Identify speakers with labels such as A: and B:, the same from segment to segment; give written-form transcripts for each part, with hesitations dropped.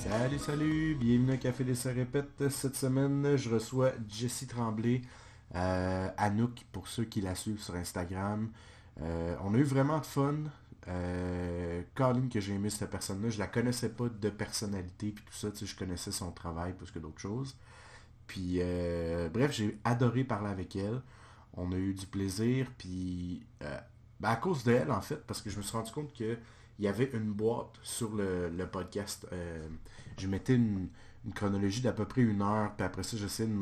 A: Salut, salut! Bienvenue à Café des Répète. Cette semaine, je reçois Jessie Tremblay, Anouk, pour ceux qui la suivent sur Instagram. On a eu vraiment de fun. Colin, que j'ai aimé cette personne-là, je la connaissais pas de personnalité, puis tout ça, tu sais, je connaissais son travail plus que d'autres choses. Puis, bref, j'ai adoré parler avec elle. On a eu du plaisir, puis ben, à cause d'elle, en fait, parce que je me suis rendu compte que il y avait une boîte sur le podcast. Je mettais une chronologie d'à peu près 1 heure, puis après ça, j'essayais de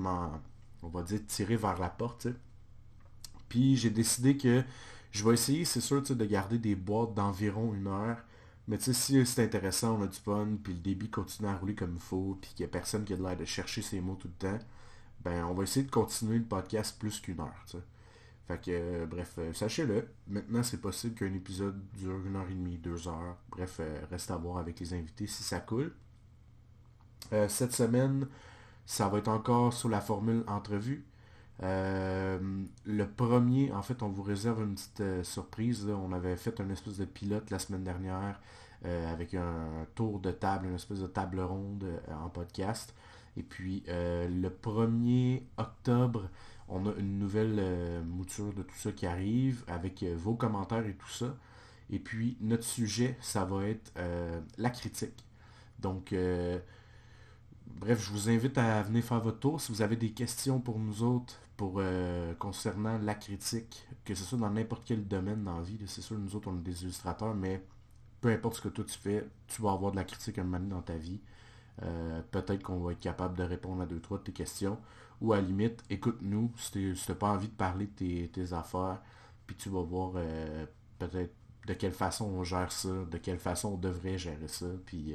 A: on va dire, tirer vers la porte, tu sais. Puis j'ai décidé que je vais essayer, c'est sûr, tu sais, de garder des boîtes d'environ 1 heure. Mais tu sais, si c'est intéressant, on a du fun, puis le débit continue à rouler comme il faut, puis qu'il n'y a personne qui a l'air de chercher ses mots tout le temps, ben on va essayer de continuer le podcast plus qu'1 heure, tu sais. Fait que, bref, sachez-le, maintenant c'est possible qu'un épisode dure 1 heure et demie, 2 heures. Bref, reste à voir avec les invités si ça coule. Cette semaine, ça va être encore sur la formule entrevue. Le premier, en fait, on vous réserve une petite surprise, là. On avait fait un espèce de pilote la semaine dernière avec un tour de table, une espèce de table ronde en podcast. Et puis le 1er octobre, on a une nouvelle mouture de tout ça qui arrive avec vos commentaires et tout ça. Et puis notre sujet, ça va être la critique. Donc, bref, je vous invite à venir faire votre tour. Si vous avez des questions pour nous autres concernant la critique, que ce soit dans n'importe quel domaine dans la vie, là, c'est sûr, nous autres, on est des illustrateurs, mais peu importe ce que toi tu fais, tu vas avoir de la critique un moment donné dans ta vie. Peut-être qu'on va être capable de répondre à 2-3 de tes questions. Ou à la limite, écoute-nous si t'as pas envie de parler de tes affaires, puis tu vas voir peut-être de quelle façon on gère ça, de quelle façon on devrait gérer ça. Puis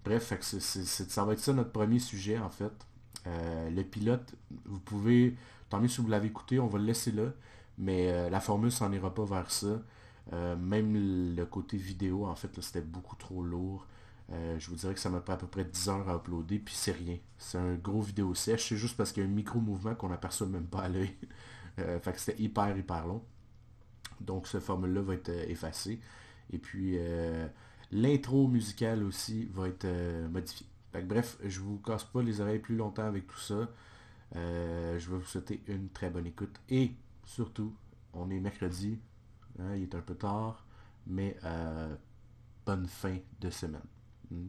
A: bref, fait que ça va être ça notre premier sujet en fait. Le pilote, vous pouvez, tant mieux si vous l'avez écouté, on va le laisser là, mais la formule s'en ira pas vers ça. Même le côté vidéo, en fait, là, c'était beaucoup trop lourd. Je vous dirais que ça m'a pris à peu près 10 heures à uploader, puis c'est rien. C'est un gros vidéo sèche, c'est juste parce qu'il y a un micro-mouvement qu'on n'aperçoit même pas à l'œil. Fait que c'était hyper long. Donc ce formule-là va être effacé. Et puis l'intro musicale aussi va être modifiée. Fait que, bref, je vous casse pas les oreilles plus longtemps avec tout ça. Je vais vous souhaiter une très bonne écoute. Et surtout, on est mercredi, hein, il est un peu tard, mais bonne fin de semaine. Hmm.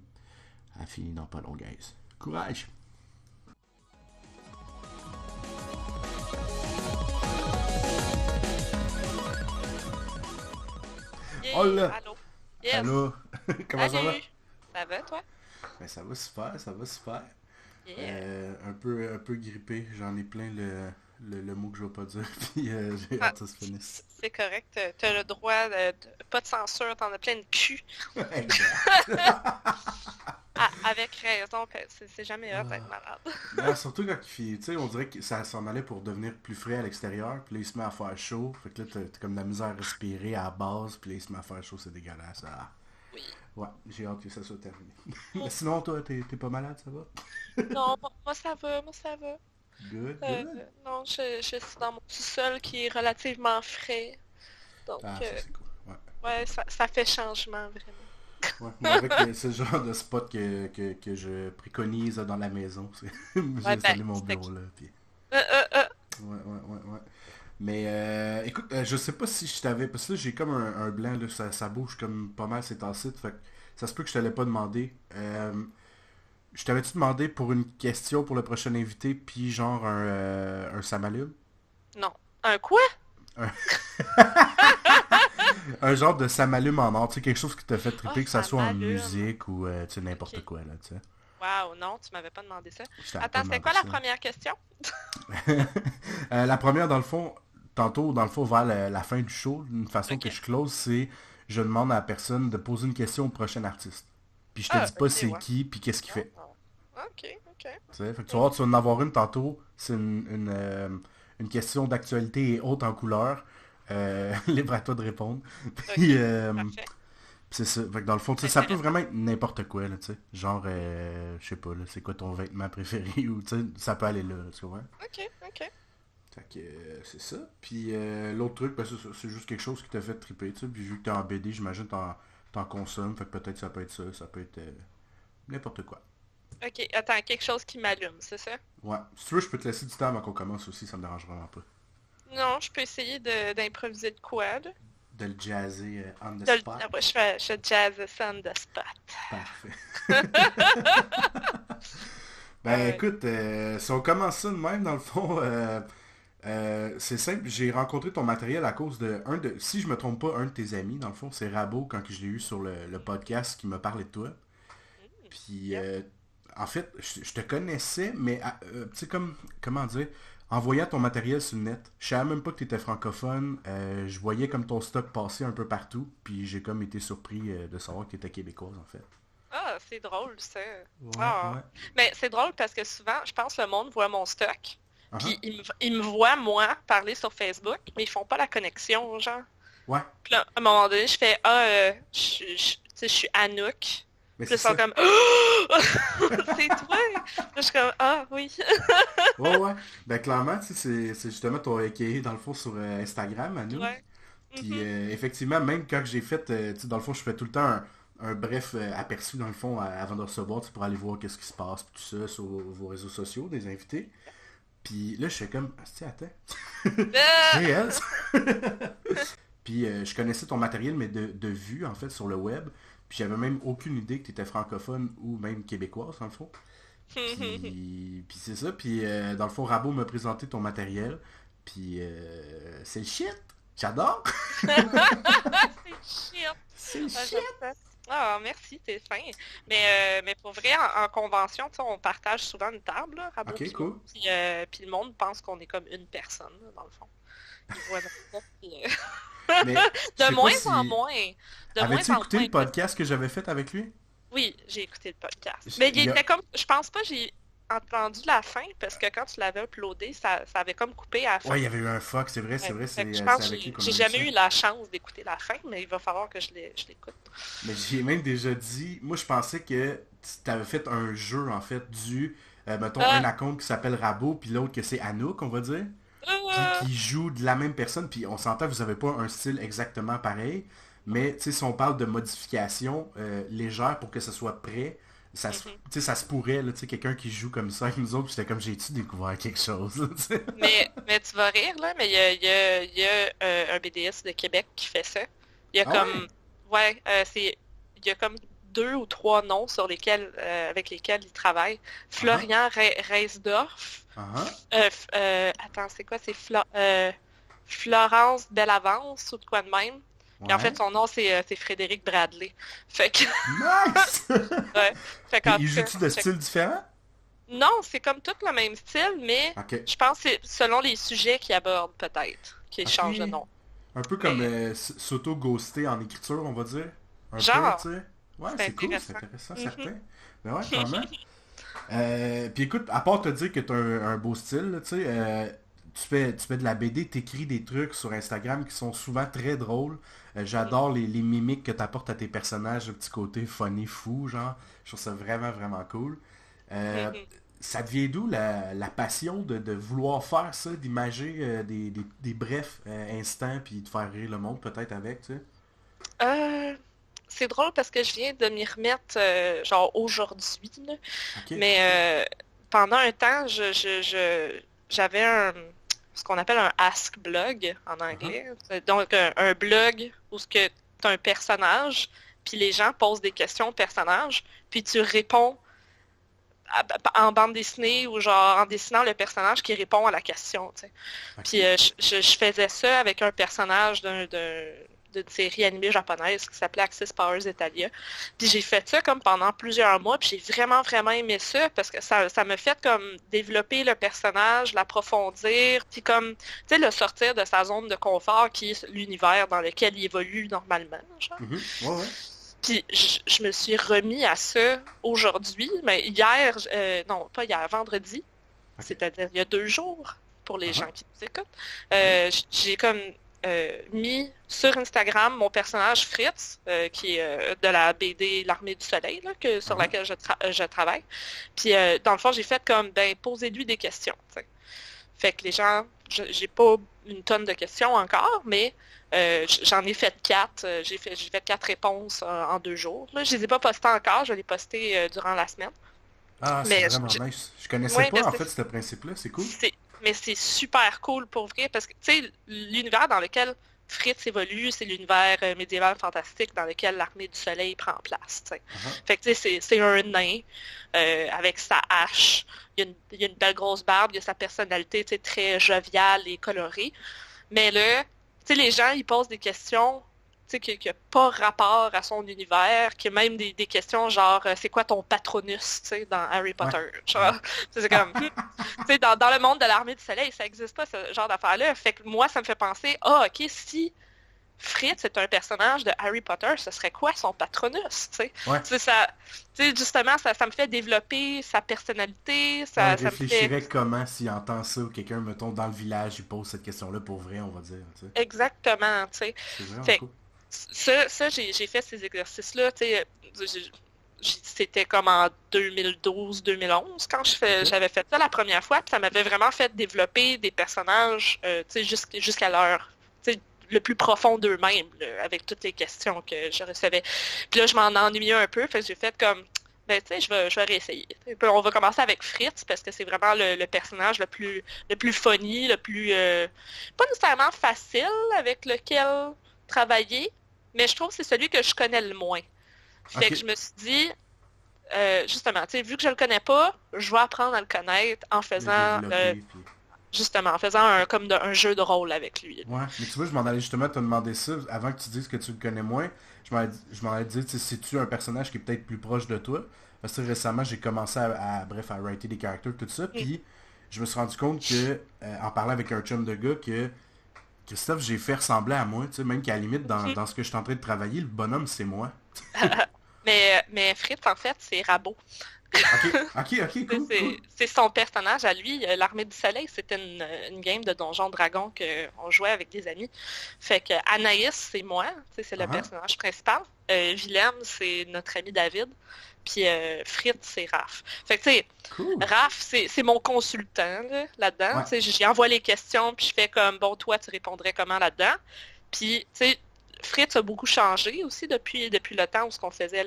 A: À fini dans pas long, guys. Courage! Oh
B: Yeah,
A: là!
B: allô? Yes.
A: Allô? Comment ça va?
B: Salut. Ça va, toi?
A: Ben, ça va super, ça va super.
B: Yeah.
A: Un peu grippé, j'en ai plein le mot que je vais pas dire, puis j'ai
B: Ah,
A: hâte que ça se finisse.
B: c'est correct. T'as le droit pas de censure, t'en as plein de cul.
A: Exact.
B: Ah, avec raison, c'est jamais hot d'être
A: Ah.
B: malade.
A: Non, surtout quand tu sais, on dirait que ça s'en allait pour devenir plus frais à l'extérieur, puis là il se met à faire chaud, fait que là t'as comme de la misère à respirer à la base, puis là il se met à faire chaud, c'est dégueulasse. Ah.
B: Oui.
A: Ouais, j'ai hâte que ça soit terminé. Mais sinon, toi, t'es pas malade, ça va?
B: Non, moi ça va, moi ça va.
A: Good, good.
B: Non, je suis dans mon sous-sol qui est relativement frais. Donc,
A: Ah, ça c'est cool. Ouais.
B: ouais, ça fait changement, vraiment.
A: Ouais, moi avec c'est le genre de spot que je préconise dans la maison. J'ai
B: Ouais, ben,
A: installé mon
B: c'était
A: bureau
B: qui?
A: là. Puis...
B: Euh, euh, euh.
A: Ouais. Mais écoute, je sais pas si je t'avais. Parce que là j'ai comme un blanc, là, ça bouge comme pas mal ces temps-ci. Fait que ça se peut que je t'allais pas demander. Je t'avais-tu demandé pour une question pour le prochain invité, puis genre un ça m'allume?
B: Non. Un quoi?
A: Un, un genre de ça m'allume en or, tu sais, quelque chose qui t'a fait
B: Ah,
A: triper, que ça
B: ça
A: soit en
B: m'allume.
A: musique ou tu sais, n'importe
B: Ok.
A: quoi là, tu sais.
B: Wow, non, tu m'avais pas demandé ça.
A: Je t'avais pas
B: Attends, c'était
A: demandé
B: quoi la
A: ça.
B: première question?
A: La première, dans le fond, tantôt, dans le fond, vers la fin du show, une façon que
B: Ok.
A: je close, c'est je demande à la personne de poser une question au prochain artiste. Puis je te
B: Ah,
A: dis pas
B: ok,
A: c'est
B: ouais.
A: qui, puis qu'est-ce qu'il
B: Non,
A: fait.
B: non. Ok, ok.
A: Tu sais, fait que tu vas
B: Mhm.
A: voir, tu vas en avoir une tantôt. C'est une question d'actualité et haute en couleur. Libre à toi de répondre. Puis,
B: Ok, parfait.
A: c'est ça. Fait que dans le fond, tu sais, ça peut
B: Intéressant.
A: vraiment être n'importe quoi, là, tu sais. Genre, je sais pas, là, c'est quoi ton vêtement préféré ou, tu sais, ça peut aller là, tu vois.
B: Ok, ok.
A: Fait que c'est ça. Puis l'autre truc, ben, c'est juste quelque chose qui t'a fait triper, tu sais. Puis vu que t'es en BD, j'imagine t'en consommes. Fait que peut-être ça peut être ça. Ça peut être N'importe quoi.
B: Ok, attends, quelque chose qui m'allume, c'est ça?
A: Ouais. Si tu veux, je peux te laisser du temps avant qu'on commence aussi, ça me dérange vraiment pas.
B: Non, je peux essayer d'improviser de quoi, là?
A: De le jazzer on the spot.
B: Ah ouais, je jazz ça on the spot.
A: Parfait. Ben
B: Ouais.
A: écoute, si on commence ça de même, dans le fond, c'est simple, j'ai rencontré ton matériel à cause si je me trompe pas, un de tes amis, dans le fond, c'est Rabo, quand que je l'ai eu sur le podcast qui m'a parlé de toi. Puis,
B: Yep.
A: en fait, je te connaissais, mais, tu sais, comment dire, en voyant ton matériel sur le net, je savais même pas que tu étais francophone, je voyais comme ton stock passer un peu partout, puis j'ai comme été surpris de savoir que tu étais québécoise, en fait.
B: Ah, c'est drôle, ça.
A: Ouais,
B: Ah.
A: ouais.
B: Mais c'est drôle parce que souvent, je pense que le monde voit mon stock,
A: Uh-huh.
B: puis ils me voient, moi, parler sur Facebook, mais ils font pas la connexion, genre.
A: Ouais,
B: Puis là, à un moment donné, je fais, ah, tu sais, je suis Anouk.
A: mais
B: Puis là,
A: c'est
B: ils sont
A: ça.
B: comme, oh! C'est toi! Là, je suis comme, ah, oui.
A: Ouais, ouais. Ben clairement, tu sais, c'est justement ton AKA dans le fond sur Instagram, Anouk.
B: Ouais.
A: Puis
B: Mhm.
A: effectivement, même quand j'ai fait, tu sais, dans le fond, je fais tout le temps un bref aperçu dans le fond avant de recevoir, tu sais, pour aller voir qu'est-ce qui se passe, puis tout ça, sur vos réseaux sociaux, des invités. Puis là, je fais comme, ah, tiens, attends. C'est
B: Ah!
A: elle, ça? Puis je connaissais ton matériel, mais de vue, en fait, sur le web. Puis j'avais même aucune idée que tu étais francophone ou même québécoise, dans le fond. Puis c'est ça. Puis dans le fond, Rabo m'a présenté ton matériel. Puis c'est le shit. J'adore.
B: C'est chiant.
A: C'est le
B: Ah,
A: shit.
B: j'aime ça. Ah, merci, t'es fin. Mais pour vrai, en convention, tu sais, on partage souvent une table, là, Rabo
A: Ok,
B: pis moi.
A: cool.
B: Puis le monde pense qu'on est comme une personne, là, dans le fond. Ils voient notre tête, puis,
A: Mais je
B: de
A: sais pas
B: moins en
A: si...
B: moins. De moins
A: Avais-tu
B: en
A: écouté
B: moins.
A: le podcast que j'avais fait avec lui?
B: Oui, j'ai écouté le podcast. Mais il
A: Il y a...
B: était comme. Je pense pas que j'ai entendu la fin parce que quand tu l'avais uploadé, ça avait comme coupé à la fin.
A: Ouais, il y avait eu un fuck, c'est
B: Ouais.
A: vrai,
B: Fait que je
A: c'est
B: pense que
A: avec lui qu'on a
B: j'ai
A: eu
B: jamais
A: ça.
B: eu la chance d'écouter la fin, mais il va falloir que je l'écoute.
A: Mais j'ai même déjà dit, moi je pensais que tu avais fait un jeu en fait mettons, un
B: Ah,
A: account qui s'appelle Rabo, puis l'autre que c'est Anouk, on va dire,
B: ah,
A: qui joue de la même personne, puis on s'entend, vous avez pas un style exactement pareil, mais tu sais, si on parle de modification légère pour que ce soit prêt,
B: mhm.
A: tu sais, ça se pourrait, là, tu sais, quelqu'un qui joue comme ça avec nous autres, puis j'étais comme, j'ai-tu découvert quelque chose, là, tu sais?
B: Mais tu vas rire, là, mais il y a un BDS de Québec qui fait ça. Il y a
A: Ah ouais?
B: comme, ouais, il y a comme deux ou trois noms avec lesquels il travaille.
A: Ah ah,
B: Florian Reisdorf.
A: ah ah,
B: Attends, c'est quoi? Florence Bellavance ou de quoi de même. Puis en fait,
A: ouais.
B: son nom, c'est Frédéric Bradley. Fait que,
A: Nice!
B: ouais. Fait
A: Puis
B: qu'en
A: il
B: tout cas,
A: joue-tu de style différent?
B: non, c'est comme tout le même style, mais
A: Ok.
B: je pense que c'est selon les sujets qu'il aborde, peut-être, qu'il
A: Ok.
B: change de nom.
A: Un peu comme
B: Mais,
A: s'auto-ghoster en écriture, on va dire. Un peu, tu
B: genre,
A: sais. Ouais,
B: c'est
A: c'est cool, c'est
B: intéressant.
A: intéressant,
B: Mhm.
A: certain. Mais ouais, clairement. Puis écoute, à part te dire que t'as un beau style, là, tu sais, tu fais de la BD, t'écris des trucs sur Instagram qui sont souvent très drôles. J'adore les mimiques que t'apportes à tes personnages, le petit côté funny, fou, genre. Je trouve ça vraiment, vraiment cool. Euh,
B: Mhm.
A: Ça devient d'où la passion de vouloir faire ça, d'imager des brefs instants, puis de faire rire le monde peut-être avec, tu sais?
B: Euh, c'est drôle parce que je viens de m'y remettre, genre aujourd'hui, là.
A: Ok.
B: Mais pendant un temps, j'avais ce qu'on appelle un ask blog en
A: Uh-huh.
B: anglais. Donc un blog où tu as un personnage, puis les gens posent des questions au personnage, puis tu réponds en bande dessinée ou genre en dessinant le personnage qui répond à la question, tu sais.
A: Ok.
B: Puis je faisais ça avec un personnage d'une série animée japonaise qui s'appelait Axis Powers Italia. Puis j'ai fait ça comme pendant plusieurs mois, puis j'ai vraiment, vraiment aimé ça parce que ça me fait comme développer le personnage, l'approfondir, puis comme, tu sais, le sortir de sa zone de confort qui est l'univers dans lequel il évolue normalement, genre.
A: Mhm. Ouais, ouais.
B: Puis je me suis remis à ça aujourd'hui, mais hier, non, pas hier, vendredi,
A: Ok.
B: c'est-à-dire il y a 2 jours pour les gens
A: Uh-huh.
B: qui nous écoutent.
A: Ouais.
B: J'ai comme mis sur Instagram mon personnage Fritz, qui est de la BD L'Armée du Soleil, là, sur
A: Uh-huh.
B: laquelle je travaille. Puis dans le fond, j'ai fait comme, ben, posez-lui des questions, tu sais. Fait que les gens, j'ai pas une tonne de questions encore, mais j'en ai fait 4. J'ai fait 4 réponses en 2 jours. Là, je les ai pas postées encore, je les ai postées durant la semaine.
A: Ah, c'est
B: Mais
A: vraiment nice. Je connaissais
B: ouais,
A: pas, en fait, ce principe-là. C'est cool.
B: mais c'est super cool pour vrai parce que, tu sais, l'univers dans lequel Fritz évolue, c'est l'univers médiéval fantastique dans lequel l'armée du soleil prend place, tu sais.
A: Uh-huh.
B: Fait que, tu sais, c'est un nain avec sa hache. Il y a une belle grosse barbe, il y a sa personnalité, tu sais, très joviale et colorée. Mais là, tu sais, les gens, ils posent des questions, tu sais, qui n'ont pas rapport à son univers, qui a même des questions genre, c'est quoi ton patronus, tu sais, dans Harry
A: Ouais.
B: Potter,
A: Ouais.
B: genre, c'est comme, tu sais, dans le monde de l'armée du soleil, ça n'existe pas, ce genre d'affaires-là. Fait que moi, ça me fait penser, ah, ok, si Fritz est un personnage de Harry Potter, ce serait quoi son patronus, tu sais?
A: Ouais.
B: Tu sais, ça, tu sais, justement, ça me fait développer sa personnalité,
A: Ouais, il
B: ça me fait...
A: réfléchirait comment s'il entend ça ou quelqu'un, mettons, dans le village, il pose cette question-là pour vrai, on va dire, tu sais.
B: Exactement, tu sais.
A: C'est vraiment
B: Fait que
A: cool.
B: j'ai fait ces exercices-là, tu sais, c'était comme en 2012-2011 quand
A: Ok.
B: j'avais fait ça la première fois, puis ça m'avait vraiment fait développer des personnages, tu sais, jusqu'à leur, tu sais, le plus profond d'eux-mêmes, là, avec toutes les questions que je recevais. Puis là, je m'en ennuyais un peu, fait que j'ai fait comme, ben, tu sais, je vais réessayer. Puis on va commencer avec Fritz, parce que c'est vraiment le personnage le plus funny, le plus, pas nécessairement facile avec lequel travailler, mais je trouve que c'est celui que je connais le moins. Fait que
A: Ok.
B: je me suis dit, justement, tu sais, vu que je le connais pas, je vais apprendre à le connaître en
A: Le
B: faisant,
A: développer, puis...
B: justement, en faisant un jeu de rôle avec lui, là.
A: Ouais, mais tu vois, je m'en allais justement te demander ça, avant que tu dises que tu le connais moins, je m'en allais te dire, tu sais, c'est-tu un personnage qui est peut-être plus proche de toi? Parce que récemment, j'ai commencé bref, à writer des caractères, tout ça,
B: Mm.
A: puis je me suis rendu compte que, en parlant avec un chum de gars, que Christophe, j'ai fait ressembler à moi, tu sais, même qu'à la limite,
B: Mhm.
A: dans ce que je suis en train de travailler, le bonhomme, c'est moi.
B: Mais Fritz, en fait, c'est Rabot.
A: Ok, ok, ok, cool, cool.
B: C'est son personnage à lui. L'Armée du Soleil, c'était une game de Donjons Dragons qu'on jouait avec des amis. Fait que Anaïs, c'est moi, tu sais, c'est le
A: Ah ah,
B: personnage principal. Willem, c'est notre ami David. Puis Fritz, c'est Raph. Fait que, tu sais,
A: cool.
B: Raph, c'est mon consultant là-dedans.
A: Ouais,
B: Tu sais, j'y envoie les questions, puis je fais comme, bon, toi, tu répondrais comment là-dedans? Puis, tu sais, Fritz a beaucoup changé aussi depuis le temps où ce qu'on faisait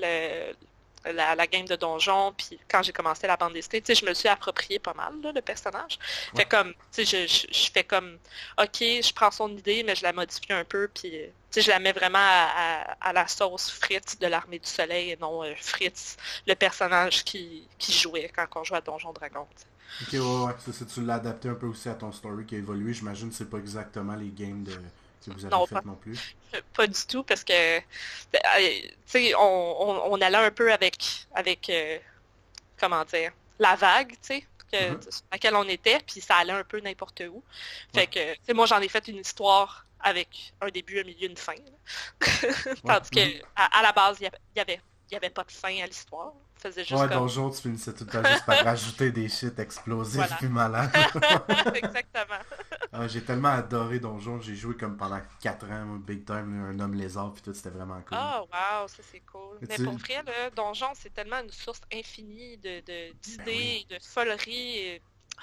B: la game de donjon, puis quand j'ai commencé la bande dessinée, tu sais, je me suis approprié pas mal, là, le personnage.
A: ouais.
B: Fait comme, tu sais, je fais comme, ok, je prends son idée, mais je la modifie un peu, puis, tu sais, je la mets vraiment à la sauce Fritz de l'Armée du Soleil, et non Fritz, le personnage qui jouait quand on jouait à Donjon Dragon, tu sais.
A: Ok, ouais, ouais, ça, tu l'as adapté un peu aussi à ton story qui a évolué, j'imagine que c'est pas exactement les games que vous avez
B: Non,
A: faites non plus.
B: pas du tout, parce que, tu sais, on allait un peu avec comment dire, la vague, tu sais,
A: Mhm.
B: sur laquelle on était, puis ça allait un peu n'importe où.
A: Ouais,
B: Fait que, tu sais, moi, j'en ai fait une histoire avec un début, un milieu, une fin, là.
A: ouais.
B: Tandis
A: Mhm.
B: que, à la base, il y avait pas de fin à l'histoire. On faisait juste
A: Ouais,
B: comme,
A: Donjon, tu finissais tout le temps juste par rajouter des shit explosifs
B: voilà.
A: puis malades.
B: Exactement.
A: Ah, j'ai tellement adoré Donjon, j'ai joué comme pendant 4 ans, moi, big time, là, un homme lézard puis tout, c'était vraiment cool.
B: Oh, wow, ça c'est cool.
A: Mais
B: Mais
A: tu
B: pour
A: sais,
B: vrai, le donjon, c'est tellement une source infinie
A: ben oui.
B: d'idées, de foleries.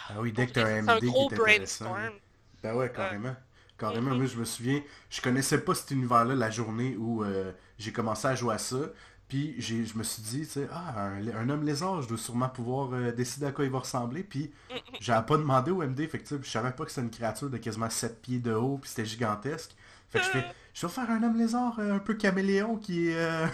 A: Ah oui,
B: Pour
A: dès que t'as
B: vrai,
A: un
B: c'est un
A: MD qui
B: gros
A: est intéressant, là.
B: brainstorm.
A: Ben ouais,
B: Euh,
A: carrément. Carrément,
B: mhm.
A: moi je me souviens, je connaissais pas cet univers-là la journée où j'ai commencé à jouer à ça. Puis je me suis dit, tu sais, un homme lézard, je dois sûrement pouvoir décider à quoi il va ressembler. Puis j'avais pas demandé au MD, fait que tu sais, je savais pas que c'était une créature de quasiment 7 pieds de haut, puis c'était gigantesque. Fait que je vais faire un homme lézard un peu caméléon qui est,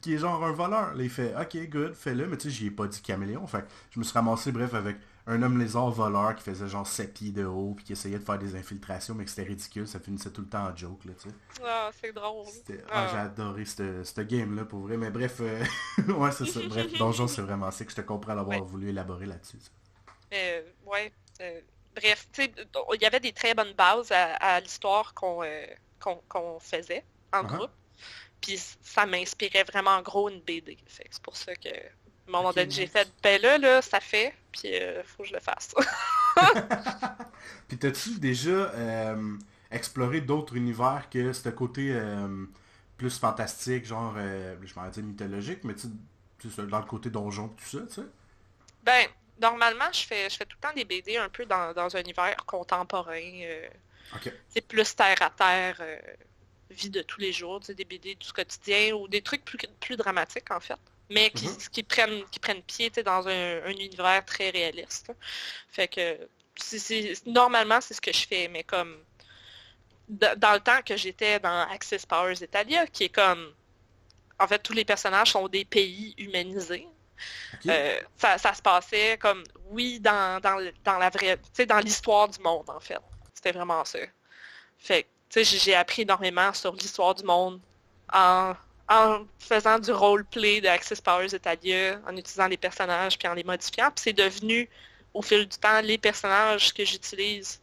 A: qui est genre un voleur. Là, il fait, ok, good, fais-le, mais tu sais, j'y ai pas dit caméléon. Fait que je me suis ramassé, bref, avec un homme lézard voleur qui faisait genre 7 pieds de haut, puis qui essayait de faire des infiltrations, mais que c'était ridicule, ça finissait tout le temps en joke, là, tu sais.
B: Ah, c'est drôle.
A: J'ai
B: Ah.
A: adoré ce game-là, pour vrai. Mais bref, ouais, c'est ça. Bref, Donjon, c'est vraiment ça que je te comprends
B: Ouais.
A: l'avoir voulu élaborer là-dessus. Ça.
B: Ouais. Bref, tu sais, il y avait des très bonnes bases à l'histoire qu'on faisait en
A: Uh-huh.
B: groupe. Puis ça m'inspirait vraiment en gros une BD. Fait que c'est pour ça que, à un moment
A: Ok,
B: donné, j'ai fait,
A: nice.
B: ben là, ça fait, puis faut que je le fasse.
A: Puis t'as-tu déjà exploré d'autres univers que ce côté plus fantastique, genre, je m'en dire mythologique, mais tu sais, dans le côté donjon, tout ça, tu sais?
B: Ben, Normalement, je fais tout le temps des BD un peu dans un univers contemporain.
A: Ok.
B: C'est plus terre à terre, vie de tous les jours, des BD du quotidien ou des trucs plus dramatiques en fait. Mais
A: Mhm.
B: qui prennent pied dans un univers très réaliste. Fait que normalement, c'est ce que je fais, mais comme dans le temps que j'étais dans Access Powers Italia, qui est comme en fait tous les personnages sont des pays humanisés.
A: Ok.
B: Ça se passait comme oui dans la vraie, tu sais, dans l'histoire du monde en fait. C'était vraiment ça. Fait que tu sais, j'ai appris énormément sur l'histoire du monde en faisant du roleplay de Access Powers Italia, en utilisant les personnages puis en les modifiant. Puis c'est devenu au fil du temps les personnages que j'utilise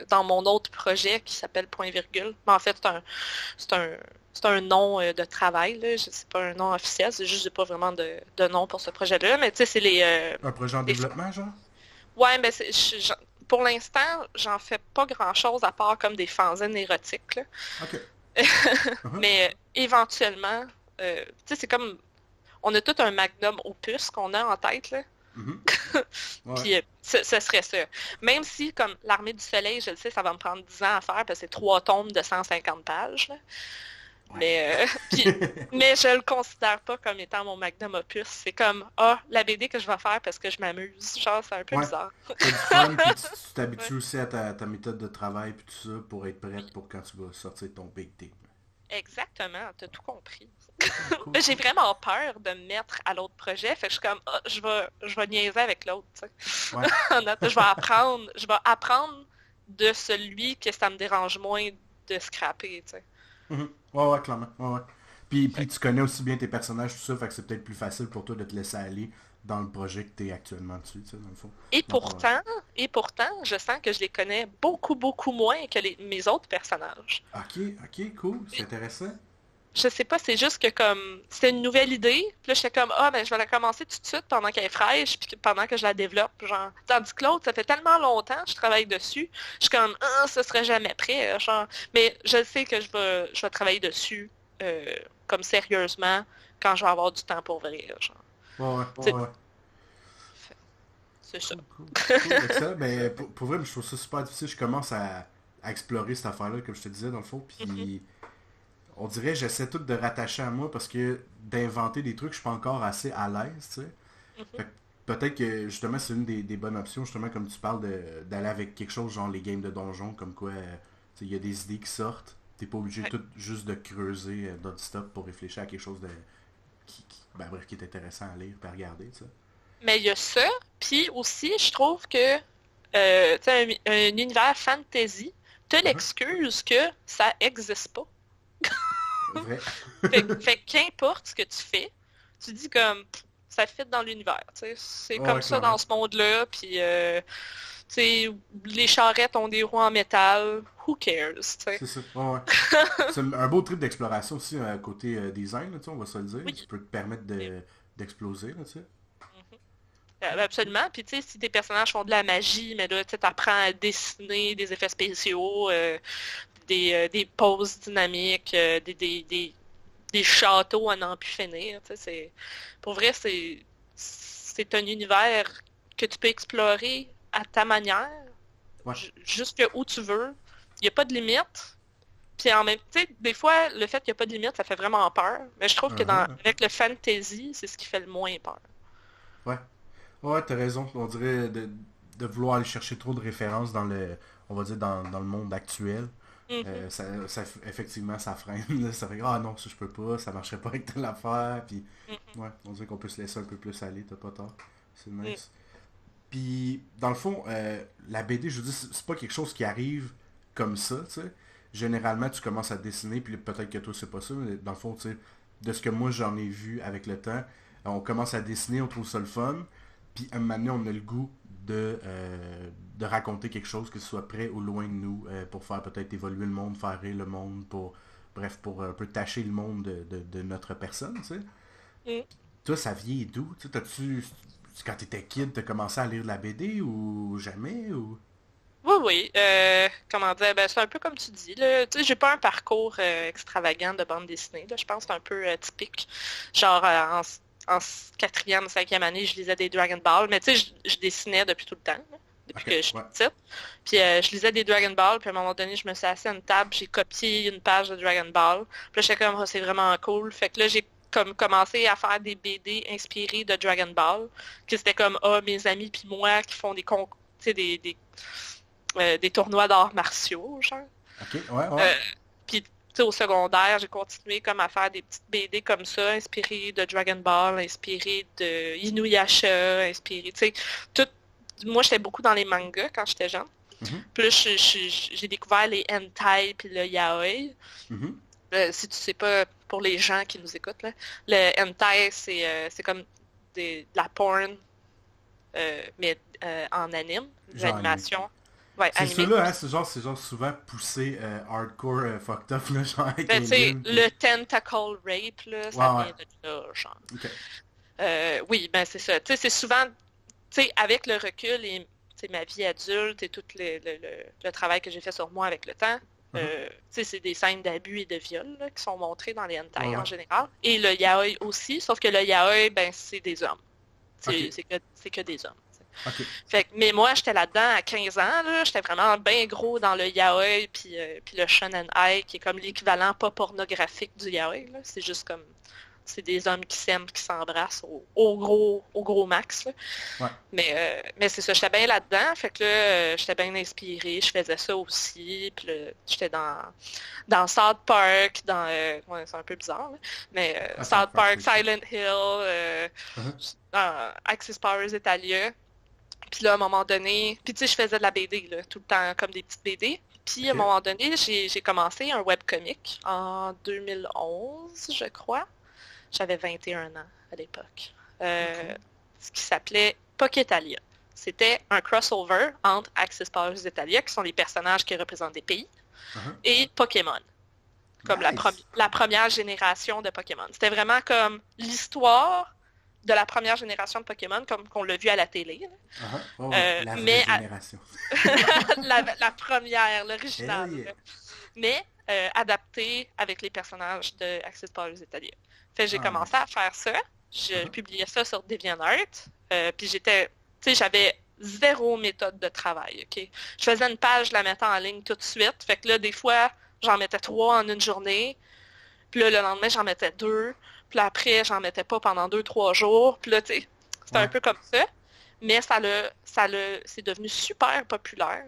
B: dans mon autre projet qui s'appelle Point Virgule. Mais en fait, c'est un, c'est un nom de travail, là. C'est pas un nom officiel, c'est juste que j'ai pas vraiment de nom pour ce projet-là. Mais tu sais, c'est
A: Un projet en
B: les-
A: développement, genre?
B: Ouais, mais pour l'instant, j'en fais pas grand-chose à part comme des fanzines érotiques, là.
A: Ok. Mhm.
B: Mais éventuellement, tu sais, c'est comme on a tout un magnum opus qu'on a en tête, là.
A: Mhm. Ouais.
B: Puis ce serait ça. Même si, comme l'Armée du Soleil, je le sais, ça va me prendre 10 ans à faire parce que c'est 3 tomes de 150 pages. Là.
A: Ouais.
B: Mais je le considère pas comme étant mon magnum opus. C'est comme, la BD que je vais faire parce que je m'amuse. Genre, c'est un peu
A: Ouais.
B: bizarre.
A: T'as du fun, puis tu
B: Ouais.
A: t'habitues aussi à ta méthode de travail, puis tout ça, pour être prête
B: Oui,
A: pour quand tu vas sortir ton big thing.
B: exactement, t'as tout compris.
A: Cool, cool,
B: J'ai
A: cool.
B: vraiment peur de me mettre à l'autre projet, fait que je suis comme, je vais niaiser avec l'autre, tu sais.
A: Ouais.
B: Je vais apprendre de celui que ça me dérange moins de scraper, tu sais.
A: Mhm. Ouais, ouais, clairement. Ouais, ouais. Puis
B: Fait
A: tu connais aussi bien tes personnages, tout ça, fait que c'est peut-être plus facile pour toi de te laisser aller dans le projet que t'es actuellement dessus, tu sais, dans le fond.
B: Et
A: Donc, ouais.
B: pourtant, et pourtant, je sens que je les connais beaucoup, beaucoup moins que mes autres personnages.
A: Ok, ok, cool, c'est intéressant.
B: Je sais pas, c'est juste que comme c'était une nouvelle idée, puis là j'étais comme ben je vais la commencer tout de suite pendant qu'elle est fraîche, puis pendant que je la développe, genre. Tandis que l'autre, ça fait tellement longtemps que je travaille dessus, je suis comme ce serait jamais prêt, genre. Mais je sais que je vais travailler dessus comme sérieusement quand je vais avoir du temps pour vrai, genre.
A: Ouais, ouais, ouais,
B: C'est
A: ouais.
B: c'est ça.
A: Cool, cool. Cool, excellent. Mais pour vrai, je trouve ça super difficile. Je commence à explorer cette affaire-là, comme je te disais, dans le fond.
B: Mhm.
A: Puis on dirait j'essaie tout de rattacher à moi parce que d'inventer des trucs, je suis pas encore assez à l'aise, tu sais.
B: Mhm.
A: Fait que peut-être que justement c'est une des bonnes options, justement comme tu parles d'aller avec quelque chose genre les games de donjon, comme quoi tu sais, il y a des idées qui sortent. T'es pas obligé
B: Ouais.
A: tout juste de creuser non-stop pour réfléchir à quelque chose de bref, qui est intéressant à lire et à regarder, tu sais.
B: Mais il y a ça, puis aussi, je trouve que tu sais, un univers fantasy te
A: Mhm.
B: l'excuse que ça existe pas.
A: Vrai.
B: Fait que qu'importe ce que tu fais, tu dis comme ça fit dans l'univers. Tu sais, c'est
A: Ouais,
B: comme
A: ouais,
B: ça
A: clairement.
B: dans ce monde-là, puis tu sais, les charrettes ont des roues en métal, who cares, tu sais.
A: C'est ça. Ouais, ouais. C'est un beau trip d'exploration aussi côté design, là, tu sais, on va se le dire. Ça
B: Oui,
A: peut te permettre
B: mais-
A: d'exploser, là, tu sais.
B: mhm. Absolument. Puis tu sais, si tes personnages font de la magie, mais là, tu sais, t'apprends à dessiner des effets spéciaux, des poses dynamiques, des châteaux à n'en plus finir. Tu sais, pour vrai, c'est un univers que tu peux explorer à ta manière,
A: Ouais.
B: jusque où tu veux. Il n'y a pas de limite. Puis en même temps, des fois, le fait qu'il n'y a pas de limite, ça fait vraiment peur. Mais je trouve que
A: Uh-huh.
B: avec le fantasy, c'est ce qui fait le moins peur.
A: Ouais. Ouais, t'as raison. On dirait de vouloir aller chercher trop de références dans on va dire, dans le monde actuel.
B: Mhm.
A: Effectivement, ça freine. Là. Ça fait, ah non, ça je peux pas, ça marcherait pas avec telle affaire. Puis,
B: Mhm.
A: ouais, on dirait qu'on peut se laisser un peu plus aller, t'as pas tort. C'est
B: Mhm.
A: nice. Puis, dans le fond, la BD, je veux dire, c'est pas quelque chose qui arrive comme ça, tu sais. Généralement, tu commences à dessiner, puis peut-être que toi, c'est pas ça, mais dans le fond, tu sais, de ce que moi, j'en ai vu avec le temps, on commence à dessiner, on trouve ça le fun, puis un moment donné, on a le goût de raconter quelque chose, que ce soit près ou loin de nous, pour faire peut-être évoluer le monde, faire rire le monde, bref, pour un peu tâcher le monde de notre personne, tu sais.
B: Mhm.
A: Toi, ça vient d'où? Tu sais, quand t'étais kid, t'as commencé à lire de la BD ou jamais? Ou...
B: Oui, oui. Comment dire, ben, c'est un peu comme tu dis, là. Tu sais, j'ai pas un parcours extravagant de bande dessinée, là. Je pense que c'est un peu typique. Genre, en quatrième, cinquième année, je lisais des Dragon Ball. Mais tu sais, je dessinais depuis tout le temps, là, depuis que je suis petite. Puis je lisais des Dragon Ball, puis à un moment donné, je me suis assise à une table, j'ai copié une page de Dragon Ball. Puis là, j'étais comme, oh, c'est vraiment cool. Fait que là, j'ai comme commencé à faire des BD inspirés de Dragon Ball. Que c'était comme, mes amis puis moi qui font des concours, tu sais, des tournois d'arts martiaux, genre.
A: Ok, ouais.
B: Puis, tu sais, au secondaire, j'ai continué comme à faire des petites BD comme ça, inspirées de Dragon Ball, inspirées de Inuyasha, inspirées, tu sais, tout. Moi, j'étais beaucoup dans les mangas quand j'étais jeune. Puis là, j'ai découvert les hentai puis le yaoi. Si tu sais pas, pour les gens qui nous écoutent, là, le hentai, c'est comme de la porn, mais en anime, de l'animation. Ouais,
A: c'est
B: animé.
A: ceux-là, hein, c'est genre souvent poussé hardcore fucked up, là, genre avec
B: Ben,
A: les
B: tu sais,
A: lignes,
B: le tentacle rape, là, ça vient de là, genre.
A: Ok.
B: Oui, ben c'est ça. Tu sais, c'est souvent, tu sais, avec le recul et ma vie adulte et tout le travail que j'ai fait sur moi avec le temps, tu sais, c'est des scènes d'abus et de viol là, qui sont montrées dans les hentai en général. Et le yaoi aussi, sauf que le yaoi, ben c'est des hommes. C'est que des hommes.
A: Okay.
B: Fait que, mais moi, j'étais là-dedans à 15 ans, là, j'étais vraiment bien gros dans le yaoi puis le shonen ai, qui est comme l'équivalent pas pornographique du yaoi. Là. C'est juste comme, c'est des hommes qui s'aiment, qui s'embrassent au gros max. Là.
A: Ouais.
B: Mais c'est ça, j'étais bien là-dedans, fait que là, j'étais bien inspirée, je faisais ça aussi, puis là, j'étais dans South Park, ouais, c'est un peu bizarre, là, mais South Park, Silent Hill, Axis Powers Italia. Puis là, à un moment donné, puis tu sais, je faisais de la BD, là, tout le temps, comme des petites BD. Puis à un moment donné, j'ai commencé un webcomic en 2011, je crois. J'avais 21 ans à l'époque. Ce qui s'appelait Pokétalia. C'était un crossover entre Axis Powers Italia, qui sont les personnages qui représentent des pays, et Pokémon. Comme la première génération de Pokémon. C'était vraiment comme l'histoire de la première génération de Pokémon, comme qu'on l'a vu à la télé.
A: La vraie génération.
B: la première, l'original. Yeah. Mais adapté avec les personnages de Axis Powers Italia. Fait que j'ai commencé à faire ça. Je publiais ça sur DeviantArt. Puis j'avais zéro méthode de travail. Okay? Je faisais une page, je la mettais en ligne tout de suite. Fait que là, des fois, j'en mettais 3 en une journée. Puis là, le lendemain, j'en mettais 2. Puis là, après, j'en mettais pas pendant 2-3 jours. Puis là, tu sais, c'était un peu comme ça. Mais c'est devenu super populaire.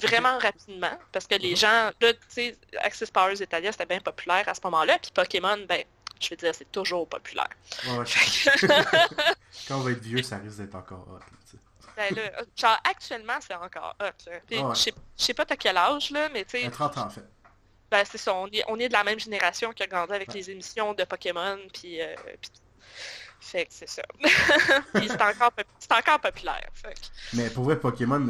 B: Vraiment rapidement. Parce que les gens, là, tu sais, Axis Powers Italia, c'était bien populaire à ce moment-là. Puis Pokémon, ben, je veux dire, c'est toujours populaire.
A: Ouais. Quand on va être vieux, ça risque d'être encore hot.
B: Ben là, genre, actuellement, c'est encore hot. Là. Puis, je sais pas t'as quel âge, là, mais tu sais...
A: 30 ans, en fait.
B: Ben, c'est ça, on est de la même génération qui a grandi avec les émissions de Pokémon, puis fait que c'est ça. Puis c'est encore populaire. Fait que...
A: Mais pour vrai, Pokémon,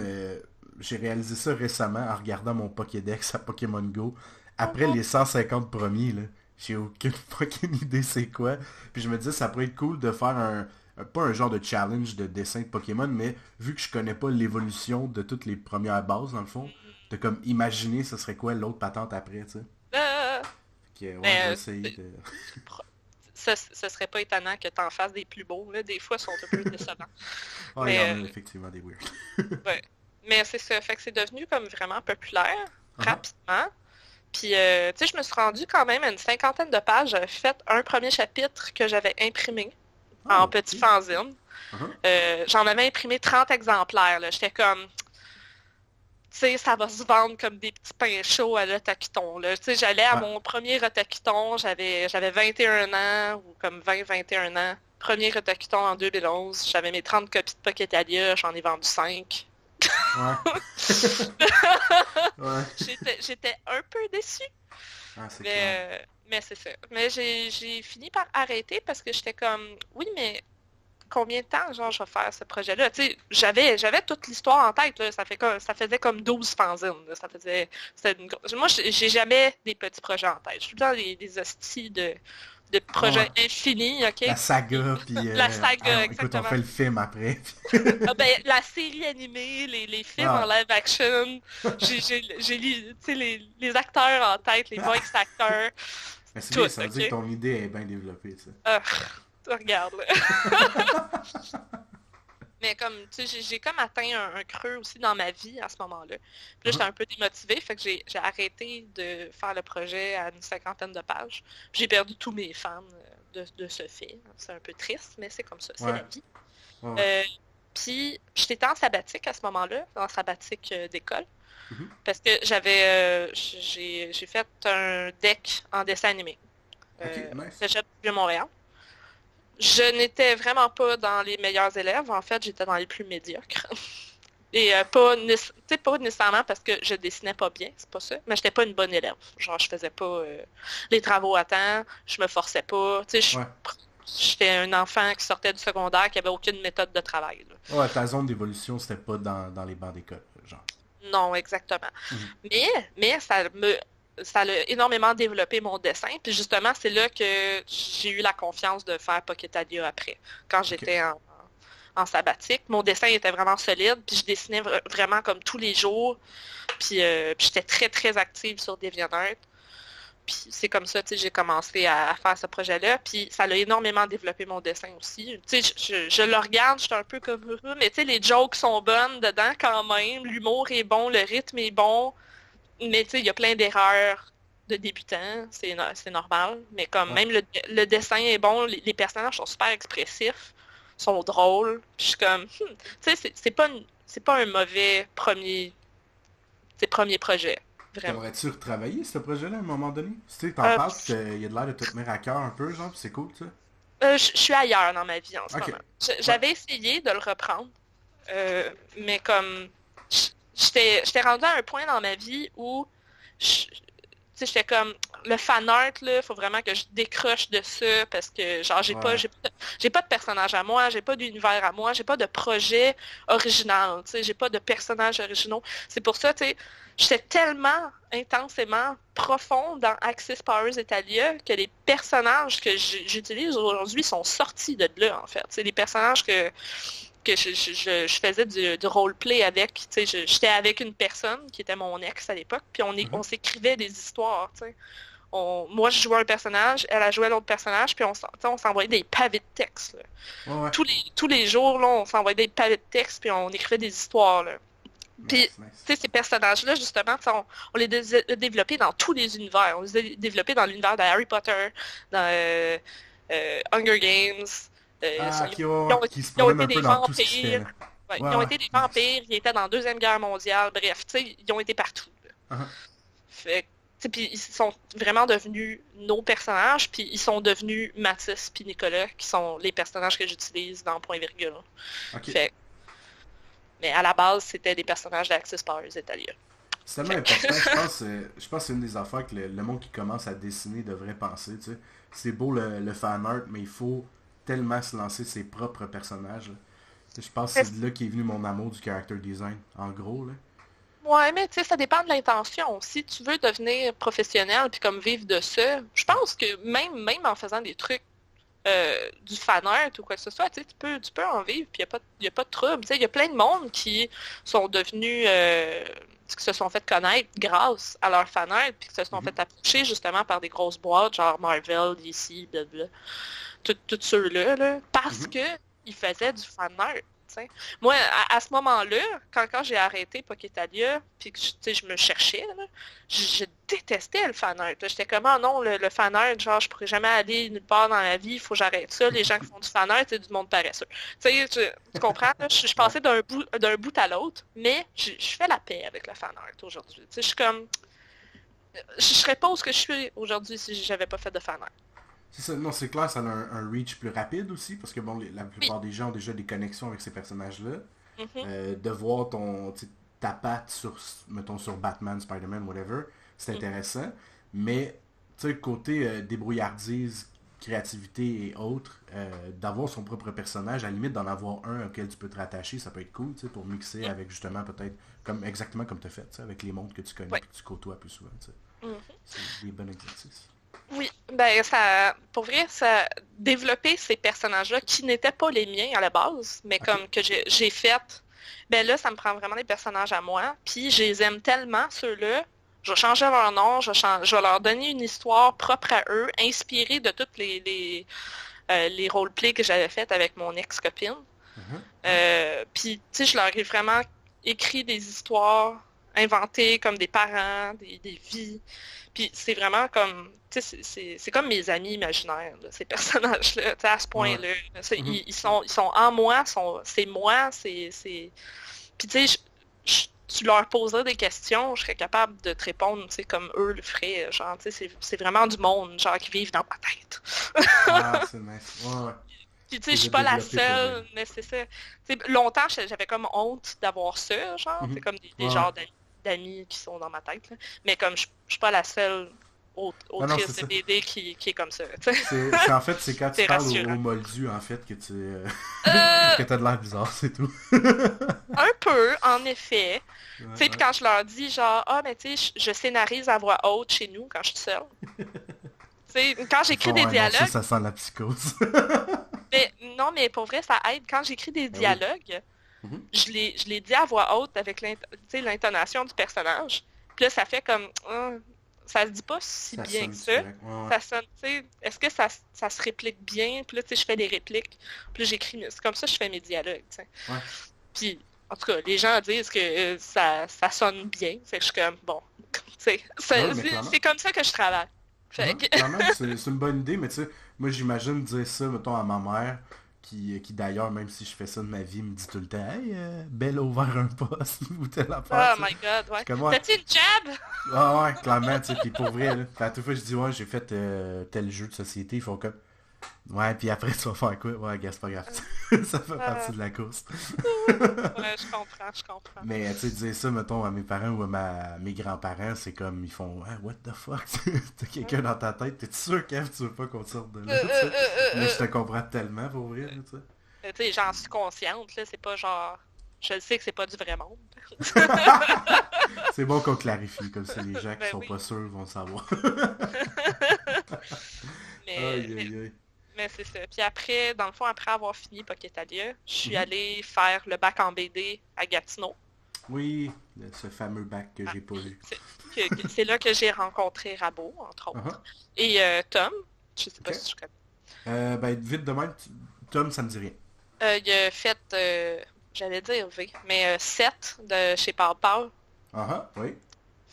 A: j'ai réalisé ça récemment en regardant mon Pokédex à Pokémon Go. Après les 150 premiers, là, j'ai aucune fucking idée c'est quoi. Puis je me disais, ça pourrait être cool de faire pas un genre de challenge de dessin de Pokémon, mais vu que je connais pas l'évolution de toutes les premières bases, dans le fond, de comme imaginer ce serait quoi l'autre patente après, tu sais. On va essayer de...
B: Ce serait pas étonnant que t'en fasses des plus beaux, là. Des fois, ils sont un peu décevants.
A: Il y en a effectivement des weird.
B: Ouais. Mais c'est ça, fait que c'est devenu comme vraiment populaire, rapidement. Puis, tu sais, je me suis rendue quand même à une 50aine de pages. J'avais fait un premier chapitre que j'avais imprimé en petit fanzine. J'en avais imprimé 30 exemplaires, là. J'étais comme... Tu sais, ça va se vendre comme des petits pains chauds à l'Otaquiton. Tu sais, j'allais à mon premier Otaquiton, j'avais 21 ans, ou comme 20-21 ans. Premier Otaquiton en 2011. J'avais mes 30 copies de Pokétalia, j'en ai vendu 5. J'étais un peu déçue. Mais c'est ça. Mais j'ai fini par arrêter parce que j'étais comme, oui, mais combien de temps, genre, je vais faire ce projet-là? Tu sais, j'avais toute l'histoire en tête, là. Ça faisait comme 12 fanzines, là. Moi, j'ai jamais des petits projets en tête. Je suis tout le temps des hosties de projets infinis, OK?
A: La saga, puis...
B: la saga, exactement.
A: Écoute, on fait le film après.
B: La série animée, les films en live action, j'ai les acteurs en tête, les voice acteurs.
A: Mais c'est bien, ça veut dire que ton idée est bien développée, ça.
B: Regarde, là. Mais comme, tu sais, j'ai comme atteint un creux aussi dans ma vie à ce moment-là. Puis là, j'étais un peu démotivée, fait que j'ai arrêté de faire le projet à une 50aine de pages. J'ai perdu tous mes fans de ce fait. C'est un peu triste, mais c'est comme ça, c'est la vie.
A: Ouais.
B: Puis, j'étais en sabbatique à ce moment-là, en sabbatique d'école,
A: Mhm.
B: parce que j'ai fait un deck en dessin animé.
A: Ok, nice.
B: Cégep de Montréal. Je n'étais vraiment pas dans les meilleurs élèves. En fait, j'étais dans les plus médiocres. Et pas nécessairement parce que je dessinais pas bien, c'est pas ça, mais j'étais pas une bonne élève. Genre, je faisais pas les travaux à temps, je me forçais pas. Tu sais,
A: Ouais.
B: j'étais un enfant qui sortait du secondaire, qui avait aucune méthode de travail, là.
A: Ouais, ta zone d'évolution, c'était pas dans les bancs d'école, genre.
B: Non, exactement.
A: Mhm.
B: Mais ça a énormément développé mon dessin. Puis justement, c'est là que j'ai eu la confiance de faire Pocket Adia après, quand
A: Ok.
B: j'étais en sabbatique. Mon dessin était vraiment solide, puis je dessinais vraiment comme tous les jours. Puis j'étais très, très active sur DeviantArt. Puis c'est comme ça, tu sais, j'ai commencé à faire ce projet-là. Puis ça a énormément développé mon dessin aussi. Tu sais, je le regarde, je suis un peu comme... Mais tu sais, les jokes sont bonnes dedans quand même. L'humour est bon, le rythme est bon. Mais tu sais, il y a plein d'erreurs de débutants. C'est normal. Mais comme
A: Ouais.
B: même le dessin est bon, les personnages sont super expressifs, sont drôles. Puis je suis comme... tu sais, c'est pas un mauvais premier projet. Vraiment.
A: T'aimerais-tu retravailler ce projet-là à un moment donné? Tu sais, t'en
B: Euh,
A: parles, pis il y a de l'air de te tenir à cœur un peu, genre, pis c'est cool, tu sais.
B: Je suis ailleurs dans ma vie en ce
A: Ok.
B: moment.
A: Ouais.
B: J'avais essayé de le reprendre, mais comme j'étais rendue à un point dans ma vie où tu sais, j'étais comme le fan art là, faut vraiment que je décroche de ça parce que genre
A: Ouais.
B: j'ai pas de personnage à moi, j'ai pas d'univers à moi, j'ai pas de projet original, tu sais, j'ai pas de personnages originaux. C'est pour ça, tu sais, j'étais tellement intensément profond dans Axis Powers Italia que les personnages que j'utilise aujourd'hui sont sortis de là en fait. C'est des personnages que je faisais du roleplay avec. Tu sais, j'étais avec une personne qui était mon ex à l'époque, puis
A: Mhm.
B: on s'écrivait des histoires. Tu sais. Moi, je jouais un personnage, elle a joué l'autre personnage, puis tu sais, on s'envoyait des pavés de texte, là.
A: Ouais, ouais.
B: Tous les jours, là, on s'envoyait des pavés de texte, puis on écrivait des histoires. Là. Puis,
A: Nice, nice.
B: tu sais, ces personnages-là, justement, tu sais, on les a développés dans tous les univers. On les a développés dans l'univers de Harry Potter, dans Hunger Games.
A: Ah, ok, ouais,
B: Ils
A: ouais.
B: ont,
A: Qui se
B: ils ont
A: promène
B: été
A: un peu
B: des
A: dans tout ce qui se fait,
B: vampires.
A: là.
B: Ouais,
A: Ouais,
B: ils ont
A: ouais.
B: été des
A: Nice.
B: vampires, ils étaient dans la Deuxième Guerre mondiale. Bref, tu sais, ils ont été partout. Là.
A: Uh-huh.
B: Fait que, tu sais, puis ils sont vraiment devenus nos personnages, puis ils sont devenus Mathis puis Nicolas, qui sont les personnages que j'utilise dans Point Virgule.
A: Ok.
B: Fait que, mais à la base, c'était des personnages d'Axis Powers Italia.
A: C'est tellement
B: Fait que,
A: important, je pense que c'est une des affaires que le monde qui commence à dessiner devrait penser, tu sais. C'est beau le fan art, mais il faut tellement se lancer ses propres personnages, là. Je pense que c'est de là qu'est venu mon amour du character design, en gros, là.
B: ouais, mais tu sais, ça dépend de l'intention. Si tu veux devenir professionnel puis comme vivre de ça, je pense que même en faisant des trucs du fan art ou quoi que ce soit, tu sais, tu peux en vivre puis y a pas de trouble. Tu sais, il y a plein de monde qui sont devenus, qui se sont fait connaître grâce à leur fan art puis qui se sont
A: Mhm.
B: fait approcher justement par des grosses boîtes genre Marvel, DC, blablabla. Tous ceux-là, là, parce
A: Mhm.
B: que ils faisaient du fan art. T'sais. Moi, à ce moment-là, quand j'ai arrêté Pokétalia, puis que tu sais, je me cherchais, là, je détestais le fan art. J'étais comme, ah non, le fan art, genre, je pourrais jamais aller nulle part dans la vie, il faut que j'arrête ça. Les gens qui font du fan art, c'est du monde paresseux. Tu comprends? Là? Je
A: Ouais.
B: passais d'un bout à l'autre, mais je fais la paix avec le fan art aujourd'hui. Je suis comme, je serais pas où ce que je suis aujourd'hui si j'avais pas fait de fan art.
A: C'est ça, non, c'est clair, ça a un reach plus rapide aussi, parce que bon, la
B: Oui.
A: plupart des gens ont déjà des connexions avec ces personnages-là.
B: Mhm.
A: De voir tu sais, ta patte sur, mettons, sur Batman, Spider-Man, whatever, c'est
B: Mhm.
A: intéressant. Mais, tu sais, côté débrouillardise, créativité et autres, d'avoir son propre personnage, à la limite d'en avoir un auquel tu peux te rattacher, ça peut être cool, tu sais, pour mixer avec justement peut-être, comme exactement comme tu as fait, tu sais, avec les mondes que tu connais
B: Ouais.
A: et que tu côtoies plus souvent, tu sais.
B: Mhm.
A: C'est des bons exercices.
B: Oui, ben ça, pour vrai, ça développer ces personnages-là qui n'étaient pas les miens à la base, mais
A: Ok.
B: comme que j'ai fait, ben là, ça me prend vraiment des personnages à moi, puis je les aime tellement, ceux-là, je vais changer leur nom, je vais leur donner une histoire propre à eux, inspirée de toutes les roleplays que j'avais fait avec mon ex-copine. Puis, tu sais, je leur ai vraiment écrit des histoires inventées comme des parents, des vies. Puis c'est vraiment comme, tu sais, c'est comme mes amis imaginaires, là, ces personnages-là, tu sais, à ce point-là. Ils sont en moi, c'est moi, c'est... Puis tu sais, tu leur poserais des questions, je serais capable de te répondre, tu sais, comme eux le feraient. Genre, tu sais, c'est vraiment du monde, genre, qui vivent dans ma tête.
A: Ah, c'est nice. Ouais.
B: Puis tu sais, je suis pas la seule, mais c'est ça. Tu sais, longtemps, j'avais comme honte d'avoir ça, genre, c'est comme des genres d'amis qui sont dans ma tête, là. Mais comme je suis pas la seule autrice de BD qui est comme ça, tu sais.
A: En fait, c'est quand tu parles au moldu, en fait, que que t'as de l'air bizarre, c'est tout.
B: Un peu, en effet. Tu sais, puis quand je leur dis, genre, ah, mais tu sais, je scénarise à voix haute chez nous quand je suis seule. Tu sais, quand j'écris des dialogues...
A: ça sent la psychose.
B: Mais, non, mais pour vrai, ça aide. Quand j'écris des dialogues, je les dis à voix haute avec l'intonation du personnage. Puis là, ça fait comme... ça se dit pas si bien que ça. Ça sonne, tu sais, est-ce que ça se réplique bien? Puis là, tu sais, je fais des répliques. Puis là, j'écris... C'est comme ça que je fais mes dialogues, tu sais. Puis, en tout cas, les gens disent que ça sonne bien. Fait que je suis comme, bon, tu sais, c'est comme ça que je travaille.
A: Clairement, c'est une bonne idée, mais tu sais, moi j'imagine dire ça, mettons, à ma mère, qui d'ailleurs, même si je fais ça de ma vie, me dit tout le temps, hey, Belle a ouvert un poste, ou telle affaire.
B: Oh my god, ouais. T'as-tu une job?
A: Ah ouais, clairement, tu sais, puis pour vrai, là. À toute fois, je dis, ouais, j'ai fait tel jeu de société, ils font comme, ouais, puis après, tu vas faire quoi? Ouais, gars, c'est pas grave. Ça fait partie de la course.
B: Ouais, je comprends.
A: Mais, tu sais, dire ça, mettons, à mes parents ou à mes grands-parents, c'est comme, ils font, ah, what the fuck? T'as quelqu'un dans ta tête, t'es sûr, Kev, tu veux pas qu'on sorte de là, mais je te comprends tellement, pour vrai, tu sais.
B: Tu sais, j'en suis consciente, là, c'est pas genre... Je sais que c'est pas du vrai monde.
A: C'est bon qu'on clarifie, comme ça, les gens qui sont pas sûrs vont le savoir.
B: Mais c'est ça. Puis après, dans le fond, après avoir fini Pocketalia, je suis allée faire le bac en BD à Gatineau.
A: Oui, ce fameux bac que j'ai pas vu.
B: C'est là que j'ai rencontré Rabot, entre autres. Et Tom, je sais pas si tu connais.
A: Ben, vite de même, Tom, ça me dit rien.
B: Il a fait, j'allais dire V, mais 7 de chez Paul Paul.
A: Oui.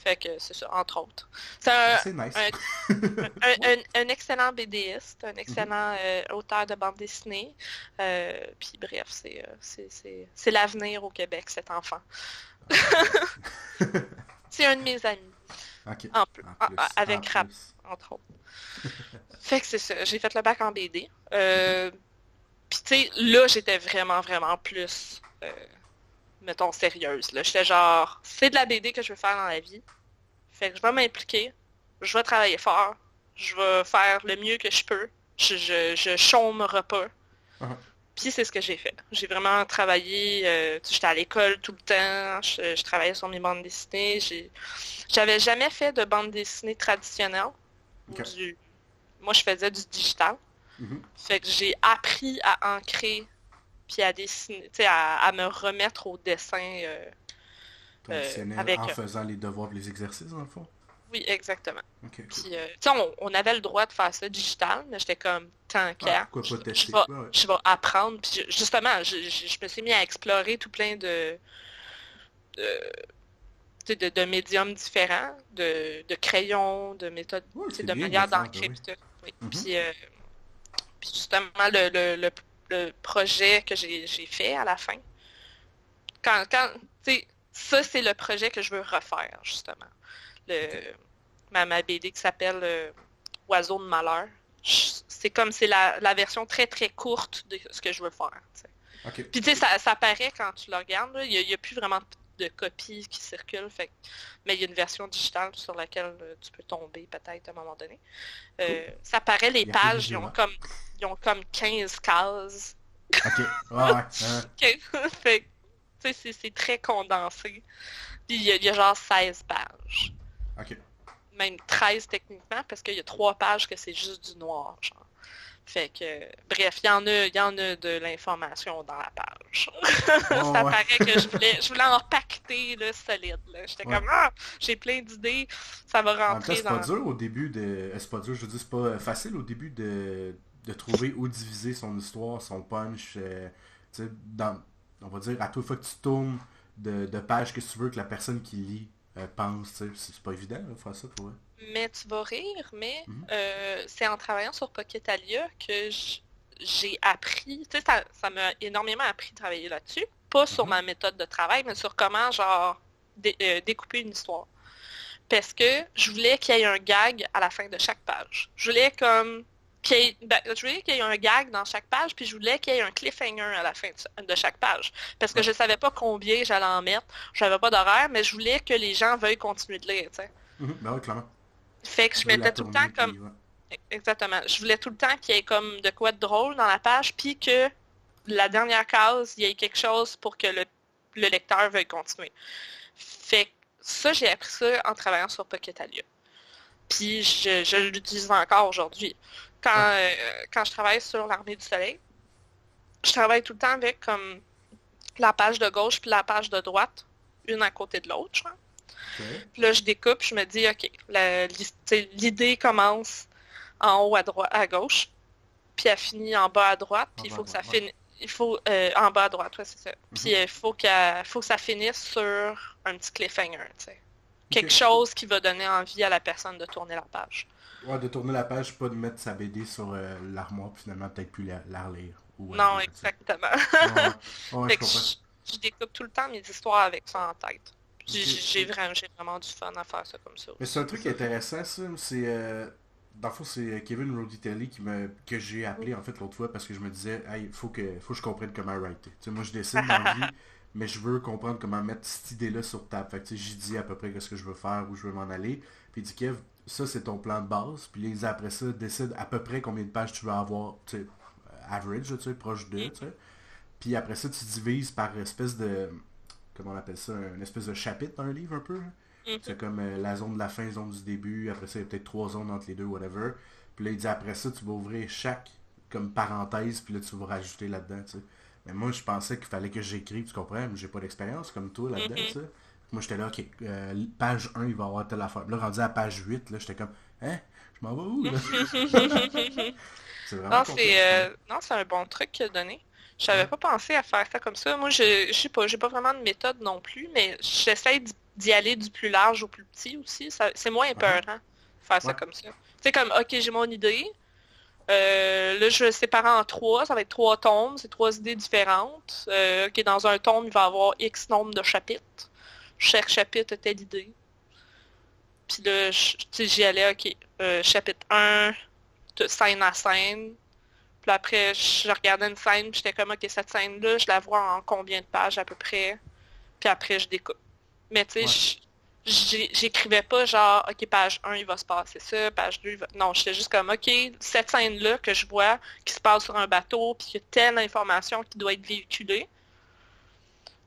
B: Fait que c'est ça, entre autres. C'est
A: nice.
B: un excellent BDiste, un excellent auteur de bande dessinée. Puis bref, c'est l'avenir au Québec, cet enfant. C'est un de mes amis. En plus, avec Rap, entre autres. Fait que c'est ça, j'ai fait le bac en BD. Puis tu sais, là, j'étais vraiment, vraiment plus... mettons, sérieuse. Là. J'étais genre, c'est de la BD que je veux faire dans la vie. Fait que je vais m'impliquer. Je vais travailler fort. Je vais faire le mieux que je peux. Je chômerai pas. Puis c'est ce que j'ai fait. J'ai vraiment travaillé. J'étais à l'école tout le temps. Je travaillais sur mes bandes dessinées. J'avais jamais fait de bande dessinée traditionnelle. Moi, je faisais du digital. Fait que j'ai appris à ancrer puis à dessiner, tu sais, à me remettre au dessin
A: avec... en faisant les devoirs et les exercices, dans le fond?
B: Oui, exactement.
A: Puis,
B: tu sais, on avait le droit de faire ça digital, mais j'étais comme, tant qu'à, je vais apprendre. Puis justement, je me suis mis à explorer tout plein de médiums différents, de crayons, de méthodes, de manière d'ancrer. Puis justement, le projet que j'ai fait à la fin. Tu sais, ça, c'est le projet que je veux refaire, justement. Ma BD qui s'appelle Oiseau de malheur. C'est la version très, très courte de ce que je veux faire. Puis, tu sais, ça paraît quand tu le regardes. Il n'y a plus vraiment de copies qui circulent. Mais il y a une version digitale sur laquelle tu peux tomber, peut-être, à un moment donné. Ça paraît, les pages, ils ont comme 15 cases. Fait, c'est très condensé. Puis il y a genre 16 pages. Même 13 techniquement, parce qu'il y a 3 pages que c'est juste du noir, genre. Fait que, bref, il y en a de l'information dans la page. Ça paraît que je voulais en pacter, là, solide. J'étais comme, j'ai plein d'idées, ça va rentrer
A: c'est pas dur au début de... C'est pas dur, je veux dire, c'est pas facile au début de trouver où diviser son histoire, son punch, tu sais, on va dire, à toute fois que tu tournes de page que tu veux que la personne qui lit pense, tu sais, c'est pas évident de faire ça pour eux.
B: Mais tu vas rire, mais
A: Mhm.
B: c'est en travaillant sur Pocketalia que j'ai appris, tu sais, ça m'a énormément appris de travailler là-dessus. Pas sur
A: Mhm.
B: ma méthode de travail, mais sur comment, genre, découper une histoire. Parce que je voulais qu'il y ait un gag à la fin de chaque page. Je voulais comme je voulais qu'il y ait un gag dans chaque page, puis je voulais qu'il y ait un cliffhanger à la fin de chaque page. Parce que
A: Ouais.
B: je savais pas combien j'allais en mettre, j'avais pas d'horaire, mais je voulais que les gens veuillent continuer de lire, tu sais.
A: Mhm. Ben oui, clairement.
B: Fait que je
A: Là, la
B: mettais tout le temps
A: tournée,
B: comme...
A: puis ouais.
B: Exactement. Je voulais tout le temps qu'il y ait comme de quoi de drôle dans la page, puis que la dernière case, il y ait quelque chose pour que le lecteur veuille continuer. Fait que ça, j'ai appris ça en travaillant sur Pocketalia. Puis je l'utilise encore aujourd'hui.
A: Ouais.
B: Quand je travaille sur l'Armée du Soleil, je travaille tout le temps avec comme la page de gauche puis la page de droite, une à côté de l'autre, genre.
A: Ok.
B: Puis là, je découpe, je me dis, OK, l'idée commence en haut à droite, à gauche, puis elle finit en bas à droite,
A: En
B: puis il
A: bas à
B: faut que
A: droite,
B: ça
A: ouais.
B: finisse. Il faut en bas à droite, ouais, c'est ça. Puis
A: Mhm.
B: faut que ça finisse sur un petit cliffhanger, tu sais.
A: Ok.
B: Quelque chose qui va donner envie à la personne de tourner la page.
A: Ouais, de tourner la page, pas de mettre sa BD sur l'armoire, puis finalement peut-être plus la relire, ou
B: Non,
A: whatever, tu sais.
B: exactement.
A: Ouais, ouais. Ouais,
B: Fait
A: je
B: que
A: comprends.
B: je découpe tout le temps mes histoires avec ça en tête.
A: Ok.
B: J'ai vraiment du fun à faire ça comme ça
A: Mais c'est un
B: aussi.
A: truc intéressant, ça. C'est. Dans le fond, c'est Kevin Roditelli que j'ai appelé en fait l'autre fois parce que je me disais, hey, faut que je comprenne comment writer. Tu sais, moi, je dessine dans la vie, mais je veux comprendre comment mettre cette idée-là sur table. Fait que tu sais, j'y dis à peu près ce que je veux faire, où je veux m'en aller. Puis il dit, Kev, ça c'est ton plan de base. Puis les après ça, décide à peu près combien de pages tu veux avoir, tu sais, average, tu sais, proche de, tu sais. Puis après ça, tu divises par espèce de. Comment on appelle ça? Une espèce de chapitre dans un livre un peu. Hein.
B: Mhm.
A: C'est comme la zone de la fin, zone du début. Après ça, il y a peut-être trois zones entre les deux, whatever. Puis là, il dit après ça, tu vas ouvrir chaque comme parenthèse, puis là, tu vas rajouter là-dedans, tu sais. Mais moi, je pensais qu'il fallait que j'écrive, tu comprends? Mais j'ai pas d'expérience comme toi là-dedans, tu
B: Mhm.
A: sais. Moi, j'étais là, ok, page 1, il va y avoir telle affaire. Là, rendu à page 8 là, j'étais comme, hein? Je m'en vais où, là? C'est vraiment complexe, quand même.
B: Non, c'est un bon truc qu'il a donné. Je
A: Ouais.
B: n'avais pas pensé à faire ça comme ça. Moi, je sais pas, j'ai pas vraiment de méthode non plus, mais j'essaie d'y aller du plus large au plus petit aussi. C'est moins
A: Uh-huh.
B: épeurant de faire ça
A: Ouais.
B: comme ça. Tu sais, comme, OK, j'ai mon idée. Là, je vais le séparer en trois. Ça va être trois tomes. C'est trois idées différentes. OK, dans un tome, il va y avoir X nombre de chapitres. Chaque chapitre a telle idée. Puis là, tu sais, j'y allais, OK, chapitre un de scène à scène. Puis après, je regardais une scène, puis j'étais comme, OK, cette scène-là, je la vois en combien de pages à peu près. Puis après, je découpe. Mais tu sais,
A: Ouais.
B: j'écrivais pas genre, OK, page un il va se passer ça, page 2 il va... Non, j'étais juste comme, OK, cette scène-là que je vois, qui se passe sur un bateau, puis qu'il y a telle information qui doit être véhiculée,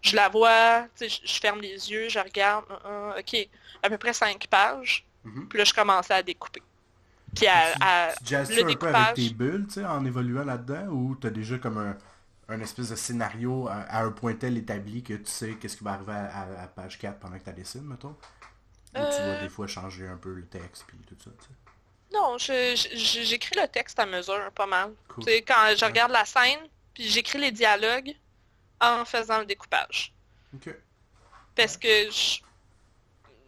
B: je la vois, tu sais, je ferme les yeux, je regarde, OK, à peu près 5 pages.
A: Mhm.
B: Puis là, je commençais à découper. Puis
A: Puis tu
B: le
A: jazzes-tu un peu avec tes
B: découpage,
A: bulles, tu sais, en évoluant là-dedans, ou t'as déjà comme un espèce de scénario à un point tel établi que tu sais qu'est-ce qui va arriver à page 4 pendant que tu dessines, mettons? Ou tu vas
B: euh,
A: des fois changer un peu le texte puis tout ça, tu sais.
B: non, j'écris le texte à mesure, pas mal.
A: Cool.
B: Tu sais, quand je
A: Ouais.
B: regarde la scène, puis j'écris les dialogues en faisant le découpage.
A: Ok.
B: Parce
A: Ouais.
B: que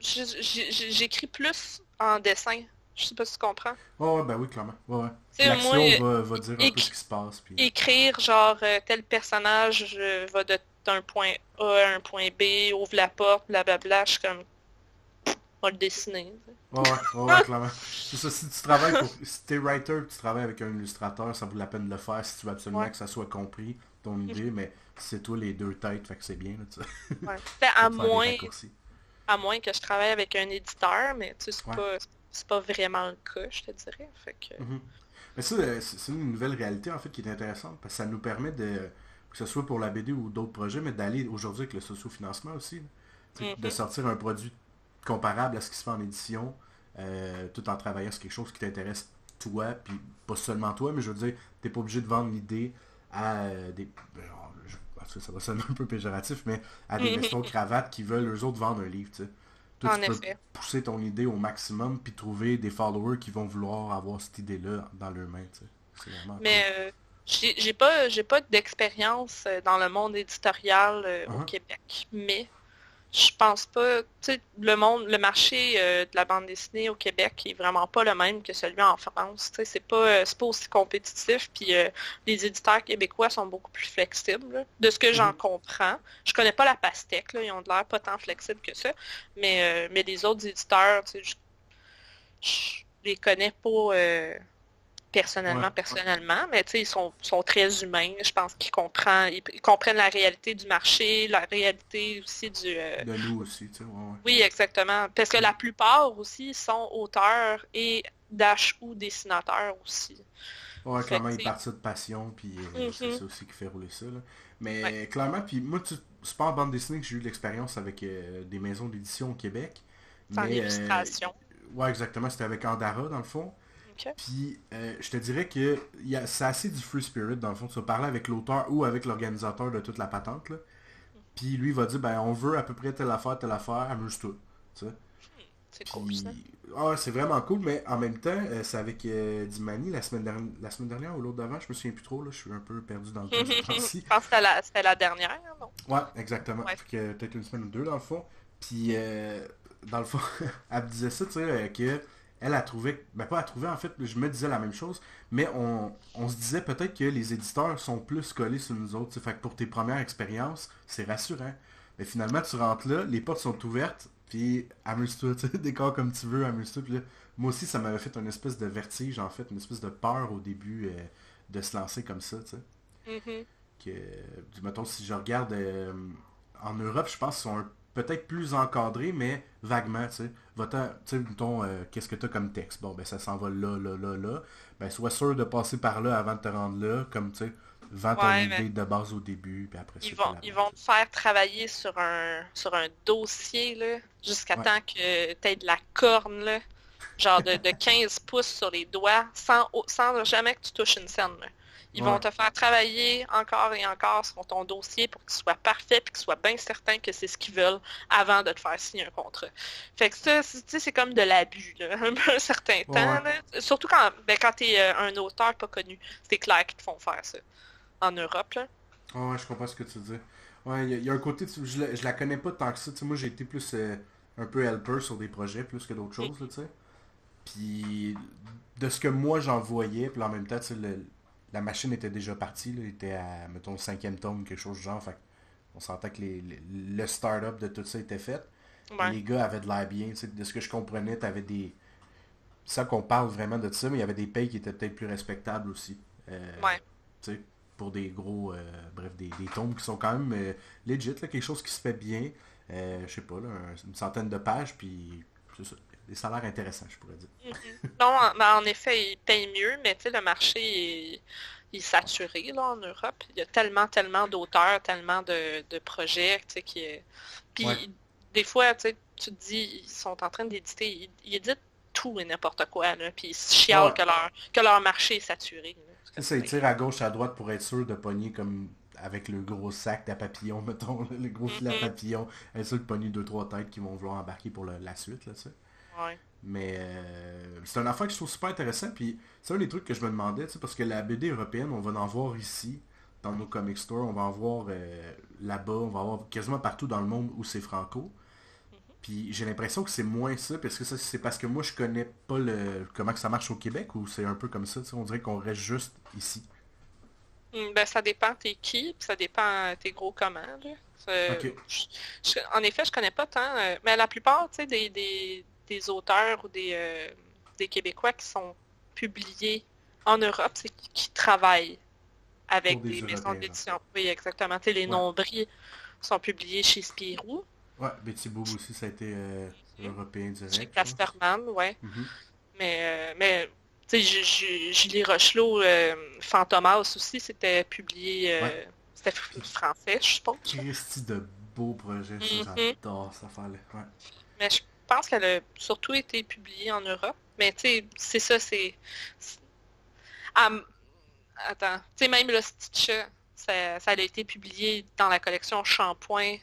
B: j'écris plus en dessin. Je sais pas si tu comprends.
A: Ouais, ouais, ben oui, clairement. Ouais, ouais.
B: Tu sais, moi,
A: L'action va dire un peu ce
B: éc-
A: qui se passe, puis...
B: écrire genre tel personnage va d'un point A à un point B, ouvre la porte, blablabla, je suis comme, on va le dessiner.
A: Ouais, ouais, ouais, ouais, clairement. C'est ça, si tu travailles pour... Si t'es writer tu travailles avec un illustrateur, ça vaut la peine de le faire si tu veux absolument
B: Ouais,
A: que ça soit compris, ton idée, mais c'est toi les deux têtes, fait que c'est bien, là, tu sais.
B: ouais. Fait,
A: Tu peux te faire des raccourcis.
B: à moins que je travaille avec un éditeur, mais tu sais,
A: Ouais.
B: c'est pas vraiment le cas, je te dirais. Fait que,
A: Mhm. Mais ça, c'est une nouvelle réalité en fait qui est intéressante parce que ça nous permet de, que ce soit pour la BD ou d'autres projets, mais d'aller aujourd'hui avec le sociofinancement aussi, là. Tu sais, de
B: mhm,
A: sortir un produit comparable à ce qui se fait en édition, tout en travaillant sur quelque chose qui t'intéresse toi, puis pas seulement toi, mais je veux dire, t'es pas obligé de vendre l'idée à des... en tout cas, ça va sonner un peu péjoratif, mais à des
B: mhm.
A: veston cravates qui veulent eux autres vendre un livre, tu sais. Toi, tu
B: En
A: peux
B: effet.
A: pousser ton idée au maximum puis trouver des followers qui vont vouloir avoir cette idée-là dans leurs mains, tu sais. C'est vraiment cool.
B: Mais j'ai pas d'expérience dans le monde éditorial au
A: Uh-huh.
B: Québec. Mais je pense pas, tu sais, le marché de la bande dessinée au Québec est vraiment pas le même que celui en France. Tu sais, c'est pas aussi compétitif. Puis les éditeurs québécois sont beaucoup plus flexibles, là, de ce que j'en
A: Mhm.
B: comprends. Je connais pas la pastèque, là, ils ont de l'air pas tant flexibles que ça. Mais les autres éditeurs, tu sais, je les connais pas.
A: Ouais.
B: Personnellement, mais tu sais, ils sont très humains. Je pense ils comprennent la réalité du marché, la réalité aussi
A: De nous aussi, tu sais, ouais, ouais.
B: Oui, exactement. Parce que la
A: Mhm.
B: plupart aussi sont auteurs et dash ou dessinateurs aussi.
A: Ouais,
B: Fait
A: clairement,
B: que,
A: il
B: tu sais,
A: part ça de passion, puis c'est
B: mhm,
A: ça aussi qui fait rouler ça, là.
B: ouais.
A: Mais clairement, puis moi, c'est pas en bande dessinée que j'ai eu de l'expérience avec des maisons d'édition au Québec,
B: C'est en
A: mais
B: illustration.
A: ouais, exactement, c'était avec Andara, dans le fond.
B: OK.
A: Puis je te dirais que c'est assez du free spirit, dans le fond. Tu vas parler avec l'auteur ou avec l'organisateur de toute la patente, là. Puis lui, il va dire, ben, on veut à peu près telle affaire, amuse-toi. Tu sais.
B: C'est cool, ça.
A: Puis, ah, c'est vraiment cool, mais en même temps, c'est avec Dimani la semaine dernière ou l'autre d'avant, je me souviens plus trop, là, je suis un peu perdu dans le temps ces
B: Je
A: temps-ci.
B: pense que c'était la dernière, non?
A: Ouais, exactement.
B: Ouais.
A: Fait que peut-être une semaine ou deux, dans le fond. Puis, dans le fond, elle me disait ça, tu sais, que elle a trouvé, ben pas à trouver en fait, je me disais la même chose, mais on se disait peut-être que les éditeurs sont plus collés sur nous autres, tu sais, fait que pour tes premières expériences, c'est rassurant. Mais finalement, tu rentres là, les portes sont ouvertes, puis amuse-toi, tu sais, décore comme tu veux, amuse-toi. Puis là, moi aussi, ça m'avait fait une espèce de vertige, en fait, une espèce de peur au début de se lancer comme ça, tu sais.
B: Mhm.
A: Que, mettons, si je regarde en Europe, je pense qu'ils sont peut-être plus encadrés, mais vaguement, tu sais. Va-t'en, tu sais, mettons, qu'est-ce que tu as comme texte? Bon, ben ça s'en va là, là, là, là. Ben, sois sûr de passer par là avant de te rendre là, comme, tu sais, vends ton
B: Ouais, mais
A: idée de base au début, puis après
B: ils
A: ça, tu
B: vont,
A: la
B: ils
A: vends,
B: vont
A: tu
B: te faire travailler sur un dossier, là, jusqu'à
A: sais. Ouais.
B: temps que tu aies de la corne, là. Genre de 15 pouces sur les doigts, sans jamais que tu touches une scène, là. Ils vont
A: Ouais.
B: te faire travailler encore et encore sur ton dossier pour qu'il soit parfait et qu'il soit bien certain que c'est ce qu'ils veulent avant de te faire signer un contrat. Fait que ça, tu sais, c'est comme de l'abus, là, un certain
A: Ouais, ouais.
B: temps, là. Surtout quand tu es un auteur pas connu. C'est clair qu'ils te font faire ça. En Europe, là.
A: Ouais, ouais, je comprends ce que tu dis. Ouais, il y a un côté, je la connais pas tant que ça. Tu sais, moi, j'ai été plus un peu helper sur des projets, plus que d'autres choses, là, tu sais. Puis de ce que moi j'en voyais, puis en même temps, tu sais, la machine était déjà partie, là, elle était à, mettons, le cinquième tome, quelque chose du genre. Fait on sentait que le start-up de tout ça était fait.
B: Ouais.
A: Les gars avaient de l'air bien, tu sais, de ce que je comprenais, t'avais des... Sans qu'on parle vraiment de ça, mais il y avait des payes qui étaient peut-être plus respectables aussi.
B: Ouais.
A: Tu sais, pour des gros, bref, des tomes qui sont quand même legit, là, quelque chose qui se fait bien. Je sais pas, là, une centaine de pages, puis c'est ça. Des salaires intéressants, je pourrais dire.
B: Mhm. Non, en effet, ils payent mieux, mais tu sais, le marché est saturé là, en Europe. Il y a tellement, tellement d'auteurs, tellement de projets, tu sais,
A: Ouais.
B: Puis, des fois, tu sais, tu te dis, ils sont en train d'éditer, ils éditent tout et n'importe quoi, là, puis ils se
A: Ouais,
B: chialent
A: ouais.
B: que leur marché est saturé, là. Parce
A: C'est
B: que
A: ça, ils
B: c'est...
A: tirent à gauche, à droite pour être sûr de pogner comme avec le gros sac à papillon, mettons, là, le gros filet à
B: Mhm.
A: papillon, être sûr de pogner deux, trois têtes qui vont vouloir embarquer pour la suite, là, tu sais.
B: Ouais.
A: Mais c'est un affaire que je trouve super intéressant, puis c'est un des trucs que je me demandais, tu sais, parce que la BD européenne, on va en voir ici, dans nos comic stores, on va en voir là-bas, on va en voir quasiment partout dans le monde où c'est franco.
B: Mhm.
A: Puis j'ai l'impression que c'est moins ça, parce que ça, c'est parce que moi je connais pas comment que ça marche au Québec, ou c'est un peu comme ça, tu sais, on dirait qu'on reste juste ici.
B: Ben, ça dépend t'es qui, puis ça dépend t'es gros comment, là.
A: Ok.
B: En effet, je connais pas tant, mais la plupart, tu sais, des auteurs ou des Québécois qui sont publiés en Europe, c'est qui travaillent
A: Pour
B: avec
A: des
B: des maisons
A: Européens, genre.
B: d'édition. Oui, exactement. Tu sais, les
A: Ouais.
B: nombris sont publiés chez Spirou,
A: Ouais, Betty Boop aussi, ça a été
B: mhm,
A: européen
B: chez
A: direct, je pense.
B: Casterman, ouais.
A: Mhm.
B: Mais tu sais, Julie Rochelot, Fantomas aussi, c'était publié,
A: Ouais.
B: c'était
A: Puis
B: français, je suppose.
A: Christy de beaux projets, ça,
B: Mhm.
A: j'adore cette affaire-là. Ouais.
B: Mais je pense qu'elle a surtout été publiée en Europe. Mais tu sais, c'est ça, c'est- ah, attends, tu sais, même le Stitch, ça a été publié dans la collection Shampoing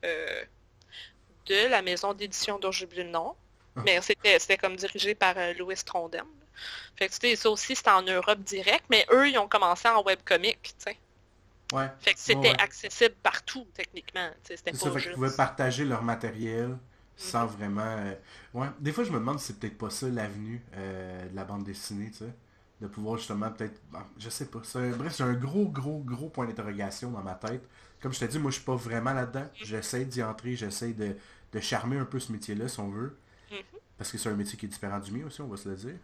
B: euh, de la maison d'édition dont j'oublie le nom.
A: Ah,
B: Mais c'était comme dirigé par Louis Trondem. Fait que tu sais, ça aussi, c'était en Europe direct, mais eux, ils ont commencé en webcomic, tu sais.
A: Ouais.
B: Fait que
A: Ouais,
B: c'était
A: ouais.
B: accessible partout, techniquement. Tu sais, c'était
A: C'est ça,
B: pas
A: fait qu'ils pouvaient
B: juste...
A: partager leur matériel sans
B: Mhm.
A: vraiment... Ouais, des fois je me demande si c'est peut-être pas ça l'avenue de la bande dessinée, tu sais. De pouvoir justement peut-être... Je sais pas. Bref, c'est un gros point d'interrogation dans ma tête. Comme je t'ai dit, moi je suis pas vraiment là-dedans. J'essaie d'y entrer, j'essaie de charmer un peu ce métier-là si on veut.
B: Mhm.
A: Parce que c'est un métier qui est différent du mien aussi, on va se le dire.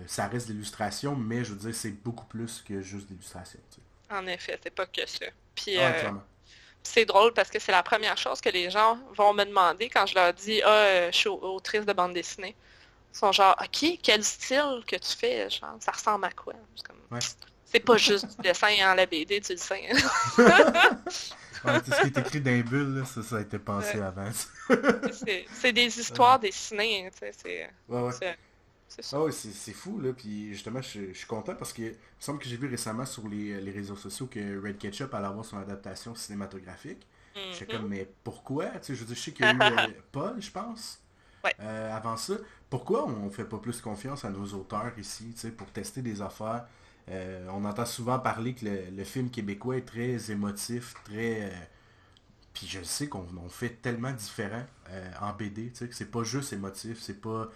A: Ça reste de l'illustration, mais je veux dire, c'est beaucoup plus que juste de l'illustration, tu sais.
B: En effet, c'est pas que ça. Puis
A: Ah ouais, clairement.
B: c'est drôle parce que c'est la première chose que les gens vont me demander quand je leur dis Ah, je suis autrice de bande dessinée. Ils sont genre OK, quel style que tu fais? Genre, ça ressemble à quoi?
A: Ouais.
B: C'est pas juste du dessin en la BD, tu le sais.
A: Ouais, tout ce qui est écrit dans les bulles, là, ça a été pensé
B: Ouais.
A: avant.
B: C'est des
A: Ouais,
B: histoires dessinées, tu sais,
A: ouais.
B: c'est c'est ça.
A: Ah ouais, c'est fou, là. Puis justement, je suis content parce que il me semble que j'ai vu récemment sur les réseaux sociaux que Red Ketchup allait avoir son adaptation cinématographique. J'étais comme,
B: Mhm.
A: mais pourquoi? Tu sais, je veux dire, je sais qu'il y a eu Paul, je pense,
B: Ouais.
A: avant ça. Pourquoi on fait pas plus confiance à nos auteurs ici, tu sais, pour tester des affaires? On entend souvent parler que le film québécois est très émotif, très... puis je sais qu'on fait tellement différent en BD, tu sais, que c'est pas juste émotif, c'est pas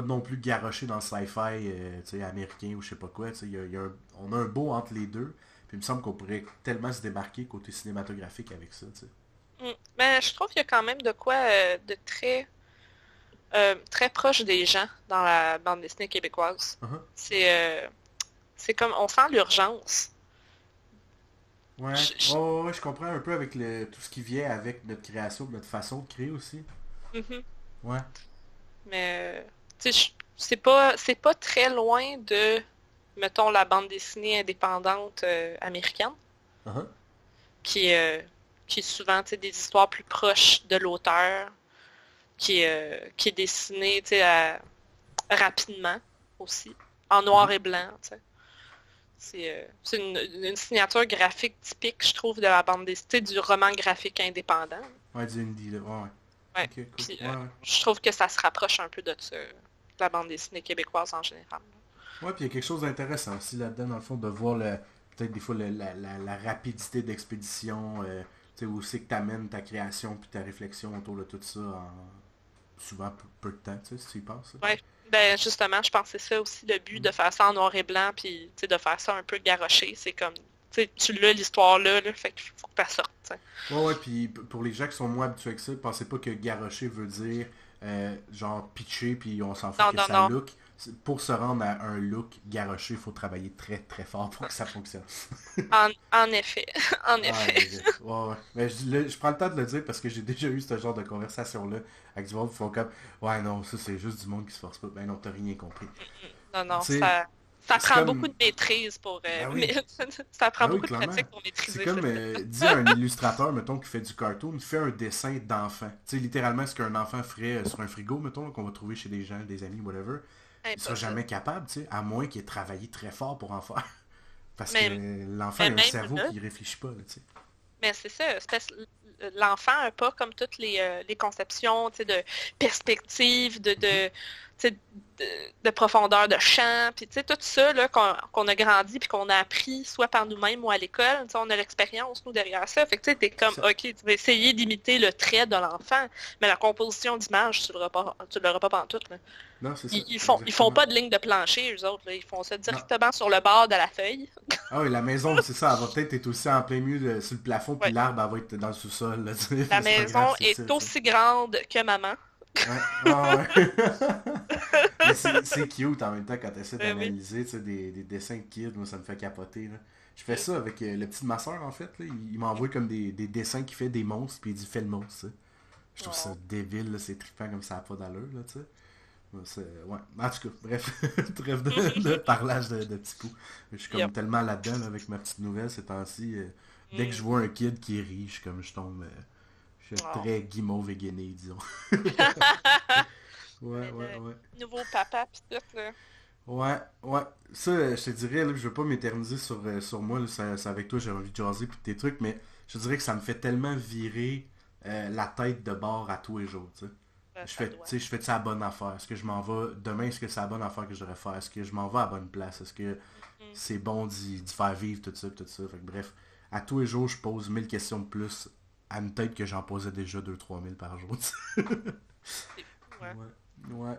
A: non plus garoché dans le sci-fi tu sais, américain ou je sais pas quoi. Tu sais, on a un beau entre les deux. Puis il me semble qu'on pourrait tellement se démarquer côté cinématographique avec ça. Tu sais.
B: Mm. Mais je trouve qu'il y a quand même de quoi de très proche des gens dans la bande dessinée québécoise.
A: Uh-huh.
B: C'est c'est comme on sent l'urgence.
A: Ouais.
B: Je- je-
A: Oh, ouais, je comprends un peu avec tout ce qui vient avec notre création, notre façon de créer aussi.
B: Mhm.
A: Ouais.
B: Mais tu sais, c'est pas très loin de mettons la bande dessinée indépendante américaine
A: Uh-huh.
B: qui qui est souvent tu sais, des histoires plus proches de l'auteur qui est dessinée tu sais, rapidement aussi en noir
A: Mhm.
B: et blanc. Tu sais. C'est une signature graphique typique, je trouve, de la bande dessinée, du roman graphique indépendant.
A: Ouais, du indie, là. Ouais, ouais.
B: Ouais.
A: Ok, cool.
B: Puis
A: Ouais, ouais.
B: je trouve que ça se rapproche un peu de ça, de la bande dessinée québécoise en général.
A: Ouais, puis il y a quelque chose d'intéressant aussi là-dedans, dans le fond, de voir peut-être des fois la rapidité d'expédition, tu sais, où c'est que tu amènes ta création puis ta réflexion autour de tout ça en souvent peu de temps, tu sais, si tu y penses.
B: Ouais. Ben justement, je pense que c'est ça aussi le but de faire ça en noir et blanc, puis tu sais, de faire ça un peu garoché. C'est comme, tu sais, tu l'as l'histoire là, fait qu'il faut que ça sorte. Tu sais.
A: Ouais, ouais, puis pour les gens qui sont moins habitués avec ça, pensez pas que garocher veut dire genre pitcher puis on s'en fout
B: Non,
A: que
B: non,
A: ça
B: non.
A: look. Pour se rendre à un look garoché, il faut travailler très fort pour que ça fonctionne.
B: En effet. En
A: Ah,
B: effet.
A: ouais, ouais. Mais je prends le temps de le dire parce que j'ai déjà eu ce genre de conversation-là avec du monde qui font comme ouais, non, ça c'est juste du monde qui se force pas. Ben non, t'as rien compris.
B: Non,
A: Tu
B: non,
A: sais,
B: ça
A: c'est
B: prend beaucoup
A: comme.
B: de maîtrise pour...
A: Ben
B: mais
A: oui,
B: ça prend
A: ben oui,
B: beaucoup de
A: clairement.
B: pratique pour
A: C'est
B: maîtriser ça.
A: comme, dis à un illustrateur, mettons, qui fait du cartoon, fait un dessin d'enfant. Tu sais, littéralement, ce qu'un enfant ferait sur un frigo, mettons, là, qu'on va trouver chez des gens, des amis, whatever. Il sera
B: Impossible.
A: jamais capable, tu sais, à moins qu'il ait travaillé très fort pour en faire. Parce que
B: Mais,
A: l'enfant
B: mais
A: a un
B: même
A: cerveau
B: là,
A: qui réfléchit pas, là, tu sais.
B: mais c'est ça, c'est parce que l'enfant n'a pas comme toutes les conceptions, tu sais, de perspective,
A: Mhm.
B: tu sais, de, de profondeur de champ, puis tu sais, tout ça là, qu'on a grandi puis qu'on a appris soit par nous-mêmes ou à l'école, tu sais, on a l'expérience, nous, derrière ça. Fait que tu sais, t'es comme,
A: C'est ça.
B: OK, tu vas essayer d'imiter le trait de l'enfant, mais la composition d'image, tu l'auras pas pantoute, là.
A: Non, c'est ça,
B: Ils font
A: exactement.
B: pas de ligne de plancher, eux autres, là. Ils font ça
A: Non.
B: directement sur le bord de la feuille.
A: Ah oui, la maison, c'est ça, elle va peut-être être aussi en plein milieu sur le plafond, puis
B: Ouais.
A: l'arbre, elle va être dans le sous-sol, là, tu sais.
B: La
A: C'est pas grave,
B: maison
A: c'est ça,
B: est
A: tu sais.
B: aussi grande que maman.
A: Ouais, ouais, ouais. Mais c'est cute en même temps quand tu essaies
B: Ben oui.
A: d'analyser tu sais, des dessins de kids, moi ça me fait capoter. Là. Je fais ça avec le petit de ma soeur en fait. Là. Il m'envoie comme des dessins qui fait des monstres, puis il dit fais le monstre. Tu sais. Je trouve ça
B: Oh.
A: débile, là, c'est trippant comme ça n'a pas d'allure. Là, tu sais. Ouais. En tout cas, bref, trêve de parlage de petits poux. Je suis comme
B: Yep.
A: tellement là-dedans là, avec ma petite nouvelle ces temps-ci. Dès que je
B: Mm.
A: vois un kid qui rit, je tombe. Je suis
B: Oh.
A: très guimauve et gainé, disons. Ouais,
B: Mais
A: ouais, ouais.
B: le nouveau papa pis tout, là.
A: Ouais, ouais. Ça, je te dirais, là, je veux pas m'éterniser sur moi, là, c'est avec toi, j'ai envie de jaser pis tes trucs, mais je te dirais que ça me fait tellement virer la tête de bord à tous les jours, tu sais. Je
B: Ça
A: fais, tu
B: doit.
A: sais, je fais ça à la bonne affaire. Est-ce que je m'en vais demain, est-ce que c'est la bonne affaire que je devrais faire? Est-ce que je m'en vais à la bonne place? Est-ce que
B: Mhm.
A: c'est bon d'y faire vivre tout ça, tout ça? Fait que bref, à tous les jours, je pose 1000 questions de plus à une tête que j'en posais déjà 2 3 000 par jour.
B: C'est fou, hein.
A: Ouais. Ouais.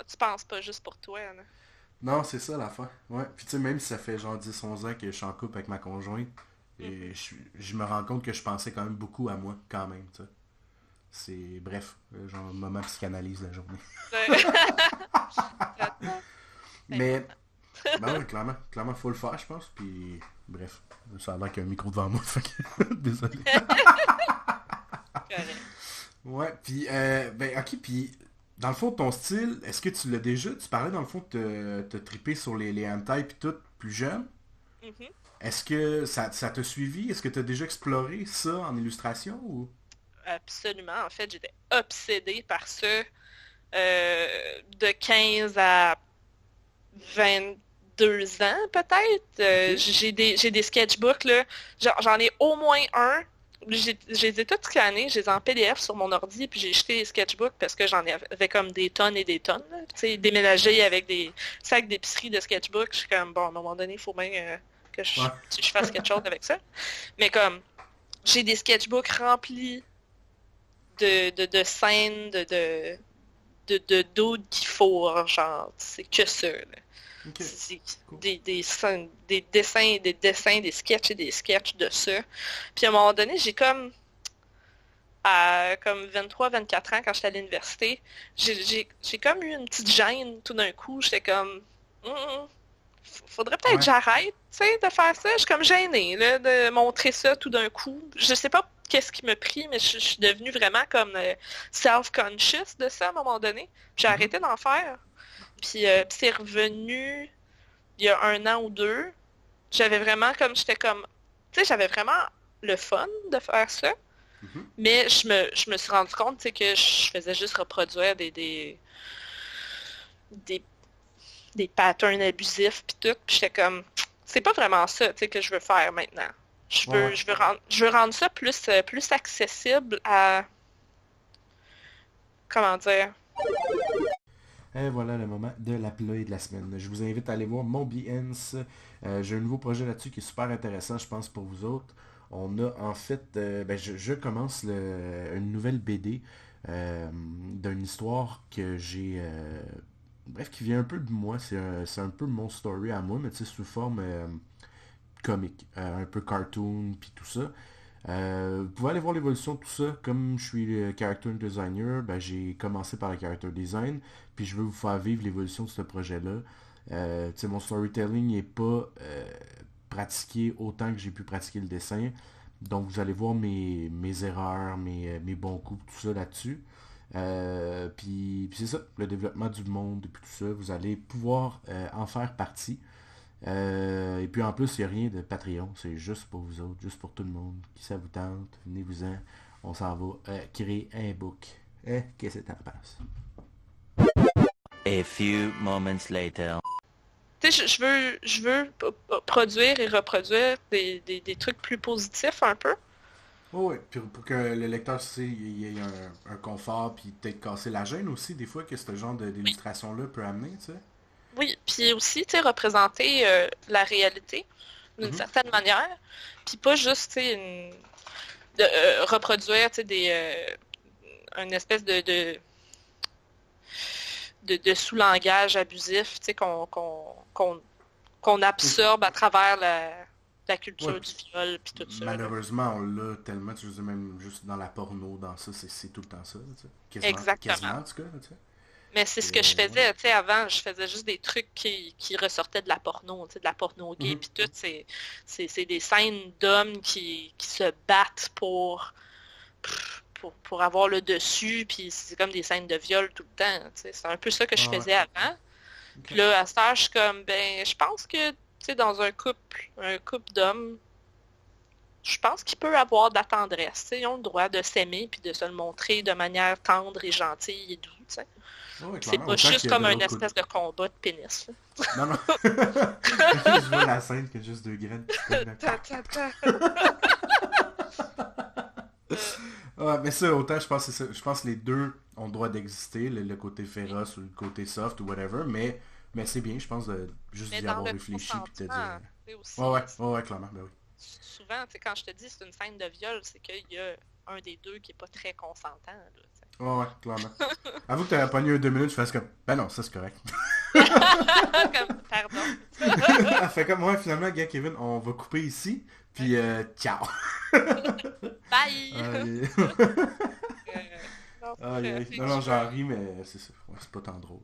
B: Tu penses pas juste pour toi, là.
A: Non, c'est ça l'affaire. Ouais. Puis tu sais, même si ça fait genre 10 11 ans que je suis en couple avec ma conjointe,
B: Mhm.
A: et je me rends compte que je pensais quand même beaucoup à moi, quand même, tu sais. C'est, bref, genre, moment psychanalyse la journée.
B: Hey,
A: Mais,
B: maman.
A: ben ouais, clairement, clairement, faut le faire, je pense. Puis, bref, ça a l'air qu'il y a un micro devant moi, fait que, désolé.
B: Correct.
A: Ouais, puis, ben, ok, puis, dans le fond, ton style, est-ce que tu l'as déjà? Tu parlais, dans le fond, de te triper sur les hentai puis tout, plus jeune.
B: Mhm.
A: Est-ce que ça t'a suivi? Est-ce que tu as déjà exploré ça en illustration ou?
B: Absolument. En fait, j'étais obsédée par ça de 15 à 22 ans, peut-être.
A: Ok.
B: J'ai des sketchbooks, là. J'en ai au moins un. Je les ai tous scannés, je les ai en PDF sur mon ordi, puis j'ai jeté les sketchbooks parce que j'en avais comme des tonnes et des tonnes, là. Tu sais, déménager avec des sacs d'épicerie de sketchbooks, je suis comme, bon, à un moment donné, il faut bien que
A: Ouais.
B: je fasse quelque chose avec ça. Mais comme, j'ai des sketchbooks remplis de scènes, de dudes qui fourrent, genre, c'est que ça, là.
A: Ok.
B: C'est
A: Cool.
B: des dessins, des sketchs et des sketchs de ça. Puis à un moment donné, j'ai à comme 23 24 ans, quand j'étais à l'université, j'ai comme eu une petite gêne tout d'un coup. J'étais comme, Hmm, faudrait peut-être que
A: Ouais.
B: j'arrête, tu sais, de faire ça. Je suis comme gênée, là, de montrer ça tout d'un coup. Je sais pas qu'est-ce qui m'a pris, mais je suis devenue vraiment comme self-conscious de ça à un moment donné. Puis j'ai
A: Mhm.
B: arrêté d'en faire. Puis c'est revenu il y a 1 an ou 2. J'étais comme, tu sais, j'avais vraiment le fun de faire ça.
A: Mhm.
B: Mais je me suis rendu compte, tu sais, que je faisais juste reproduire des, des patterns abusifs puis tout. Puis j'étais comme, c'est pas vraiment ça, tu sais, que je veux faire maintenant.
A: Ouais, ouais.
B: Je veux rendre ça plus accessible à, comment dire,
A: Et voilà le moment de la play de la semaine. Je vous invite à aller voir mon Behance. J'ai un nouveau projet là-dessus qui est super intéressant, je pense, pour vous autres. On a en fait, ben, je commence une nouvelle BD d'une histoire que j'ai, bref, qui vient un peu de moi. C'est un peu mon story à moi, mais tu sais, sous forme comique, un peu cartoon, puis tout ça. Vous pouvez aller voir l'évolution de tout ça. Comme je suis le character designer, ben, j'ai commencé par le character design, puis je veux vous faire vivre l'évolution de ce projet-là. Tu sais, mon storytelling n'est pas pratiqué autant que j'ai pu pratiquer le dessin. Donc vous allez voir mes erreurs, mes bons coups, tout ça là-dessus. Puis c'est ça, le développement du monde, et puis tout ça, vous allez pouvoir en faire partie. Et puis en plus, il n'y a rien de Patreon, c'est juste pour vous autres, juste pour tout le monde. Qui ça vous tente, venez-vous-en, on s'en va créer un book. Qu'est-ce que t'en penses?
C: A few moments later.
B: tu sais, je veux produire et reproduire des trucs plus positifs un peu.
A: Oh, oui, puis pour que le lecteur il y ait un confort, puis peut-être casser la gêne aussi, des fois, que ce genre
B: Oui.
A: d'illustration-là peut amener, tu sais.
B: Oui, puis aussi, tu sais, représenter la réalité d'une
A: Mhm.
B: certaine manière, puis pas juste, tu sais, reproduire, tu sais, une espèce de sous-langage abusif, tu sais, qu'on absorbe à travers la
A: Ouais,
B: culture du viol, puis tout ça, là.
A: malheureusement, on l'a tellement, tu sais, même juste dans la porno, dans ça, c'est tout le temps ça, tu sais. Quasiment, quasiment
B: Exactement.
A: en tout cas, tu sais.
B: Mais c'est ce que je
A: Ouais.
B: faisais, tu sais, avant, je faisais juste des trucs qui ressortaient de la porno, tu sais, de la porno gay,
A: Mhm.
B: puis tout, c'est des scènes d'hommes qui se battent pour avoir le dessus, puis c'est comme des scènes de viol tout le temps, tu sais, c'est un peu ça que je
A: Ah ouais.
B: faisais avant.
A: Ok.
B: Puis là, à cette heure, je suis comme, ben, je pense que, tu sais, dans un couple d'hommes, je pense qu'il peut avoir de la tendresse, tu sais, ils ont le droit de s'aimer, puis de se le montrer de manière tendre et gentille et douce, tu sais.
A: Ah ouais,
B: C'est
A: clairement,
B: pas
A: autant
B: juste
A: qu'il y a
B: comme
A: de
B: une
A: l'autre côté.
B: espèce de combat de pénis, là.
A: Non, non. Je vois la scène que juste deux graines qui se cognent.
B: Ta, ta, ta. Euh,
A: Ouais, mais ça, autant je pense que c'est ça. Je pense que les deux ont le droit d'exister, le côté féroce ou le côté soft ou whatever, mais c'est bien, je pense, de juste
B: Mais
A: d'y
B: dans
A: avoir
B: le
A: réfléchi puis de te
B: consentement,
A: dire...
B: tu sais, aussi,
A: Ouais, clairement, ben oui.
B: souvent, tu sais, quand je te dis c'est une scène de viol, c'est qu'il y a un des deux qui est pas très consentant, là, tu sais.
A: Ouais, clairement. Avoue que t'avais pogné un 2 minutes, tu fasses comme, ben non, ça c'est correct.
B: Comme, pardon.
A: Elle fait comme, ouais, finalement, gars, Kevin, on va couper ici, puis ciao.
B: Bye!
A: Aïe.
B: Non,
A: Aïe, aïe.
B: fait
A: Non,
B: que
A: non,
B: je
A: j'en ris, mais c'est ça. Ouais, c'est pas tant drôle.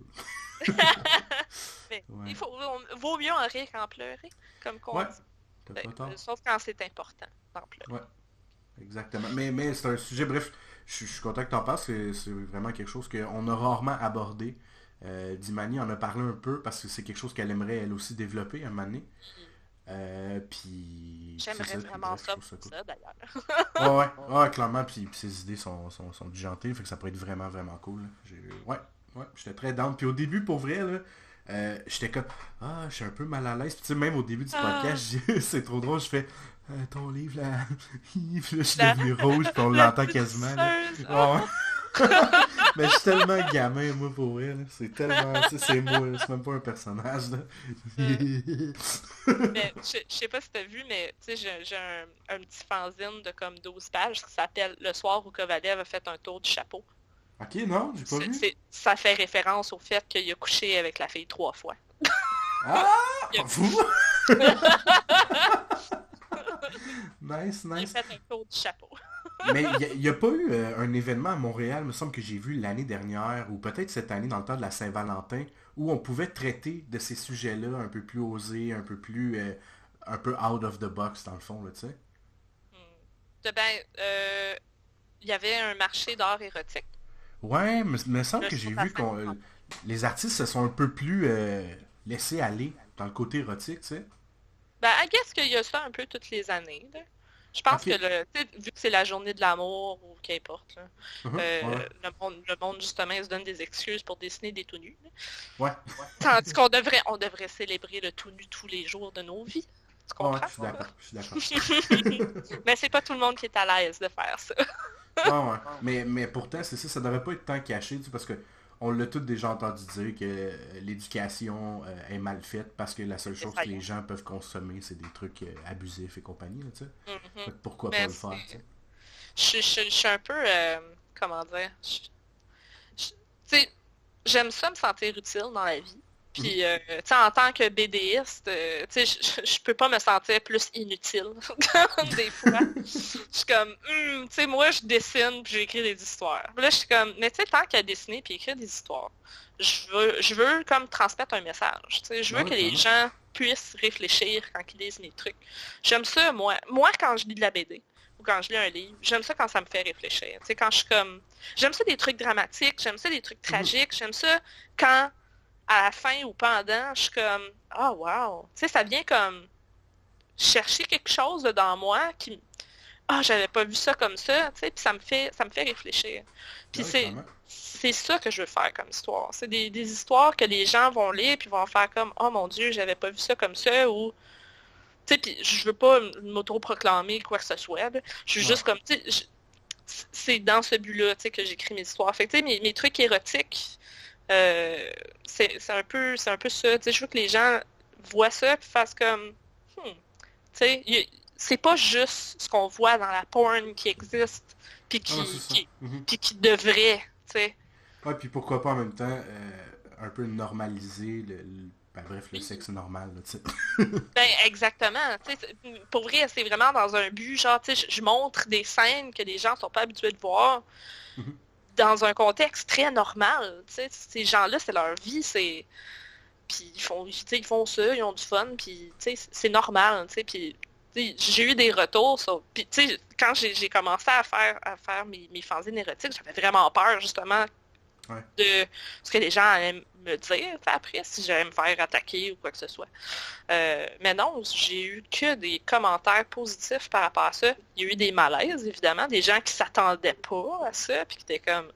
B: Mais
A: Ouais.
B: vaut mieux en rire qu'en pleurer, comme qu'on
A: Ouais,
B: dit.
A: t'as pas tort.
B: Sauf quand c'est important d'en pleurer.
A: Ouais, exactement. Mais c'est un sujet, bref, je suis content que t'en parles, c'est vraiment quelque chose qu'on a rarement abordé. Dimani en a parlé un peu parce que c'est quelque chose qu'elle aimerait elle aussi développer à un moment donné. Puis c'est
B: J'aimerais
A: ça, puis
B: vraiment
A: bref, je
B: ça
A: trouve
B: pour
A: cool.
B: ça, d'ailleurs.
A: Ouais, clairement, puis ses idées sont disjantées, fait que ça pourrait être vraiment, vraiment cool. Là. Ouais, j'étais très down. Puis au début, pour vrai, là, j'étais comme, je suis un peu mal à l'aise. Puis tu sais, même au début du podcast, c'est trop drôle, je fais, ton livre, là, puis là, je suis devenu rouge, puis on l'entend quasiment. Là. Ouais. Mais je suis tellement gamin, moi, pour vrai. Là. C'est tellement, tu sais, c'est moi, là, c'est même pas un personnage. Là.
B: Mais je sais pas si t'as vu, mais tu sais, j'ai un petit fanzine de comme 12 pages qui s'appelle Le soir où Kovalev a fait un tour du chapeau.
A: Ok, non, j'ai pas vu.
B: Ça fait référence au fait qu'il a couché avec la fille 3 fois.
A: Ah!
B: Il a-
A: Fou! Nice,
B: Il a
A: nice.
B: fait un tour du chapeau.
A: Mais il n'y a, pas eu un événement à Montréal, me semble que j'ai vu l'année dernière, ou peut-être cette année dans le temps de la Saint-Valentin, où on pouvait traiter de ces sujets-là un peu plus osés, un peu plus, un peu out of the box dans le fond, là, tu sais.
B: Il y avait un marché d'art érotique.
A: Ouais, mais me semble
B: Le
A: que j'ai
B: jour de la
A: vu qu'on
B: Saint-Valentin.
A: les artistes se sont un peu plus laissés aller dans le côté érotique, tu sais.
B: Ben, I guess qu'il y a ça un peu toutes les années, là. Je pense
A: Ok.
B: que tu sais, vu que c'est la journée de l'amour ou qu'importe, là,
A: Ouais.
B: le monde justement il se donne des excuses pour dessiner des tout nus. Là.
A: Ouais.
B: Tandis on devrait célébrer le tout nu tous les jours de nos vies. Tu
A: Ouais,
B: comprends?
A: je suis d'accord.
B: Mais c'est pas tout le monde qui est à l'aise de faire ça.
A: Ouais. Mais pourtant, c'est ça, ça devrait pas être tant caché, tu sais, parce que on l'a tous déjà entendu dire que l'éducation est mal faite parce que la seule chose que les gens peuvent consommer, c'est des trucs abusifs et compagnie, là, tu sais.
B: Mhm.
A: Fait que pourquoi
B: Mais
A: pas le faire, tu sais.
B: je suis un peu, comment dire, tu sais, j'aime ça me sentir utile dans la vie. Puis, tu sais, en tant que BDiste, tu sais, je peux pas me sentir plus inutile des fois. Je suis comme, tu sais, moi, je dessine puis j'écris des histoires. Puis là, je suis comme, mais tu sais, tant qu'à dessiner puis écrire des histoires, je veux comme transmettre un message. Tu sais, je veux
A: Ouais,
B: que les
A: clairement.
B: gens puissent réfléchir quand ils lisent mes trucs. J'aime ça, moi. Moi, quand je lis de la BD ou quand je lis un livre, j'aime ça quand ça me fait réfléchir. Tu sais, quand je suis comme, j'aime ça des trucs dramatiques, j'aime ça des trucs tragiques, j'aime ça quand à la fin ou pendant, je suis comme ah wow. Tu sais, ça vient comme chercher quelque chose dans moi qui j'avais pas vu ça comme ça, tu sais, puis ça me fait réfléchir. Puis
A: Ouais, clairement.
B: c'est ça que je veux faire comme histoire. C'est des histoires que les gens vont lire puis vont faire comme oh mon Dieu, j'avais pas vu ça comme ça ou tu sais, puis je veux pas m'auto-proclamer quoi que ce soit. Là. Je suis
A: Ouais.
B: juste comme tu sais, c'est dans ce but-là, tu sais, que j'écris mes histoires. Fait que tu sais, mes trucs érotiques c'est un peu ça. Tu sais, je veux que les gens voient ça et fassent comme tu sais, c'est pas juste ce qu'on voit dans la porn qui existe puis
A: Ah, c'est ça.
B: puis qui devrait, tu sais.
A: Ouais, puis pourquoi pas en même temps un peu normaliser ben, bref, le sexe normal, là, tu sais.
B: Ben, exactement. Tu sais, pour vrai, c'est vraiment dans un but, genre, tu sais, je montre des scènes que les gens sont pas habitués de voir
A: Mhm.
B: dans un contexte très normal. Tu sais, ces gens-là, c'est leur vie, c'est... Puis tu sais, ils font ça, ils ont du fun, puis tu sais, c'est normal, tu sais, puis tu sais, j'ai eu des retours sur... Puis tu sais, quand j'ai commencé à faire mes fanzines érotiques, j'avais vraiment peur, justement,
A: Ouais.
B: de ce que les gens allaient me dire après, si j'allais me faire attaquer ou quoi que ce soit. Mais non, j'ai eu que des commentaires positifs par rapport à ça. Il y a eu des malaises, évidemment, des gens qui s'attendaient pas à ça, puis qui étaient comme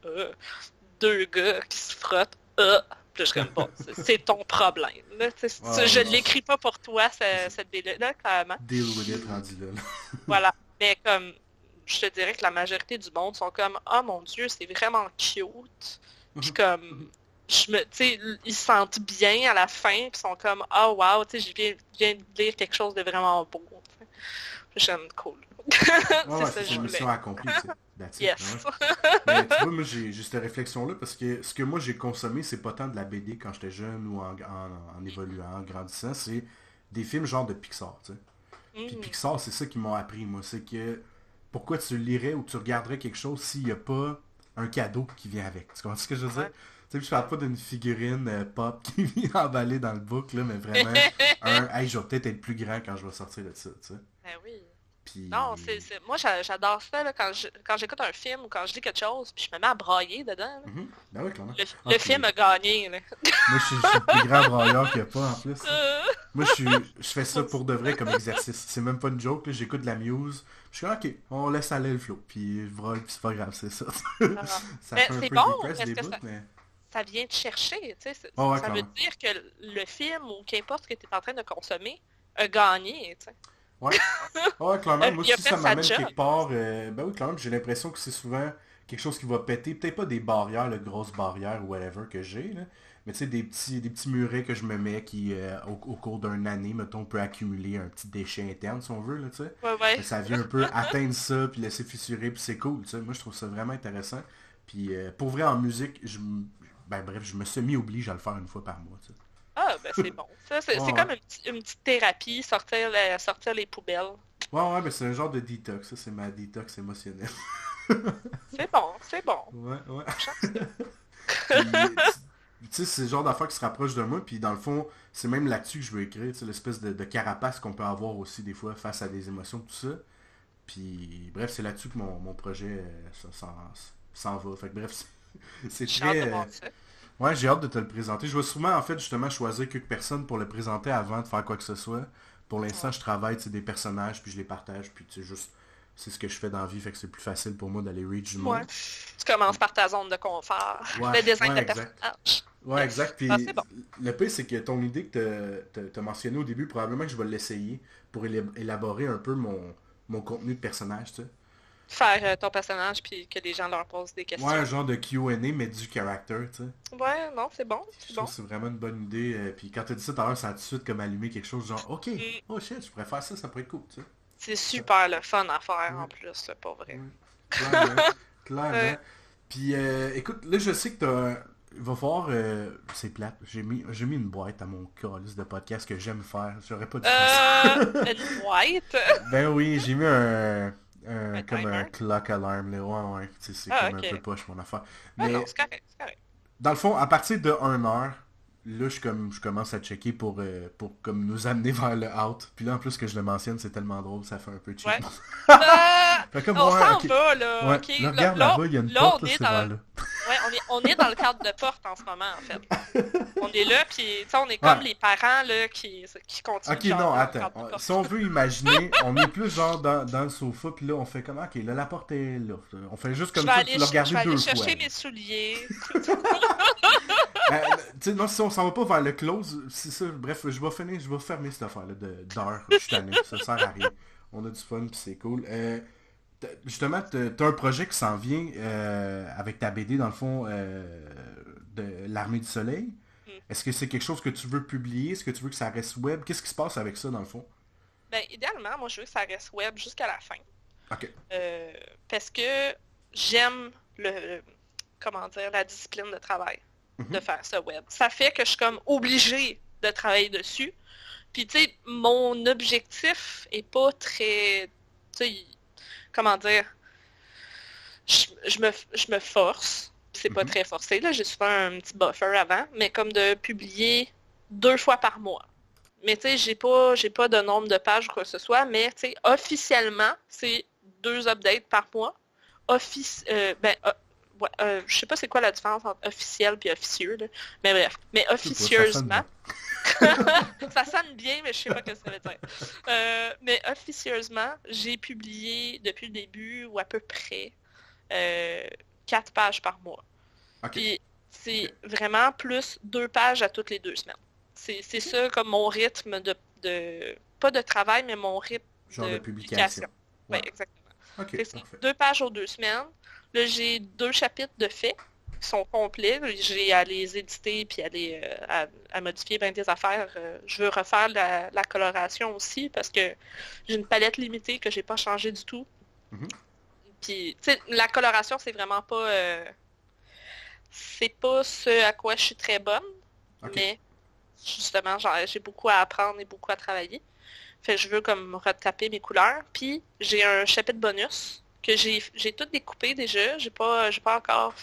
B: deux gars qui se frottent, Puis là, je suis comme, bon, c'est ton problème. Là.
A: Ouais,
B: Je
A: ouais,
B: ne l'écris pas pour toi,
A: c'est ça.
B: cette BD-là, clairement.
A: Deal with it rendu là.
B: Voilà. Mais comme, je te dirais que la majorité du monde sont comme « Ah mon Dieu, c'est vraiment cute ». Puis comme, tu sais, ils se sentent bien à la fin, puis sont comme « Ah wow, tu sais, je viens de lire quelque chose de vraiment beau ». J'aime cool.
A: Ouais,
B: c'est ça
A: c'est
B: que je
A: une
B: voulais.
A: mission accomplie, tu sais. That's it,
B: Yes.
A: ouais. Mais tu vois, moi, j'ai cette réflexion-là parce que ce que moi, j'ai consommé, c'est pas tant de la BD quand j'étais jeune ou en évoluant, en grandissant, c'est des films genre de Pixar, tu sais. Puis
B: Mm.
A: Pixar, c'est ça qui m'a appris, moi. C'est que pourquoi tu lirais ou tu regarderais quelque chose s'il n'y a pas un cadeau qui vient avec. Tu comprends ce que je veux dire?
B: Ouais.
A: Tu sais, je parle pas d'une figurine pop qui vient emballée dans le book, là, mais vraiment hey, je vais peut-être être plus grand quand je vais sortir de ça, tu sais.
B: Ben oui.
A: Puis...
B: Non, moi j'adore ça là, quand j'écoute un film ou quand je lis quelque chose, puis je me mets à brailler dedans. Là.
A: Ben oui, clairement.
B: Le film a gagné. Là.
A: Moi, je suis le plus grand brailleur qu'il n'y a pas, en plus.
B: Euh,
A: Moi, je fais ça pour de vrai comme exercice. C'est même pas une joke, là. J'écoute de la muse. Je suis comme, ok, on laisse aller le flow. Puis je braille, puis c'est pas grave, c'est ça.
B: ah.
A: Ça
B: Mais
A: fait un
B: c'est
A: peu
B: bon,
A: dépresse
B: parce
A: des
B: que
A: bouts, mais...
B: ça vient te chercher. Tu sais,
A: Oh, ouais,
B: ça veut
A: clairement.
B: dire que le film ou qu'importe ce que tu es en train de consommer a gagné. Tu sais.
A: Ouais. Ouais, clairement. Moi,
B: Il a
A: si
B: fait
A: ça
B: sa
A: m'amène
B: job.
A: quelque part, ben oui, clairement, j'ai l'impression que c'est souvent quelque chose qui va péter. Peut-être pas des barrières, là, grosses barrières ou whatever que j'ai, là. Mais tu sais, des petits murets que je me mets qui, au cours d'une année, mettons, peut accumuler un petit déchet interne, si on veut, là, tu sais.
B: Ouais, ouais.
A: Mais ça vient un peu atteindre ça, puis laisser fissurer, puis c'est cool, tu sais. Moi, je trouve ça vraiment intéressant. Puis, pour vrai, en musique, ben bref, je me semi-oblige à le faire une fois par mois, tu sais.
B: Ah, ben c'est bon. Ça, c'est
A: Ouais,
B: comme
A: ouais.
B: une petite thérapie, sortir les poubelles.
A: Ouais, ouais, mais c'est un genre de détox, ça, c'est ma détox émotionnelle.
B: C'est bon, c'est bon.
A: Ouais, ouais.
B: J'aime ça.
A: Puis, tu sais, c'est le genre d'affaires qui se rapproche de moi, puis dans le fond, c'est même là-dessus que je veux écrire, tu sais, l'espèce de carapace qu'on peut avoir aussi des fois face à des émotions, tout ça. Puis, bref, c'est là-dessus que mon projet s'en va. Fait que bref, c'est
B: J'ai hâte de
A: très...
B: voir ça.
A: Ouais, j'ai hâte de te le présenter. Je vais souvent, en fait, justement, choisir quelques personnes pour le présenter avant de faire quoi que ce soit. Pour l'instant,
B: Ouais.
A: je travaille, tu sais, des personnages, puis je les partage, puis tu sais, juste... C'est ce que je fais dans la vie, fait que c'est plus facile pour moi d'aller reach du
B: Ouais.
A: monde.
B: Tu commences par ta zone de confort.
A: Ouais,
B: Le design
A: ouais,
B: de
A: exact.
B: personnage.
A: Ouais,
B: Yes.
A: exact. Puis
B: Ah, c'est bon.
A: le pire, c'est que ton idée que t'as mentionné au début, probablement que je vais l'essayer pour élaborer un peu mon contenu de personnage, tu sais.
B: Faire ton personnage puis que les gens leur posent des
A: Ouais, un
B: questions.
A: genre de Q&A, mais du character, tu sais.
B: Ouais, non, c'est bon,
A: Je
B: c'est
A: trouve
B: bon.
A: que c'est vraiment une bonne idée. Puis quand t'as dit ça tout à l'heure, ça a tout de suite comme allumé quelque chose genre, ok,
B: Mm.
A: oh shit, je pourrais faire ça, ça pourrait être cool, tu sais.
B: C'est super le fun à faire en
A: Ouais,
B: plus, là, pour vrai.
A: ouais. Clairement,
B: Euh,
A: clairement. Puis écoute, là je sais que t'as... Il va falloir... c'est plate. J'ai mis une boîte à mon calice de podcast que j'aime faire. J'aurais pas dû faire ça.
B: une boîte.
A: Ben oui, j'ai mis
B: Un
A: comme un
B: timer.
A: clock alarm, là. Ouais, ouais. Tu sais, c'est
B: Ah,
A: comme un peu
B: ok.
A: poche mon affaire.
B: Ah non,
A: Mais
B: c'est correct, c'est correct.
A: dans le fond, à partir de 1 heure, là, je commence à checker pour comme nous amener vers le out. Puis là, en plus que je le mentionne, c'est tellement drôle, ça fait un peu cheap.
B: Ouais. Euh,
A: Fait comme,
B: on
A: ouais,
B: s'en
A: ok.
B: va, là,
A: Ouais,
B: ok?
A: là, regarde là-bas, il y a une
B: là,
A: porte,
B: on
A: là,
B: est
A: c'est vers
B: dans...
A: là.
B: Ouais, on est dans le cadre de porte en ce moment, en fait. On est là, puis tu sais, on est
A: Ouais.
B: comme les parents là, qui continuent
A: Ok,
B: de
A: non,
B: jaser dans le
A: attends.
B: cadre de porte.
A: Si on veut imaginer, on est plus genre dans le sofa, puis là, on fait comme, ok, là, la porte est là. On fait juste comme ça, tu l'as
B: Je
A: regardé
B: vais aller
A: deux fois.
B: chercher
A: là.
B: mes souliers.
A: Tu sais, non, si on s'en va pas vers le close, c'est ça. Bref, je vais fermer cette affaire-là d'heure. Je suis tanné, ça sert à rien. On a du fun, puis c'est cool. Justement, t'as un projet qui s'en vient avec ta BD, dans le fond, de l'Armée du Soleil.
B: Hmm.
A: Est-ce que c'est quelque chose que tu veux publier? Est-ce que tu veux que ça reste web? Qu'est-ce qui se passe avec ça, dans le fond?
B: Ben, idéalement, moi, je veux que ça reste web jusqu'à la fin.
A: Ok.
B: Parce que j'aime comment dire, la discipline de travail de faire ça web. Ça fait que je suis comme obligée de travailler dessus. Puis, tu sais, mon objectif est pas très... Tu sais, comment dire... Je me force. C'est pas
A: Mhm.
B: très forcé, là. J'ai souvent un petit buffer avant. Mais comme de publier 2 fois par mois. Mais tu sais, j'ai pas de nombre de pages ou quoi que ce soit. Mais, tu sais, officiellement, c'est 2 updates par mois. Je sais pas c'est quoi la différence entre officiel et officieux, là. Mais bref. Mais
A: Je sais pas, ça sonne
B: officieusement...
A: bien.
B: Ça sonne bien, mais je sais pas ce que ça veut dire. Mais officieusement, j'ai publié depuis le début, ou à peu près, 4 pages par mois.
A: Ok.
B: Puis c'est
A: Ok.
B: vraiment plus 2 pages à toutes les 2 semaines. C'est ça comme mon rythme pas de travail, mais mon rythme
A: Genre de
B: de
A: publication.
B: publication. Oui,
A: Ouais.
B: exactement.
A: Ok,
B: Fait que c'est
A: parfait.
B: 2 pages aux 2 semaines. Là, j'ai 2 chapitres de faits qui sont complets. J'ai à les éditer puis à modifier bien des affaires. Je veux refaire la coloration aussi parce que j'ai une palette limitée que j'ai pas changée du tout.
A: Mhm.
B: Puis, tu sais, la coloration, c'est pas ce à quoi je suis très bonne,
A: Ok.
B: mais justement, j'ai beaucoup à apprendre et beaucoup à travailler. Fait que je veux comme retaper mes couleurs. Puis j'ai un chapitre bonus que j'ai tout découpé déjà. J'ai pas encore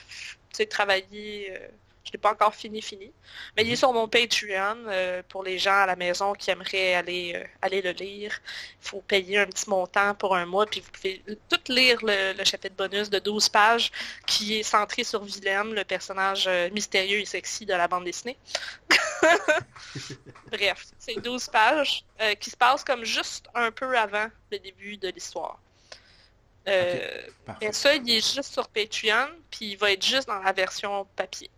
B: travaillé. Je l'ai pas encore fini. Mais il est
A: Mhm.
B: sur mon Patreon pour les gens à la maison qui aimeraient aller le lire. Il faut payer un petit montant pour un mois, puis vous pouvez tout lire le chapitre bonus de 12 pages qui est centré sur Vilaine, le personnage mystérieux et sexy de la bande dessinée. Bref, c'est 12 pages qui se passent comme juste un peu avant le début de l'histoire.
A: Ok,
B: Et
A: parfait.
B: ça, il est juste sur Patreon, puis il va être juste dans la version papier.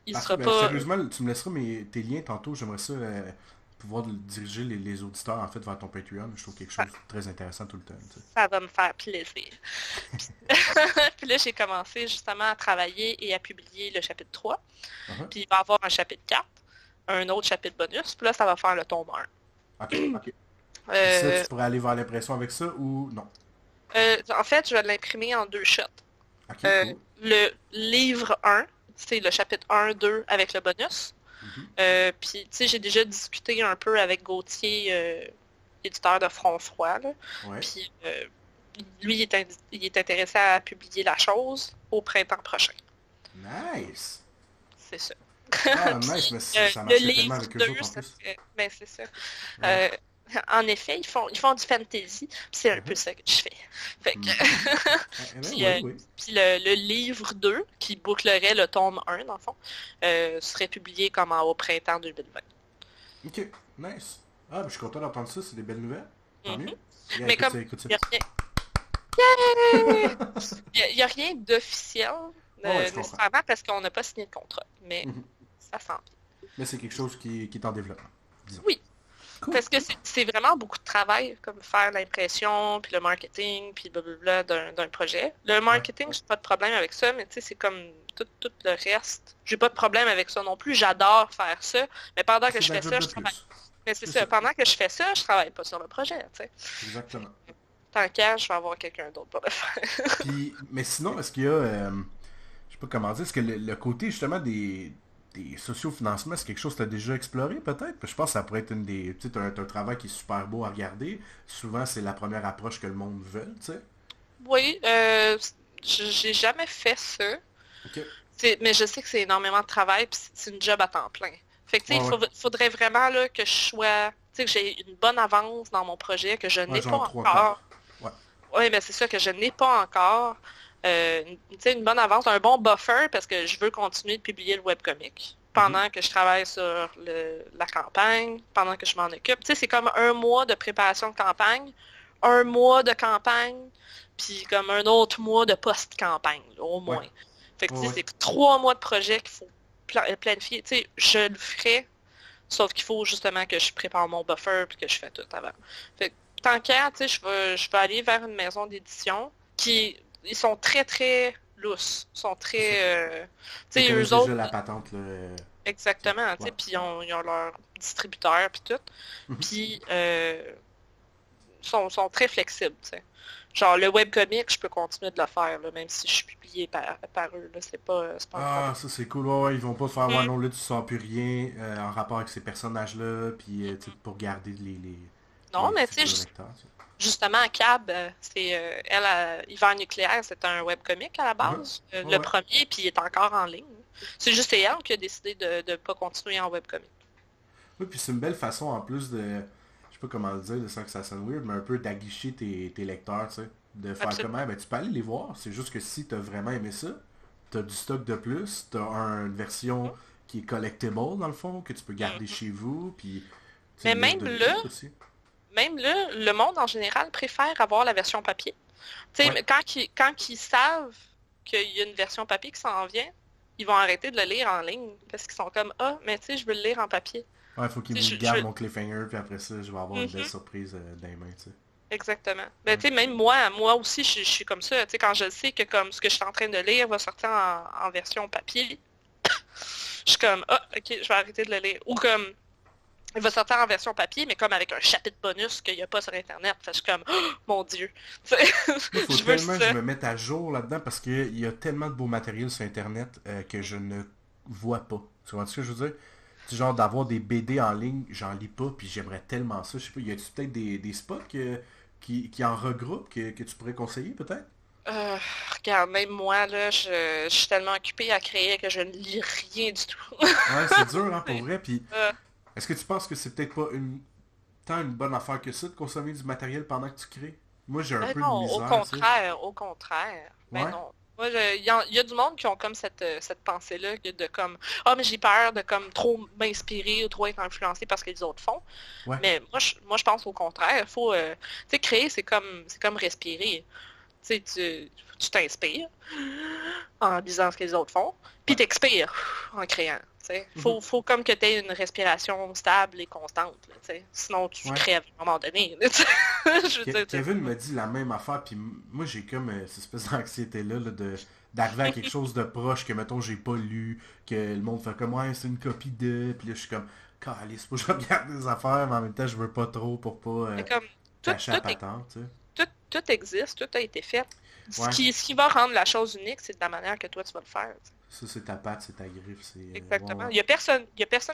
B: Il
A: Parfait.
B: sera
A: Ben,
B: pas...
A: sérieusement, tu me laisseras tes liens tantôt. J'aimerais ça pouvoir diriger les auditeurs en fait vers ton Patreon. Je trouve quelque
B: ça,
A: chose de très intéressant tout le temps. Tu sais.
B: ça va me faire plaisir. Puis là, j'ai commencé justement à travailler et à publier le chapitre 3.
A: Uh-huh.
B: Puis il va y avoir un chapitre 4, un autre chapitre bonus. Puis là, ça va faire le tome 1.
A: Ok. Puis ça,
B: Euh,
A: tu pourrais aller vers l'impression avec ça ou non?
B: en fait, je vais l'imprimer en 2 shots.
A: Ok, cool.
B: Le livre 1, c'est le chapitre 1, 2 avec le bonus.
A: Mhm.
B: Puis, tu sais, j'ai déjà discuté un peu avec Gauthier, éditeur de Front Froid, là.
A: Ouais.
B: Puis, lui, il est intéressé à publier la chose au printemps prochain.
A: Nice!
B: C'est ça.
A: Ah, nice,
B: Puis,
A: mais ça
B: le
A: marcherait tellement
B: livre
A: avec eux
B: 2,
A: autres en
B: ça
A: plus.
B: serait... Ben, c'est ça.
A: Ouais.
B: Euh, en effet, ils font du fantasy, puis c'est un peu
A: Uh-huh.
B: ça que je fais. Fait que...
A: Mhm. Eh ben,
B: Puis,
A: oui, oui.
B: puis le livre 2, qui bouclerait le tome 1, dans le fond, serait publié comme au printemps 2020.
A: Ok, nice. Ah, ben, je suis content d'entendre ça, c'est des belles nouvelles. Tant
B: Mhm.
A: mieux. Yeah,
B: Mais
A: écoute
B: comme
A: ça, écoute ça.
B: il n'y a rien, Yay! Y a rien d'officiel
A: Oh, ouais, je comprends.
B: nécessairement parce qu'on n'a pas signé de contrat, mais
A: Mhm.
B: ça sent bien.
A: Mais c'est quelque chose qui est en développement, disons.
B: Oui,
A: Cool.
B: parce que c'est vraiment beaucoup de travail, comme faire l'impression, puis le marketing, puis blablabla d'un projet. Le
A: Ouais.
B: marketing, j'ai pas de problème avec ça, mais tu sais, c'est comme tout le reste. J'ai pas de problème avec ça non plus. J'adore faire ça, mais pendant que
A: C'est
B: je
A: de la
B: fais
A: job
B: ça,
A: de
B: je travaille.
A: plus.
B: Mais c'est
A: C'est
B: ça,
A: ça.
B: pendant que je fais ça, je travaille pas sur le projet, tu sais.
A: Exactement.
B: Tant qu'à, je vais avoir quelqu'un d'autre pour le faire.
A: Puis, mais sinon, est-ce qu'il y a, je sais pas comment dire, est-ce que le côté justement des sociofinancements, c'est quelque chose que tu as déjà exploré peut-être? Parce que je pense que ça pourrait être une des. Tu sais, t'as un travail qui est super beau à regarder. Souvent, c'est la première approche que le monde veut, tu sais.
B: Oui, j'ai jamais fait ça.
A: Ok.
B: Mais je sais que c'est énormément de travail, puis c'est une job à temps plein. Fait que, tu sais,
A: Ouais, ouais.
B: faudrait vraiment là, que je sois, tu sais, que j'ai une bonne avance dans mon projet, que je
A: Ouais,
B: n'ai pas
A: genre trois
B: encore.
A: quarts. Ouais.
B: Oui, mais c'est ça que je n'ai pas encore. Tu sais, une bonne avance, un bon buffer, parce que je veux continuer de publier le webcomic
A: Mhm.
B: pendant que je travaille sur la campagne, pendant que je m'en occupe. Tu sais, c'est comme un mois de préparation de campagne, un mois de campagne, puis comme un autre mois de post-campagne, là, au
A: Ouais.
B: moins. Fait que,
A: Ouais,
B: tu sais,
A: ouais.
B: c'est 3 mois de projet qu'il faut planifier. Tu sais, je le ferai, sauf qu'il faut justement que je prépare mon buffer puis que je fais tout avant. Fait que, tant qu'à, tu sais, je vais aller vers une maison d'édition ils sont très, très lousses. Ils sont
A: C'est ça.
B: très... tu
A: Ils
B: sais,
A: connaissent
B: eux
A: déjà
B: autres,
A: la patente, là.
B: exactement, tu
A: Ouais.
B: sais, puis ils ont leur distributeur puis tout.
A: Mhm.
B: Puis, sont très flexibles, tu sais. Genre, le webcomic, je peux continuer de le faire, là, même si je suis publié par eux, là, c'est pas un
A: Ah,
B: problème.
A: ça c'est cool. Ouais, ouais, ils vont pas faire, ouais,
B: Mm.
A: non, là tu sens plus rien en rapport avec ces personnages-là, puis tu sais, pour garder
B: Non,
A: les
B: mais tu
A: futurs
B: sais,
A: lecteurs. Tu sais.
B: justement, Cab, Hiver Nucléaire, c'est un webcomic à la
A: Mhm.
B: base,
A: Ouais,
B: le
A: ouais.
B: premier, puis il est encore en ligne. C'est juste elle qui a décidé de ne pas continuer en webcomic.
A: Oui, puis c'est une belle façon en plus de, je sais pas comment le dire, sans que ça sonne weird, mais un peu d'aguicher tes lecteurs, tu sais. De faire
B: Absolument.
A: comment, ben tu peux aller les voir, c'est juste que si t'as vraiment aimé ça, t'as du stock de plus, t'as une version qui est collectible dans le fond, que tu peux garder
B: Mhm.
A: chez vous, puis tu sais,
B: Mais
A: lire de tout aussi.
B: même là, le monde en général préfère avoir la version papier. Tu sais,
A: Ouais,
B: mais quand ils savent qu'il y a une version papier qui s'en vient, ils vont arrêter de le lire en ligne parce qu'ils sont comme ah, mais tu sais, je veux le lire en papier.
A: ouais, faut qu'ils
B: Tu
A: me
B: sais,
A: garde mon cliffhanger, puis après ça, je vais avoir une belle
B: Mhm.
A: surprise dans les mains, tu sais.
B: Exactement. Ben, tu sais, même moi aussi, je suis comme ça. Tu sais, quand je sais que comme ce que je suis en train de lire va sortir en version papier, je suis comme, ah, ok, je vais arrêter de le lire. Ou comme, il va sortir en version papier, mais comme avec un chapitre bonus qu'il n'y a pas sur Internet. Fait que je suis comme, oh, mon Dieu. Tu sais,
A: Il faut
B: je veux
A: tellement que je
B: ça.
A: me mette à jour là-dedans parce qu'il y a tellement de beaux matériels sur Internet que je ne vois pas. Tu vois ce que je veux dire? Du genre d'avoir des BD en ligne, j'en lis pas, puis j'aimerais tellement ça. Je sais pas, y a-tu peut-être des spots qui en regroupent que tu pourrais conseiller peut-être?
B: Euh, Regarde, même moi, là, je suis tellement occupée à créer que je ne lis rien du tout.
A: Ouais, c'est dur, hein, pour vrai. Puis
B: Euh,
A: est-ce que tu penses que c'est peut-être pas tant une bonne affaire que ça de consommer du matériel pendant que tu crées? Moi, j'ai un
B: Ben
A: peu de
B: non, au
A: misère, tu sais.
B: contraire, au contraire. Ben
A: Ouais?
B: non. Moi, il y a du monde qui ont comme cette pensée-là de comme ah mais j'ai peur de comme trop m'inspirer ou trop être influencé parce que les autres font.
A: Ouais.
B: Mais moi je pense au contraire. Faut tu sais créer c'est comme respirer. Tu sais tu t'inspires en lisant ce que les autres font, puis
A: Ouais.
B: t'expires en créant. Tu sais.
A: Mhm.
B: Faut comme que tu aies une respiration stable et constante. Là, tu sais. Sinon tu
A: Ouais.
B: crées à un moment donné. Là, tu sais. Je veux dire,
A: Kevin me dit la même affaire, puis moi j'ai comme cette espèce d'anxiété-là d'arriver à quelque chose de proche que, mettons, j'ai pas lu, que le monde fait comme, ouais, c'est une copie de, puis là je suis comme, calice, faut que je regarde des affaires, mais en même temps je veux pas trop pour pas
B: c'est comme tout,
A: tâcher à
B: tout, est-
A: patente, tu sais.
B: tout existe, tout a été fait. Ce
A: Ouais,
B: qui, ce qui va rendre la chose unique, c'est de la manière que toi tu vas le faire. Tu sais.
A: ça c'est ta patte, c'est ta griffe, c'est... ouais,
B: Exactement.
A: ouais.
B: Il y a personne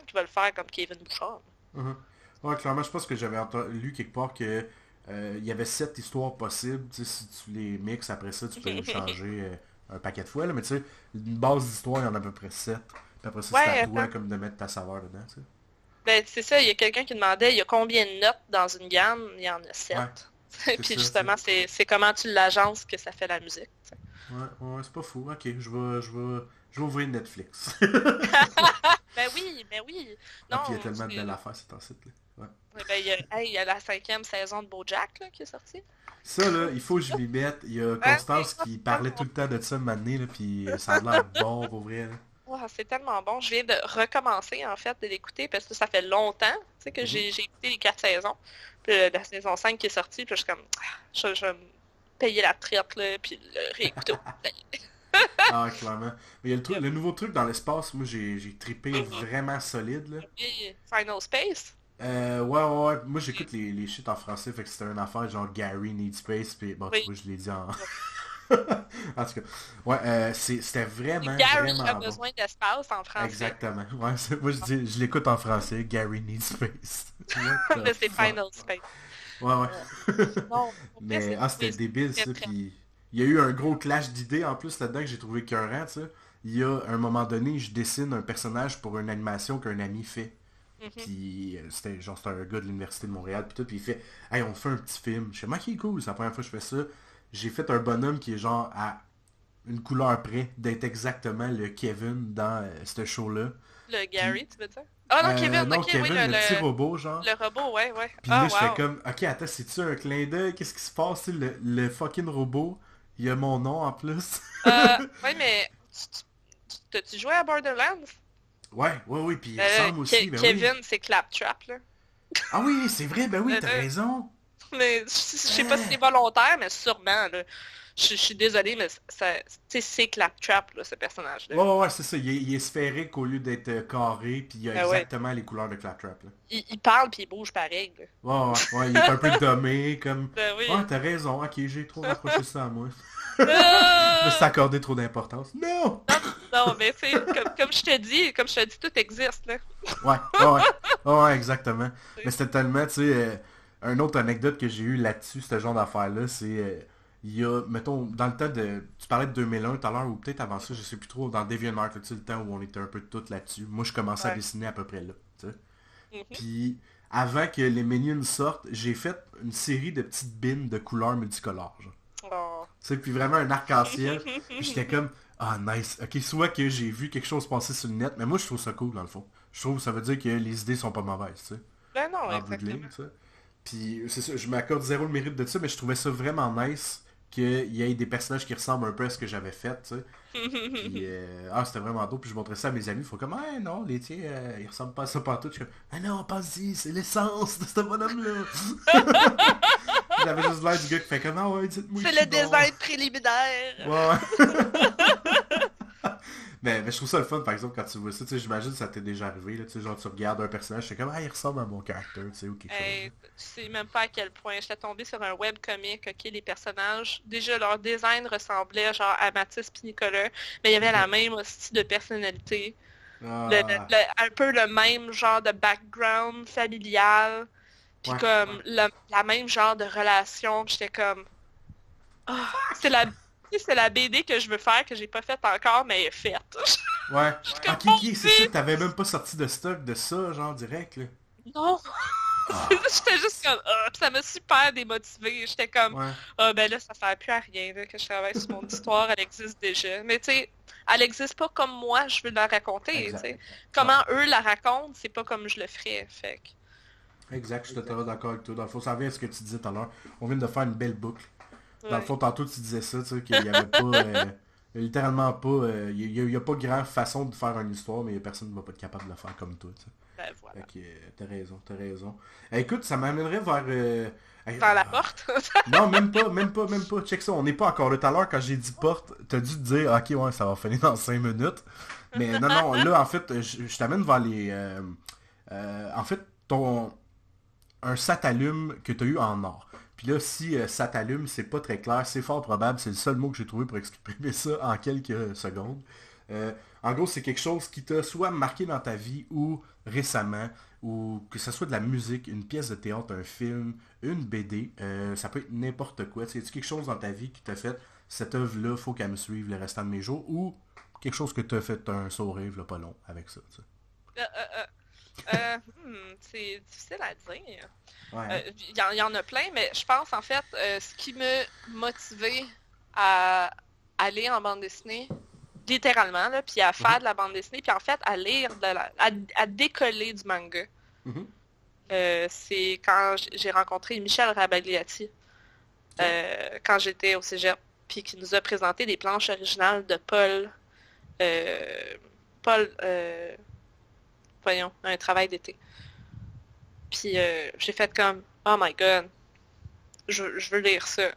B: qui va le faire comme Kevin Bouchard.
A: Mhm. Ouais, clairement, je pense que j'avais lu quelque part que il y avait 7 histoires possibles. Tu sais, si tu les mixes après ça, tu peux les changer un paquet de fois. Là, mais tu sais, une base d'histoire, il y en a à peu près 7. Puis après ça, c'est
B: Ouais,
A: à toi
B: attends.
A: comme de mettre ta saveur dedans. Tu sais.
B: Ben, c'est ça, il y a quelqu'un qui demandait il y a combien de notes dans une gamme? Il y en a
A: Ouais,
B: 7.
A: c'est
B: Puis
A: ça. Tu sais.
B: justement, c'est comment tu l'agences que ça fait la musique. Tu sais.
A: Ouais, ouais, c'est pas fou. Ok, je vais ouvrir Netflix.
B: Ben oui, ben oui.
A: Ah, puis il y a
B: Non,
A: tellement de belles affaires, c'est en site. Là. Ouais.
B: ben, il y a la 5e saison de BoJack là, qui est sortie.
A: Ça, là, il faut que je m'y mette. Il y a
B: Hein?
A: Constance qui parlait tout le temps de ça maintenant, là, puis ça a l'air bon pour vrai. Là.
B: Ah, c'est tellement bon. Je viens de recommencer, en fait, de l'écouter parce que ça fait longtemps, tu sais, que
A: Mhm.
B: j'ai écouté les 4 saisons. Puis la saison 5 qui est sortie, puis je suis comme, je vais me payer la traite, là, puis le réécouter au complet.
A: Ah, clairement. Mais il y a le nouveau truc dans l'espace, moi j'ai trippé vraiment solide là.
B: Puis Final Space.
A: Ouais, ouais, ouais. Moi j'écoute les shit en français, fait que c'était une affaire genre Gary Need Space, puis bon, tu
B: Oui.
A: vois, je l'ai dit en... en tout cas, ouais, c'était vraiment,
B: Gary a
A: vraiment bon.
B: besoin d'espace en français.
A: Exactement. Ouais, moi je l'écoute en français, Gary Need Space. What the
B: Mais c'est
A: fuck?
B: Final Space.
A: Ouais, ouais.
B: Non, pour vrai,
A: Mais, c'était débile
B: très,
A: ça,
B: très...
A: puis il y a eu un gros clash d'idées en plus là-dedans que j'ai trouvé écœurant, tu sais. Il y a un moment donné, je dessine un personnage pour une animation qu'un ami fait.
B: Mhm.
A: Puis c'était un gars de l'université de Montréal puis tout, puis il fait hey, on fait un petit film. Je fais ok cool, c'est la première fois que je fais ça. J'ai fait un bonhomme qui est genre à une couleur près d'être exactement le Kevin dans ce show-là.
B: Le
A: Puis
B: Gary, tu veux dire? Ah non, Kevin,
A: non,
B: ok, oui,
A: Kevin, le petit robot, genre.
B: le robot, ouais, ouais.
A: Puis
B: Ah,
A: là, je fais
B: wow.
A: comme, ok, attends, c'est-tu un clin d'œil? Qu'est-ce qui se passe? Tu sais, le fucking robot, il a mon nom en plus.
B: Ouais, mais t'as-tu joué à Borderlands?
A: Ouais, ouais, oui, puis il ressemble aussi, ben oui.
B: Kevin, c'est Claptrap, là.
A: Ah oui, c'est vrai, ben oui, t'as
B: Euh,
A: raison.
B: Mais je sais pas si c'est volontaire, mais sûrement, là. Je suis désolée, mais tu sais, c'est Claptrap, là, ce personnage-là.
A: Ouais, ouais, ouais, c'est ça, il est sphérique au lieu d'être carré, puis il a
B: Ah ouais.
A: exactement les couleurs de Claptrap, là.
B: Il parle puis il bouge pareil, là.
A: Ouais, ouais, ouais, il est un peu dommé, comme...
B: Ben oui.
A: Ouais, t'as raison, ok, j'ai trop rapproché ça à moi. Je me
B: Ah!
A: suis accordé trop d'importance. Non!
B: Non, mais c'est comme je te dis, tout existe, là.
A: Ouais, ouais, ouais, ouais, ouais, exactement. Mais c'était tellement, tu sais, une autre anecdote que j'ai eue là-dessus, ce genre d'affaire-là, c'est, il y a, mettons, dans le temps de, tu parlais de 2001 tout à l'heure, ou peut-être avant ça, je sais plus trop, dans DeviantArt, tu sais, le temps où on était un peu toutes là-dessus. Moi, je commençais à
B: Ouais.
A: dessiner à peu près là, tu sais.
B: Mhm.
A: Puis, avant que les Minions sortent, j'ai fait une série de petites bines de couleurs multicolores, genre.
B: Oh.
A: Tu sais, puis vraiment un arc-en-ciel. Puis j'étais comme, ah nice. Ok, soit que j'ai vu quelque chose passer sur le net, mais moi je trouve ça cool dans le fond. Je trouve que ça veut dire que les idées sont pas mauvaises, tu sais,
B: Ben non,
A: en bout de ligne,
B: exactement.
A: tu sais. Puis c'est ça, je m'accorde zéro le mérite de ça, mais je trouvais ça vraiment nice qu'il y ait des personnages qui ressemblent un peu à ce que j'avais fait, tu sais. Puis, c'était vraiment beau. Puis je montrais ça à mes amis. Ils font comme, ah non, les tiens, ils ressemblent pas à ça partout. Je suis comme, ah non, pas-y, c'est l'essence de ce bonhomme-là. J'avais juste l'air du gars qui fait comme, ah ouais, dites-moi.
B: C'est le design préliminaire.
A: Ouais. Mais je trouve ça le fun, par exemple, quand tu vois ça, tu sais, j'imagine que ça t'est déjà arrivé, là, tu sais, genre tu regardes un personnage, c'est comme, ah, il ressemble à mon caractère, tu sais, ou quelque chose.
B: Tu sais même pas à quel point. J'étais tombée sur un webcomic, ok, les personnages, déjà leur design ressemblait genre à Mathis puis Nicolas, mais il y avait la même style de personnalité.
A: Ah,
B: Un peu le même genre de background familial, puis
A: ouais.
B: comme la même genre de relation, puis j'étais comme, ah, c'est la BD que je veux faire, que j'ai pas faite encore, mais elle est faite.
A: Ouais.
B: Je suis
A: Ah,
B: comme,
A: Kiki, c'est ça, t'avais même pas sorti de stock de ça, genre, direct, là.
B: non!
A: Ah,
B: J'étais juste comme, ah, puis ça m'a super démotivée. J'étais comme,
A: ouais.
B: ah ben là, ça sert plus à rien là, que je travaille sur mon histoire, elle existe déjà. Mais tu sais, elle existe pas comme moi, je veux la raconter, tu
A: Exact.
B: sais. Comment eux la racontent, c'est pas comme je le ferais, fait que...
A: Exact, je suis totalement d'accord avec toi. Dans le fond, ça revient à ce que tu disais tout à l'heure. On vient de faire une belle boucle. Dans le
B: Ouais.
A: fond, tantôt, tu disais ça, tu sais, qu'il y avait pas... littéralement pas... Il y a pas grand façon de faire une histoire, mais personne ne va pas être capable de le faire comme toi, tu sais.
B: Ben voilà.
A: Fait que, t'as raison, t'as raison. Écoute, ça m'amènerait vers...
B: Dans la porte.
A: Non, même pas. Check ça, on n'est pas encore là. Tout à l'heure, quand j'ai dit porte, t'as dû te dire, ok, ouais, ça va finir dans 5 minutes. Mais non, là, en fait, je t'amène vers les... en fait, un satalume que t'as eu en or. Puis là, si satalume, c'est pas très clair, c'est fort probable, c'est le seul mot que j'ai trouvé pour exprimer ça en quelques secondes. En gros, c'est quelque chose qui t'a soit marqué dans ta vie ou récemment, ou que ce soit de la musique, une pièce de théâtre, un film, une BD, ça peut être n'importe quoi. Tu sais, quelque chose dans ta vie qui t'a fait, cette œuvre-là, faut qu'elle me suive le restant de mes jours, ou quelque chose que t'as fait un sourire, là, pas long, avec ça. Tu sais.
B: C'est difficile à dire.
A: Ouais.
B: Il y en a plein, mais je pense en fait, ce qui m'a motivé à aller en bande dessinée, littéralement, là, puis à faire de la bande dessinée, puis en fait à lire, à décoller du manga.
A: Mhm.
B: C'est quand j'ai rencontré Michel Rabagliati, quand j'étais au cégep, puis qui nous a présenté des planches originales de euh, Paul, voyons, un travail d'été. Puis j'ai fait comme, oh my god, je veux lire ça.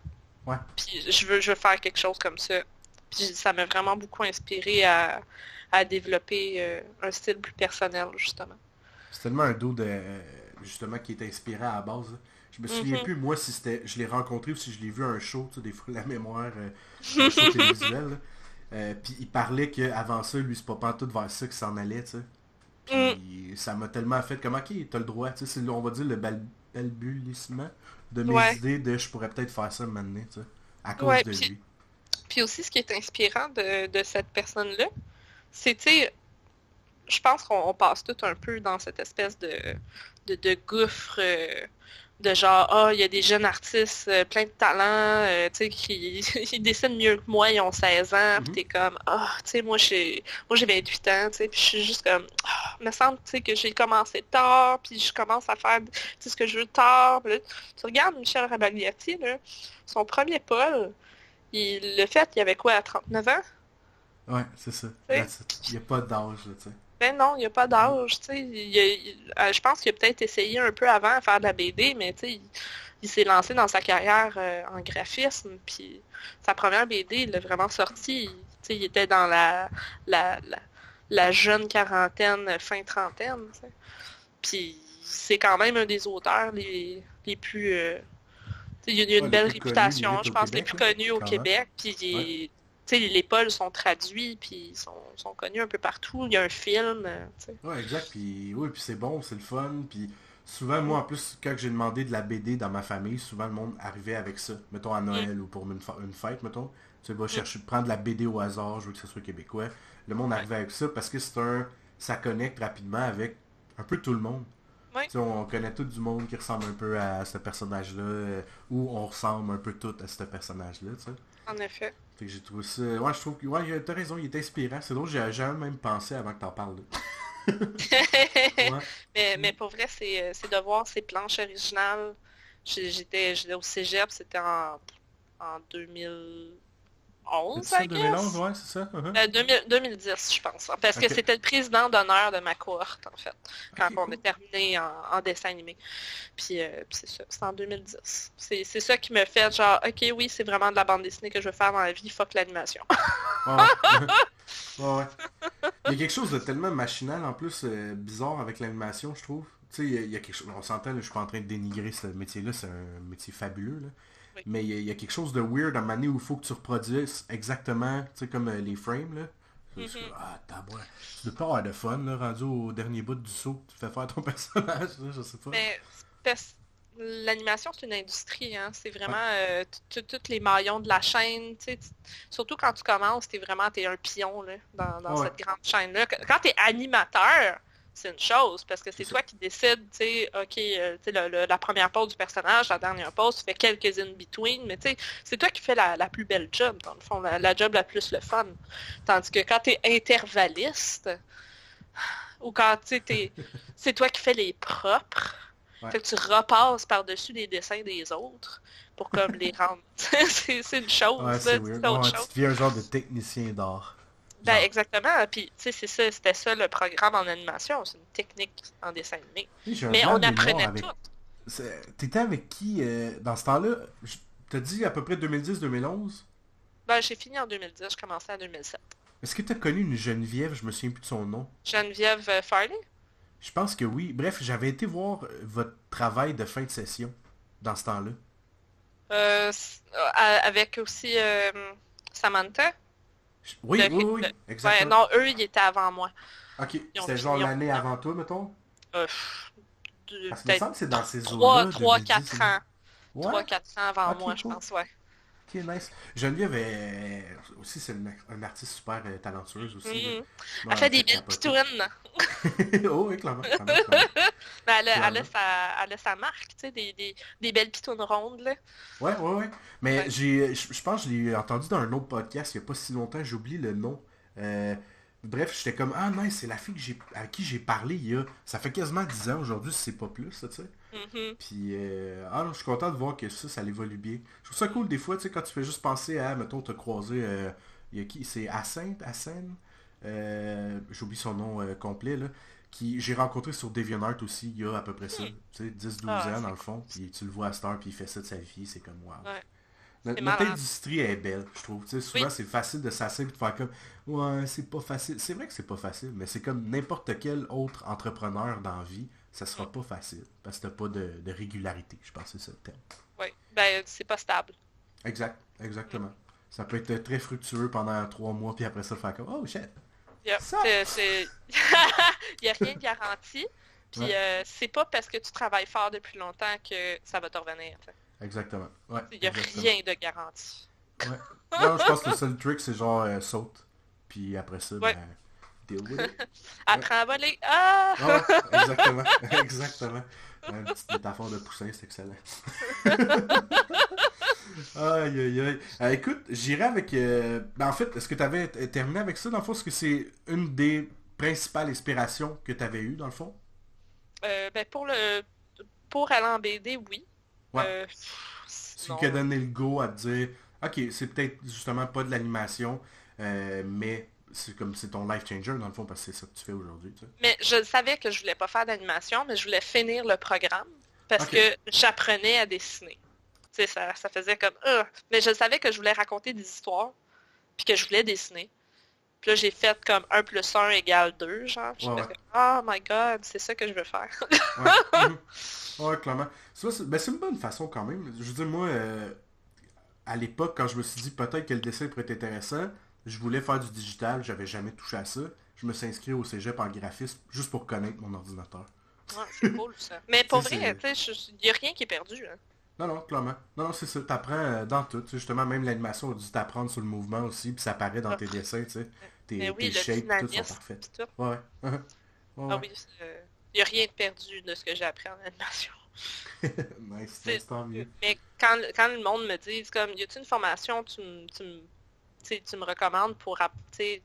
A: Ouais.
B: Puis je veux faire quelque chose comme ça. Puis ça m'a vraiment beaucoup inspiré à développer un style plus personnel, justement.
A: C'est tellement un dos de justement qui est inspiré à la base. Là. Je me souviens plus moi si c'était je l'ai rencontré ou si je l'ai vu à un show, tu sais, des fois la mémoire un show télévisuel. Là. Puis il parlait qu'avant ça, lui c'est pas pantoute vers ça qu'il s'en allait, tu sais. Puis ça m'a tellement fait comme ok, t'as le droit, tu sais, c'est on va dire le balbutiement de mes idées de je pourrais peut-être faire ça maintenant, tu sais, à cause de lui.
B: Puis aussi ce qui est inspirant de cette personne-là, c'est, tu sais, je pense qu'on passe tout un peu dans cette espèce de gouffre de genre, ah, il y a des jeunes artistes plein de talent, tu sais, qui ils dessinent mieux que moi, ils ont 16 ans, puis t'es comme, ah, tu sais, moi j'ai 28 ans, tu sais, puis je suis juste comme, ah, me semble, tu sais, que j'ai commencé tard, puis je commence à faire, tu sais, ce que je veux tard. Puis là, tu regardes Michel Rabagliati, là, son premier Paul, il l'a fait, il avait quoi, à 39 ans?
A: Ouais, c'est ça. Il n'y a pas d'âge, tu sais.
B: Ben non, il n'y a pas d'âge, tu sais. Je pense qu'il a peut-être essayé un peu avant à faire de la BD, mais tu sais, il s'est lancé dans sa carrière en graphisme, puis sa première BD, il l'a vraiment sorti. Tu sais, il était dans la jeune quarantaine, fin trentaine, tu sais. Puis c'est quand même un des auteurs les plus... il a une belle réputation, je pense, les plus connus au Québec, puis tu sais, les Pauls sont traduits, puis ils sont connus un peu partout. Il y a un film, tu sais.
A: Ouais, exact. Puis c'est bon, c'est le fun. Puis souvent, moi, en plus, quand j'ai demandé de la BD dans ma famille, souvent, le monde arrivait avec ça. Mettons, à Noël ou pour une fête, mettons. Tu vas chercher, prendre de la BD au hasard, je veux que ce soit québécois. Le monde arrivait avec ça parce que ça connecte rapidement avec un peu tout le monde.
B: Ouais.
A: On connaît tout du monde qui ressemble un peu à ce personnage-là, ou on ressemble un peu tout à ce personnage-là, tu sais.
B: En effet.
A: Fait que j'ai trouvé ça... Ouais, je trouve que... Ouais, t'as raison, il est inspirant. C'est drôle, j'ai jamais même pensé avant que t'en parles. Ouais.
B: Mais pour vrai, c'est de voir ces planches originales. J'étais au cégep, c'était en 2000... 2011,
A: ça,
B: I
A: 2011,
B: guess.
A: ouais, c'est ça?
B: 2010, je pense. Parce que
A: Ok.
B: c'était le président d'honneur de ma cohorte, en fait, quand
A: Ok,
B: on a
A: cool.
B: terminé en dessin animé. Puis c'est ça, c'est en 2010. C'est ça qui me fait genre, ok, oui, c'est vraiment de la bande dessinée que je veux faire dans la vie, fuck l'animation.
A: Ouais, ouais. Ouais, ouais. Il y a quelque chose de tellement machinal, en plus, bizarre avec l'animation, je trouve. Tu sais, il y a quelque chose... On s'entend, là, je suis pas en train de dénigrer ce métier-là, c'est un métier fabuleux, là.
B: Oui.
A: Mais il y a quelque chose de weird à un moment donné où il faut que tu reproduises exactement, tu sais, comme les frames, là. C'est comme,
B: Mhm.
A: ah, tabouin. Tu dois pas avoir de fun, là, rendu au dernier bout du saut. Tu fais faire ton personnage, là, je sais pas.
B: Mais l'animation, c'est une industrie, hein. C'est
A: Ouais,
B: vraiment tous les maillons de la chaîne. Tu sais, surtout quand tu commences, t'es un pion là, dans
A: ouais, ouais,
B: cette grande chaîne-là. Quand tu es animateur, c'est une chose, parce que
A: c'est
B: c'est
A: ça.
B: toi qui décides, tu sais, OK, tu sais, la première pause du personnage, la dernière pause, tu fais quelques in-between, mais tu sais, c'est toi qui fais la plus belle job, dans le fond, la job la plus le fun. Tandis que quand tu es intervalliste, ou quand tu sais, c'est toi qui fais les propres,
A: Ouais,
B: fait que tu repasses par-dessus les dessins des autres pour comme les rendre. C'est une
A: ouais,
B: chose,
A: c'est
B: là,
A: weird.
B: c'est autre
A: Ouais, tu
B: chose.
A: deviens un genre de technicien d'art.
B: Ben
A: Genre.
B: exactement, puis tu sais, c'est ça, c'était ça le programme en animation, c'est une technique en dessin animé.
A: Oui, j'ai un
B: Mais
A: blanc
B: on
A: de mémoire
B: apprenait tout.
A: avec... T'étais avec qui dans ce temps-là? T'as dit à peu près 2010-2011?
B: Ben j'ai fini en 2010, je commençais en 2007.
A: Est-ce que t'as connu une Geneviève? Je me souviens plus de son nom.
B: Geneviève Farley?
A: Je pense que oui. Bref, j'avais été voir votre travail de fin de session dans ce temps-là.
B: Avec aussi Samantha.
A: Oui,
B: Le-
A: oui, oui,
B: le-
A: oui,
B: ouais,
A: exactement.
B: non, eux, ils étaient avant moi.
A: Ok,
B: Ils ont
A: c'était genre
B: fini,
A: l'année avant toi, mettons?
B: euh,
A: Parce qu'il me
B: peut-être
A: semble que c'est dans ces
B: trois
A: eaux-là,
B: trois
A: 2010.
B: quatre ans.
A: Ouais?
B: 3-4 ans avant moi,
A: Ok,
B: je
A: cool.
B: pense, ouais.
A: Ok, nice. Geneviève aussi, c'est une artiste super talentueuse aussi, là.
B: Mhm. Elle
A: Moi, elle
B: fait
A: me
B: des
A: fait
B: belles
A: capoter.
B: pitouines.
A: Oh oui, clairement, clairement, clairement.
B: Mais
A: Clairement.
B: elle a sa marque, tu sais, des belles pitounes rondes, là.
A: Ouais, ouais, ouais. Mais
B: Ouais.
A: je pense que je l'ai entendu dans un autre podcast il n'y a pas si longtemps, j'oublie le nom. Euh, Bref, j'étais comme, ah nice, c'est la fille à qui j'ai parlé ça fait quasiment 10 ans aujourd'hui, si c'est pas plus, ça, tu sais.
B: Mhm.
A: Puis, non, je suis content de voir que ça évolue bien. Je trouve ça cool des fois, tu sais, quand tu fais juste penser à, mettons, t'as croisé, il y a qui, c'est Hassane, j'oublie son nom complet, là, qui j'ai rencontré sur DeviantArt aussi, il y a à peu près ça,
B: Hmm.
A: tu sais, 10-12
B: Ah,
A: ans dans
B: c'est
A: le fond, puis tu le vois à cette heure, puis il fait ça de sa vie, c'est comme, wow.
B: ouais, c'est
A: Notre
B: malade.
A: industrie est belle, je trouve. Tu sais,
B: Oui.
A: souvent, c'est facile de s'asseoir et de faire comme ouais, c'est pas facile. C'est vrai que c'est pas facile, mais c'est comme n'importe quel autre entrepreneur dans la vie, ça
B: Mm.
A: sera pas facile. Parce que t'as pas de régularité. Je pense que c'est ça le terme.
B: Oui. Ben, c'est pas stable.
A: Exact,
B: Mm.
A: exactement. Ça peut être très fructueux pendant 3 mois, puis après ça, faire comme oh shit.
B: Yep.
A: Ça!
B: Il n'y a rien de garanti. Puis
A: Ouais,
B: c'est pas parce que tu travailles fort depuis longtemps que ça va te revenir.
A: exactement. Ouais,
B: Il n'y a
A: exactement.
B: rien de garanti.
A: Ouais. Non, je pense que le seul truc, c'est genre saute. Puis après ça,
B: Ouais.
A: ben, deal with it. Ouais.
B: Apprends à voler. Ah!
A: Ah ouais, exactement. Exactement. Une petite métaphore de poussin, c'est excellent. Aïe, aïe, aïe. Écoute, j'irai avec... ben, en fait, est-ce que tu avais terminé avec ça, dans le fond? Est-ce que c'est une des principales inspirations que tu avais eues, dans le fond?
B: Ben pour aller en BD, oui.
A: Ouais. Ce qui a
B: Sinon,
A: donné le go à te dire, ok, c'est peut-être justement pas de l'animation, mais c'est comme c'est ton life changer, dans le fond, parce que c'est ça que tu fais aujourd'hui, tu sais.
B: mais je savais que je voulais pas faire d'animation, mais je voulais finir le programme parce
A: Ok.
B: que j'apprenais à dessiner. Tu sais, ça faisait comme mais je savais que je voulais raconter des histoires, puis que je voulais dessiner. Puis là, j'ai fait comme 1 + 1 = 2, genre. J'ai
A: Ouais,
B: fait
A: ouais.
B: comme, oh my god, c'est ça que je veux faire.
A: Ouais. Mhm. Ouais, clairement. Ça, ben, c'est une bonne façon quand même. Je veux dire, moi, à l'époque, quand je me suis dit peut-être que le dessin pourrait être intéressant, je voulais faire du digital, j'avais jamais touché à ça. Je me suis inscrit au cégep en graphisme juste pour connaître mon ordinateur.
B: Ouais, c'est cool ça. Mais
A: Tu
B: pour
A: sais,
B: vrai,
A: c'est...
B: tu sais, il n'y a rien qui est perdu, hein.
A: Non, non, clairement. Non, non, c'est ça. T'apprends dans tout. Tu sais, justement, même l'animation, on a dû t'apprendre sur le mouvement aussi, puis ça apparaît dans
B: Ah,
A: tes dessins, tu sais.
B: mais
A: Tes
B: oui, le
A: shapes, toutes sont
B: dynamisme,
A: parfaites.
B: pis tout.
A: Ouais, ouais. Ouais,
B: Ah
A: ouais.
B: oui, il n'y a rien de perdu de ce que j'ai appris en animation.
A: Nice,
B: C'est-
A: nice, tant mieux.
B: Mais quand le monde me dit, comme, y a-t-il une formation tu sais, tu me recommandes pour tu sais,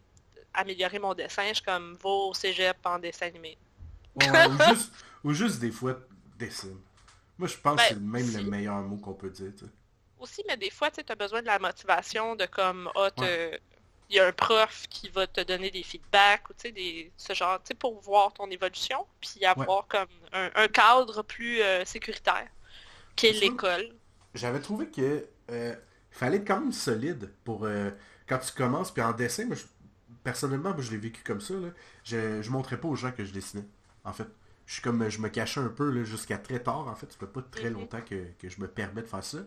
B: améliorer mon dessin, je suis comme, va au cégep en dessin animé.
A: Ouais, ouais, ou juste des fois, dessine. Moi, je pense que
B: Ben,
A: c'est même le
B: si.
A: meilleur mot qu'on peut dire, tu sais.
B: aussi, mais des fois, tu as besoin de la motivation de comme,
A: Ouais.
B: il y a un prof qui va te donner des feedbacks ou tu sais, ce genre, tu sais, pour voir ton évolution, puis
A: Ouais.
B: avoir comme un cadre plus sécuritaire qu'est
A: Mais c'est drôle,
B: l'école.
A: j'avais trouvé que il fallait être quand même solide pour quand tu commences. Puis en dessin, moi, personnellement, moi, je l'ai vécu comme ça. Là. Je montrais pas aux gens que je dessinais. En fait, je suis comme je me cachais un peu là, jusqu'à très tard. En fait, ça fait pas très
B: Mhm.
A: longtemps que je me permets de faire ça.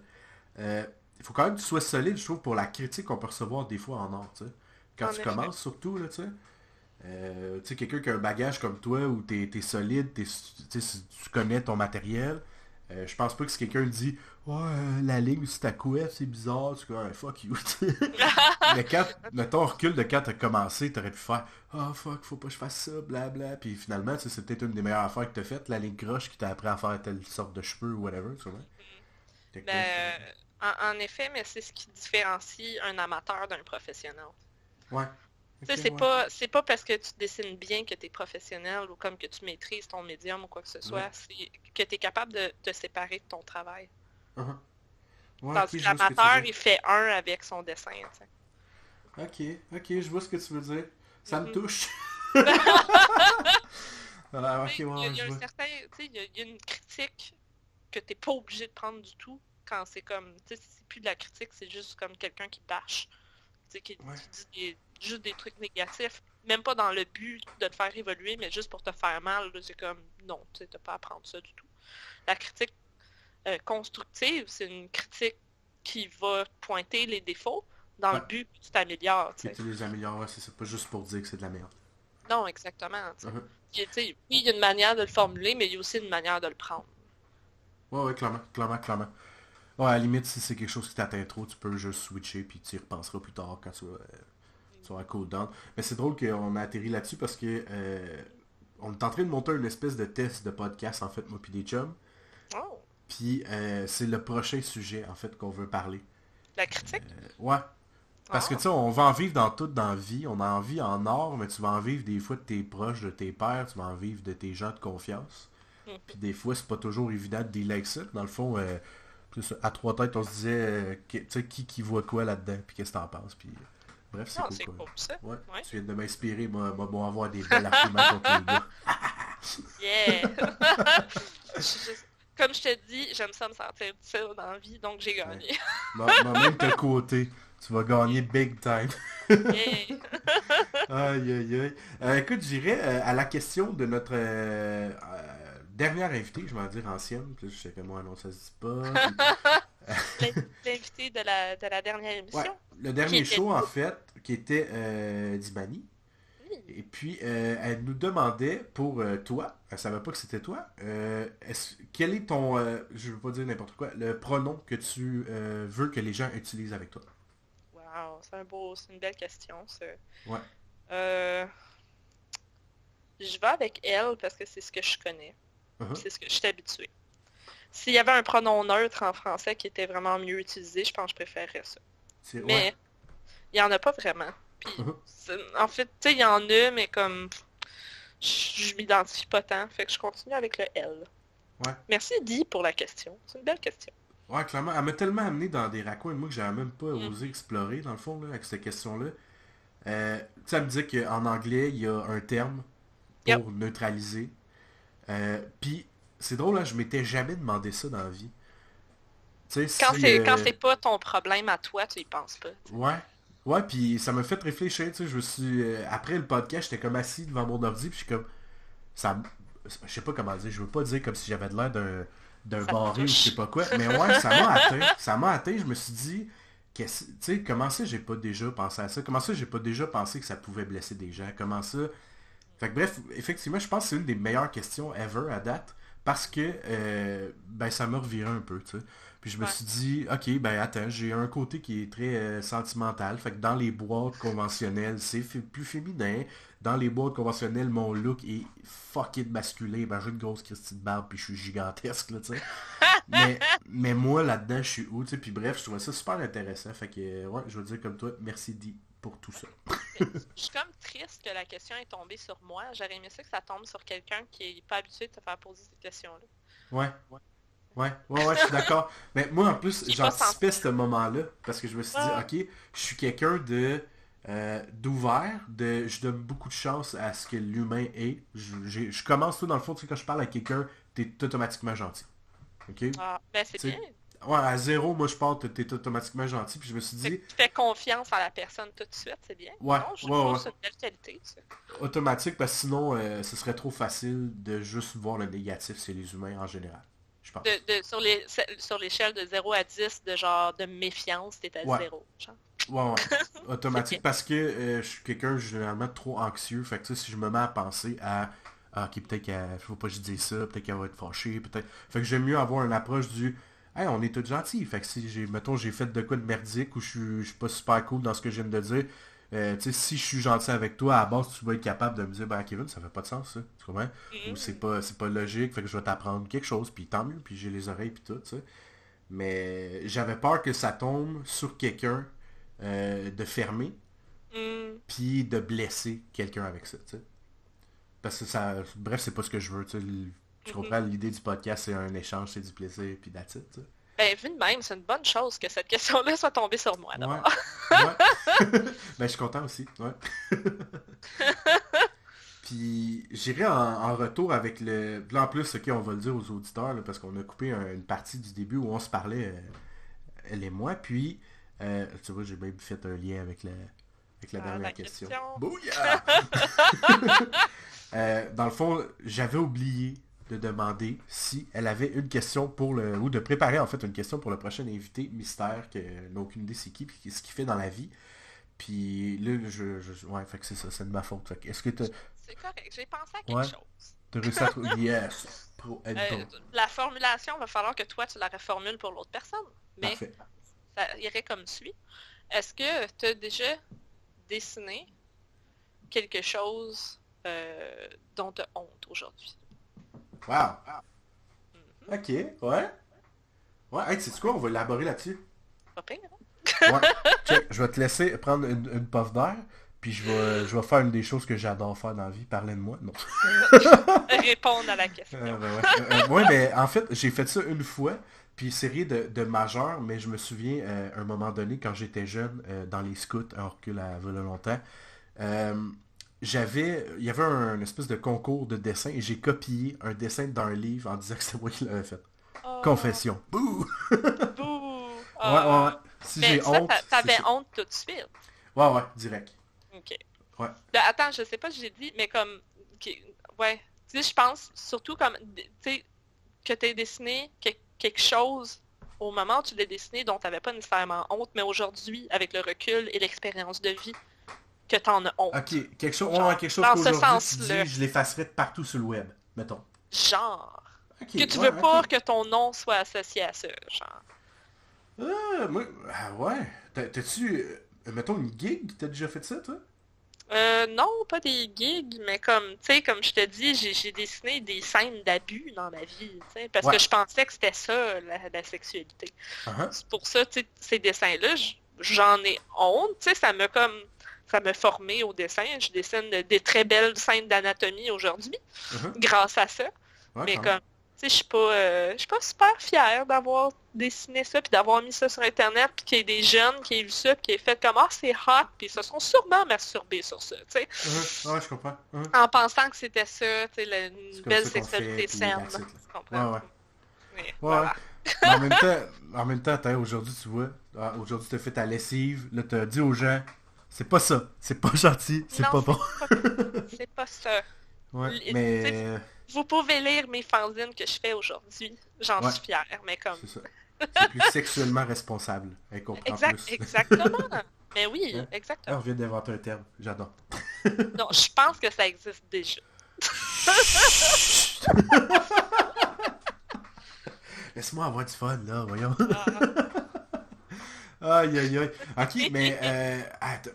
A: Euh, il faut quand même que tu sois solide, je trouve, pour la critique qu'on peut recevoir des fois en art. Tu sais. Quand
B: En
A: tu
B: effet.
A: commences, surtout, là, tu sais, quelqu'un qui a un bagage comme toi où t'es solide, tu sais, si tu connais ton matériel, je pense pas que si quelqu'un dit ouais, la ligne sur ta couette, c'est bizarre, tu dis ouais, fuck you. Tu sais. Mais quand, mettons, on recule de quand t'as commencé, t'aurais pu faire oh fuck, faut pas que je fasse ça, blabla. Puis finalement, tu sais, c'est peut-être une des meilleures affaires que t'as faites, la ligne croche qui t'a appris à faire telle sorte de cheveux ou whatever, tu vois. Fait que bref,
B: Ben, en effet, mais c'est ce qui différencie un amateur d'un professionnel.
A: ouais.
B: Tu
A: Ok,
B: sais,
A: ouais.
B: c'est pas parce que tu dessines bien que tu es professionnel ou comme que tu maîtrises ton médium ou quoi que ce
A: Ouais.
B: soit, c'est que tu es capable de te séparer de ton travail.
A: Uh-huh. Ouais,
B: Tandis
A: ok,
B: que
A: je vois ce que tu veux
B: l'amateur,
A: dire.
B: il fait un avec son dessin, tu sais.
A: Ok, ok, je vois ce que tu veux dire. Ça me
B: Mhm.
A: touche. Ah, ok,
B: Tu sais,
A: ouais,
B: il
A: ouais,
B: y a
A: je
B: un
A: vois.
B: certain, tu sais, il y a une critique que t'es pas obligé de prendre du tout quand c'est comme, tu sais, c'est plus de la critique, c'est juste comme quelqu'un qui bâche, tu sais,
A: Ouais.
B: qui dit juste des trucs négatifs, même pas dans le but de te faire évoluer, mais juste pour te faire mal, là, c'est comme, non, tu sais, t'as pas à prendre ça du tout. La critique constructive, c'est une critique qui va pointer les défauts dans le
A: Ouais.
B: but que tu t'améliores, tu
A: Que
B: sais.
A: tu les améliores, ouais, c'est pas juste pour dire que c'est de la merde.
B: Non, exactement, tu sais.
A: Uh-huh.
B: Puis, tu sais, oui, il y a une manière de le formuler, mais il y a aussi une manière de le prendre.
A: Ouais, ouais, clairement, clairement, clairement. Ouais, à la limite, si c'est quelque chose qui t'atteint trop, tu peux juste switcher puis tu y repenseras plus tard quand tu vas cool down. Mais c'est drôle qu'on a atterri là-dessus parce que on est en train de monter une espèce de test de podcast, en fait, moi puis des chums.
B: Oh,
A: Puis c'est le prochain sujet, en fait, qu'on veut parler.
B: la critique?
A: Ouais. Parce que tu
B: Oh.
A: sais, on va en vivre dans tout dans la vie. On a envie en or, mais tu vas en vivre des fois de tes proches, de tes pères, tu vas en vivre de tes gens de confiance.
B: Mhm.
A: Puis des fois, c'est pas toujours évident de dealer avec ça. Dans le fond, c'est ça, à trois têtes, on se disait, tu sais, qui voit quoi là-dedans, puis qu'est-ce que t'en penses. Puis bref, c'est
B: Non,
A: cool
B: c'est
A: quoi.
B: cool, ça.
A: Ouais,
B: Ouais.
A: tu viens de m'inspirer, moi, bon, avoir des belles arguments contre les gars.
B: Yeah! Comme je te dis, j'aime ça me sentir utile dans la vie, donc j'ai
A: Ouais.
B: gagné.
A: Même te côté, tu vas gagner big time.
B: Yeah!
A: Aïe, aïe, aïe. Écoute, j'irai à la question de notre dernière invitée, je vais en dire ancienne. Puis là, je sais que moi, non, ça se dit pas. Puis,
B: L'invité de la dernière
A: ouais,
B: émission,
A: le
B: qui
A: dernier
B: était...
A: show, en fait, qui était Dimani.
B: Oui.
A: Et puis, elle nous demandait pour toi, elle savait pas que c'était toi, quel est ton, je veux pas dire n'importe quoi, le pronom que tu veux que les gens utilisent avec toi.
B: Wow, c'est une belle question, ça.
A: Ouais.
B: Euh, je vais avec elle parce que c'est ce que je connais.
A: Uh-huh.
B: C'est ce que je suis habituée. S'il y avait un pronom neutre en français qui était vraiment mieux utilisé, je pense que je préférerais ça.
A: Ouais.
B: Mais il n'y en a pas vraiment. Puis,
A: Uh-huh.
B: en fait, tu sais, il y en a, mais comme je m'identifie pas tant, fait que je continue avec le L.
A: Ouais.
B: Merci Di pour la question. C'est une belle question.
A: Ouais, clairement. Elle m'a tellement amené dans des raccoins, moi, que j'avais même pas
B: Mm.
A: osé explorer, dans le fond, là, avec cette question-là. Tu sais, elle me dit qu'en anglais, il y a un terme
B: Yep.
A: pour neutraliser. Puis, c'est drôle, hein, je m'étais jamais demandé ça dans la vie. Tu sais, si...
B: Quand c'est pas ton problème à toi, tu y penses pas. Tu sais.
A: Ouais. Ouais, puis ça m'a fait réfléchir, tu sais, je me suis... après le podcast, j'étais comme assis devant mon ordi, puis je suis comme... Ça, je sais pas comment dire, je veux pas dire comme si j'avais de l'air d'un
B: Ça te
A: barré ou je sais
B: touche.
A: pas quoi, mais ouais, ça m'a atteint. Ça m'a atteint, je me suis dit, tu sais, comment ça j'ai pas déjà pensé à ça? Comment ça j'ai pas déjà pensé que ça pouvait blesser des gens? Comment ça? Fait que bref, effectivement, je pense que c'est une des meilleures questions ever à date, parce que, ben, ça m'a reviré un peu, tu sais. Puis je me
B: Ouais.
A: suis dit, ok, ben attends, j'ai un côté qui est très sentimental. Fait que dans les boîtes conventionnelles, c'est plus féminin. Dans les boîtes conventionnelles, mon look est fucking masculin. Ben j'ai une grosse Christie de barbe puis je suis gigantesque, là, tu sais. Mais moi, là-dedans, je suis où, tu sais. Puis bref, je trouvais ça super intéressant. Fait que, ouais, je veux dire comme toi, merci Di pour tout ça.
B: Mais je suis comme triste que la question est tombée sur moi. J'aurais aimé ça que ça tombe sur quelqu'un qui est pas habitué de te faire poser cette question-là.
A: Ouais. Ouais, je suis d'accord. Mais moi, en plus,
B: Qui est pas
A: j'anticipais
B: sensible.
A: ce moment-là, parce que je me suis dit,
B: Ouais.
A: ok, je suis quelqu'un d'ouvert, je donne beaucoup de chance à ce que l'humain est. Je commence tout dans le fond, tu sais, quand je parle à quelqu'un, t'es automatiquement gentil. Ok? Tu
B: Ah, ben c'est bien.
A: sais, ouais, à zéro, moi je parle, t'es automatiquement gentil, puis je me suis
B: Fait que
A: dit,
B: tu fais confiance à la personne tout de suite, c'est bien.
A: ouais,
B: Non, je
A: ouais,
B: trouve
A: ouais,
B: que c'est une belle qualité, ça.
A: automatique, parce que sinon, ce serait trop facile de juste voir le négatif chez les humains en général, je pense.
B: Sur l'échelle de 0 à 10, de genre de méfiance, t'es à
A: Ouais,
B: 0. Genre.
A: ouais.
B: C'est bien.
A: Automatique parce que je suis quelqu'un généralement trop anxieux. Fait que tu sais, si je me mets à penser à ah, ok, peut-être qu'elle faut pas que je dise ça, peut-être qu'elle va être fâchée, peut-être. Fait que j'aime mieux avoir une approche du hey, on est tous gentils. Fait que si mettons j'ai fait de quoi de merdique ou je suis pas super cool dans ce que je viens de dire, tu sais, si je suis gentil avec toi, à la base, tu vas être capable de me dire ben Kevin, ça fait pas de sens ça. Tu comprends? Ou
B: Mm.
A: c'est pas logique, fait que je vais t'apprendre quelque chose, puis tant mieux, puis j'ai les oreilles puis tout, tu sais. Mais j'avais peur que ça tombe sur quelqu'un de fermé,
B: Mm.
A: puis de blesser quelqu'un avec ça, tu sais. Parce que ça, bref, c'est pas ce que je veux, tu sais. Tu
B: Mhm.
A: comprends, l'idée du podcast, c'est un échange, c'est du plaisir, puis that's it, tu sais.
B: Ben, vu de même, c'est une bonne chose que cette question-là soit tombée sur moi,
A: Ouais,
B: d'abord.
A: ouais. Ben, je suis content aussi, ouais. Puis j'irai en retour avec le... Là, en plus, ok, on va le dire aux auditeurs, là, parce qu'on a coupé une partie du début où on se parlait, elle et moi, puis, tu vois, j'ai même fait un lien avec la
B: Ah, la
A: dernière question.
B: question.
A: Bouya! Dans le fond, j'avais oublié de demander si elle avait une question pour le... ou de préparer en fait une question pour le prochain invité mystère que n'a aucune idée c'est qui puis ce qu'il fait dans la vie. Puis là, ouais, fait que c'est ça, c'est de ma faute. Fait que est-ce que t'as...
B: C'est correct, j'ai pensé à quelque
A: Ouais,
B: chose.
A: t'as réussi à trouver... Yes! Pro and pro.
B: La formulation, va falloir que toi, tu la reformules pour l'autre personne. Mais
A: Parfait.
B: ça irait comme suit. Est-ce que tu as déjà dessiné quelque chose dont tu as honte aujourd'hui?
A: Wow!
B: Mhm.
A: Ok, ouais. Ouais, hey, sais-tu quoi? On va élaborer là-dessus.
B: Pas pire, hein?
A: Ouais. Check, je vais te laisser prendre une puff d'air, puis je vais faire une des choses que j'adore faire dans la vie, parler de moi. Non.
B: Répondre à la question.
A: Ben ouais. Ouais, mais en fait, j'ai fait ça une fois, puis c'est rien de majeur, mais je me souviens, à un moment donné, quand j'étais jeune, dans les scouts, on recule à voilà longtemps, euh, il y avait un espèce de concours de dessin, et j'ai copié un dessin d'un livre en disant que c'était moi qui l'avais fait.
B: Oh,
A: Confession. Bouh!
B: bouh!
A: Ouais. Si
B: Mais
A: j'ai
B: ça,
A: honte, c'est
B: t'avais
A: ça.
B: honte tout de suite.
A: Ouais, direct.
B: OK.
A: Ouais.
B: Ben, attends, je sais pas si j'ai dit, mais comme... ok, ouais. Tu sais, je pense surtout comme... Tu sais, que tu aies dessiné quelque chose au moment où tu l'as dessiné dont tu n'avais pas nécessairement honte, mais aujourd'hui, avec le recul et l'expérience de vie, que tu en as honte.
A: Ok, ouais,
B: Genre,
A: quelque chose
B: dans ce
A: qu'aujourd'hui tu
B: sens-là.
A: dis, je l'effacerais de partout sur le web, mettons.
B: Genre.
A: Ok,
B: Que tu
A: ouais,
B: veux pas
A: ok.
B: que ton nom soit associé à ça. Genre.
A: Ouais. T'as-tu, mettons, une gig? T'as déjà fait ça, toi?
B: Non, pas des gigs, mais comme, tu sais, comme je te dis, j'ai dessiné des scènes d'abus dans ma vie, tu sais, parce
A: Ouais.
B: que je pensais que c'était ça, la sexualité.
A: Uh-huh.
B: C'est pour ça, tu sais, ces dessins-là, j'en ai honte, tu sais, ça m'a formé au dessin. Je dessine des très belles scènes d'anatomie aujourd'hui,
A: Uh-huh.
B: grâce à ça.
A: Ouais,
B: Mais
A: quand même.
B: comme, tu sais, je suis pas super fière d'avoir dessiné ça, puis d'avoir mis ça sur Internet, puis qu'il y ait des jeunes qui aient vu ça, puis qui aient fait comme, ah, c'est hot, puis ils se sont sûrement masturbés sur ça, tu sais,
A: Uh-huh. Ouais, je comprends. Uh-huh.
B: en pensant que c'était ça, tu sais,
A: C'est
B: une
A: comme
B: belle
A: ça qu'on fait,
B: sexualité
A: puis
B: saine,
A: that's it,
B: tu
A: là.
B: comprends?
A: Ouais.
B: Mais
A: Ouais.
B: voilà.
A: Mais en même temps, attends, aujourd'hui, tu vois, aujourd'hui, t'as fait ta lessive, là, t'as dit aux gens, c'est pas ça, c'est pas gentil, c'est
B: Non,
A: pas bon.
B: c'est pas ça.
A: Ouais,
B: Tu sais,
A: mais...
B: vous pouvez lire mes fanzines que je fais aujourd'hui. J'en
A: Ouais,
B: suis fière, mais comme...
A: c'est ça. C'est plus sexuellement responsable. Elle comprend plus.
B: Exactement. Mais oui,
A: Hein? Ah, on
B: exactement.
A: vient d'inventer un terme. J'adore.
B: Non, je pense que ça existe déjà.
A: Laisse-moi avoir du fun, là, voyons.
B: Ah,
A: Aïe, aïe, aïe. Ok, mais,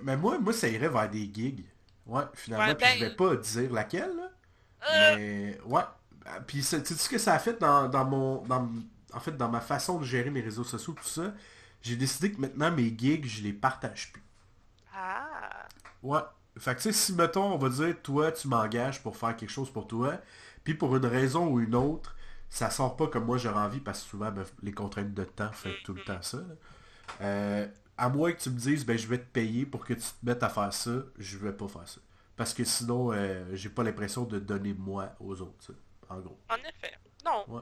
A: mais moi, ça irait vers des gigs. Ouais,
B: ouais,
A: finalement. Puis je vais
B: ben...
A: pas dire laquelle, là.
B: euh,
A: Mais, ouais. Puis, tu sais ce que ça a fait en fait, dans ma façon de gérer mes réseaux sociaux, tout ça? J'ai décidé que maintenant, mes gigs, je les partage plus.
B: Ah.
A: Ouais. Fait que tu sais, si mettons, on va dire, toi, tu m'engages pour faire quelque chose pour toi, puis pour une raison ou une autre, ça sort pas comme moi j'aurais envie, parce que souvent, ben, les contraintes de temps fait tout le temps ça. Là. À moins que tu me dises, ben je vais te payer pour que tu te mettes à faire ça, je vais pas faire ça. Parce que sinon, j'ai pas l'impression de donner moi aux autres, ça, en gros.
B: En effet. Non,
A: Ouais.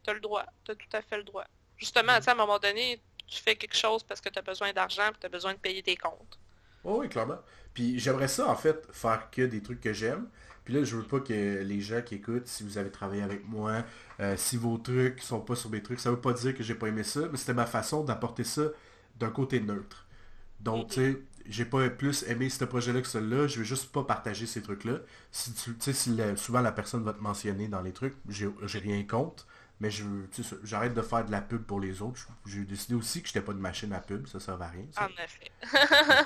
B: t'as le droit. T'as tout à fait le droit. Justement, tu sais, à un moment donné, tu fais quelque chose parce que t'as besoin d'argent et t'as besoin de payer tes comptes.
A: Oh, oui, clairement. Puis j'aimerais ça, en fait, faire que des trucs que j'aime. Puis là, je veux pas que les gens qui écoutent, si vous avez travaillé avec moi, si vos trucs sont pas sur mes trucs, ça veut pas dire que j'ai pas aimé ça, mais c'était ma façon d'apporter ça d'un côté neutre. Donc, tu sais, j'ai pas plus aimé ce projet-là que celui-là, je veux juste pas partager ces trucs-là. Si tu sais, si souvent la personne va te mentionner dans les trucs, j'ai rien contre, mais tu sais, j'arrête de faire de la pub pour les autres. J'ai décidé aussi que j'étais pas de machine à pub, ça sert à rien. Ça.
B: En effet.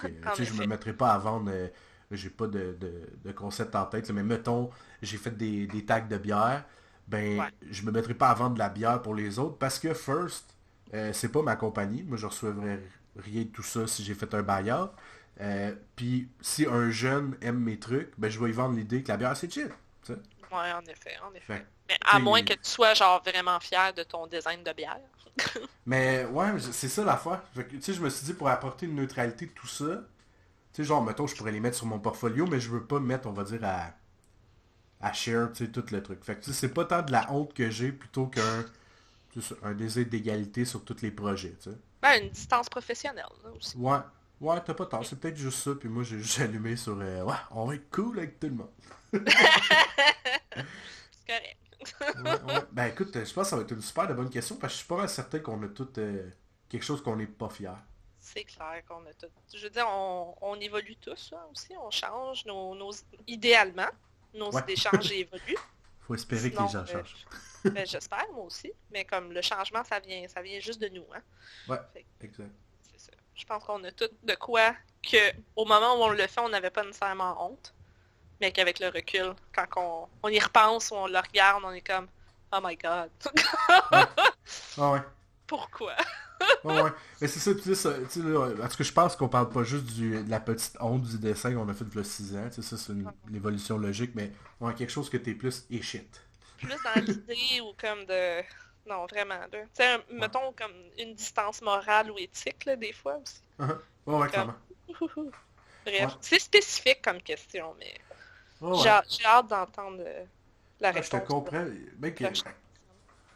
A: Fait que,
B: En
A: tu sais, je me
B: effet.
A: mettrai pas à vendre, j'ai pas de concept en tête, là, mais mettons, j'ai fait des tags de bière, ben,
B: Ouais.
A: je me mettrai pas à vendre de la bière pour les autres, parce que First, c'est pas ma compagnie, moi je recevrais rien de tout ça si j'ai fait un buyout. Puis si un jeune aime mes trucs, ben je vais y vendre l'idée que la bière c'est chill. Tu sais.
B: Ouais, en effet, en
A: Fait
B: effet.
A: que,
B: Mais à moins
A: tu
B: que
A: sais,
B: tu sois genre vraiment fier de ton design de bière.
A: mais ouais, c'est ça l'affaire. Fait que, tu sais, je me suis dit pour apporter une neutralité de tout ça, tu sais, genre, mettons, je pourrais les mettre sur mon portfolio, mais je veux pas mettre, on va dire, à share, tu sais, tout le truc. Fait que, tu sais, c'est pas tant de la honte que j'ai plutôt qu'un tu sais, un désir d'égalité sur tous les projets, tu sais.
B: Ben, une distance professionnelle, là, aussi.
A: Ouais, ouais, t'as pas tort, c'est peut-être juste ça, puis moi, j'ai juste allumé sur, ouais, on va être cool avec tout le monde.
B: C'est correct.
A: Ouais, ouais. Ben écoute, je pense que ça va être une super de bonne question, parce que je suis pas mal certain qu'on a tout quelque chose qu'on n'est pas fier.
B: C'est clair qu'on a tout. Je veux dire, on évolue tous, hein, aussi. On change idéalement. Nos
A: Ouais,
B: idées changent et évoluent.
A: faut espérer que les
B: Sinon,
A: gens changent.
B: ben, j'espère, moi aussi. Mais comme le changement, ça vient juste de nous, hein.
A: Ouais,
B: Fait que
A: exact.
B: c'est ça. Je pense qu'on a tout de quoi que, au moment où on le fait, on n'avait pas nécessairement honte. Mais qu'avec le recul, quand on y repense ou on le regarde, on est comme Oh my god.
A: Ouais, ah ouais.
B: Pourquoi?
A: Ouais, ouais. Mais c'est ça, tu sais, tu sais, là, en tout cas, je pense qu'on parle pas juste de la petite honte du dessin qu'on a fait il y a 6 ans. Tu sais, ça, c'est une évolution logique, mais ouais, quelque chose que t'es plus et shit.
B: Plus dans l'idée ou comme de. Non, vraiment, là. Tu sais,
A: Ouais.
B: mettons comme une distance morale ou éthique, là, des fois aussi.
A: Uh-huh. Ouais, ouais,
B: Comme.
A: clairement.
B: Ouhouhou.
A: Ouais.
B: Bref, c'est spécifique comme question, mais
A: Ouais,
B: j'ai
A: ouais.
B: j'ai hâte d'entendre la
A: Ah, je te
B: réponse de
A: comprends. Mec,
B: la prochaine.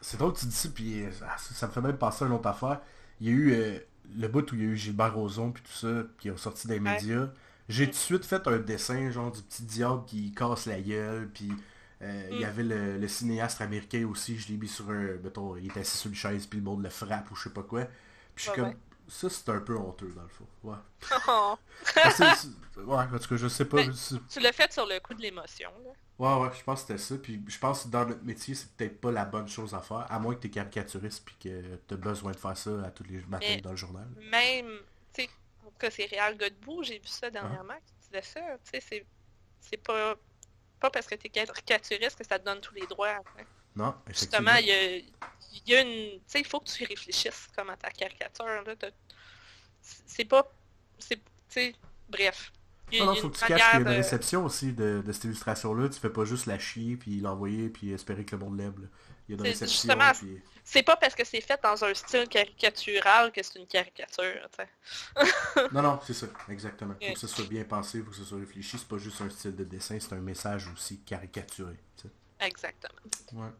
A: c'est drôle que tu dis ça, puis ça me fait même penser à une autre affaire. Il y a eu le bout où il y a eu Gilbert Rozon, puis tout ça, qui ont sorti des
B: Ouais.
A: médias. J'ai tout de suite fait un dessin, genre du petit diable qui casse la gueule, puis il y
B: Mm.
A: avait le cinéaste américain aussi, je l'ai mis sur un, mettons, il est assis sur une chaise, puis le monde le frappe, ou je sais pas quoi. Puis je suis
B: Ouais,
A: comme,
B: ouais.
A: ça c'est un peu honteux, dans le fond. Ouais.
B: Oh.
A: Parce que ouais, en tout cas, je sais pas.
B: Mais tu l'as fait sur le coup de l'émotion, là.
A: Ouais, ouais, je pense que c'était ça. Puis je pense que dans notre métier, c'est peut-être pas la bonne chose à faire, à moins que t'es caricaturiste puis que t'as besoin de faire ça à tous les matins
B: Mais
A: dans le journal.
B: même, tu sais, en tout cas, c'est Réal Godbout, j'ai vu ça
A: Hein?
B: dernièrement, qui disait ça. Tu sais, c'est pas parce que t'es caricaturiste que ça te donne tous les droits. Hein.
A: Non,
B: Justement,
A: effectivement.
B: il y a une. Tu sais, il faut que tu réfléchisses comme à ta caricature. Là. C'est pas. Tu sais, bref.
A: Non, non,
B: Il y a
A: faut
B: une
A: que tu caches qu'il y a
B: manière
A: une
B: de.
A: réception aussi de cette illustration-là. Tu fais pas juste la chier puis l'envoyer puis espérer que le monde l'aime. Là. Il y a une
B: Justement,
A: réception puis...
B: c'est pas parce que c'est fait dans un style caricatural que c'est une caricature. Tu sais.
A: Non, non, c'est ça, exactement. Faut
B: Euh,
A: que ça soit bien pensé, faut que ça soit réfléchi. C'est pas juste un style de dessin, c'est un message aussi caricaturé. Tu sais.
B: Exactement.
A: Ouais.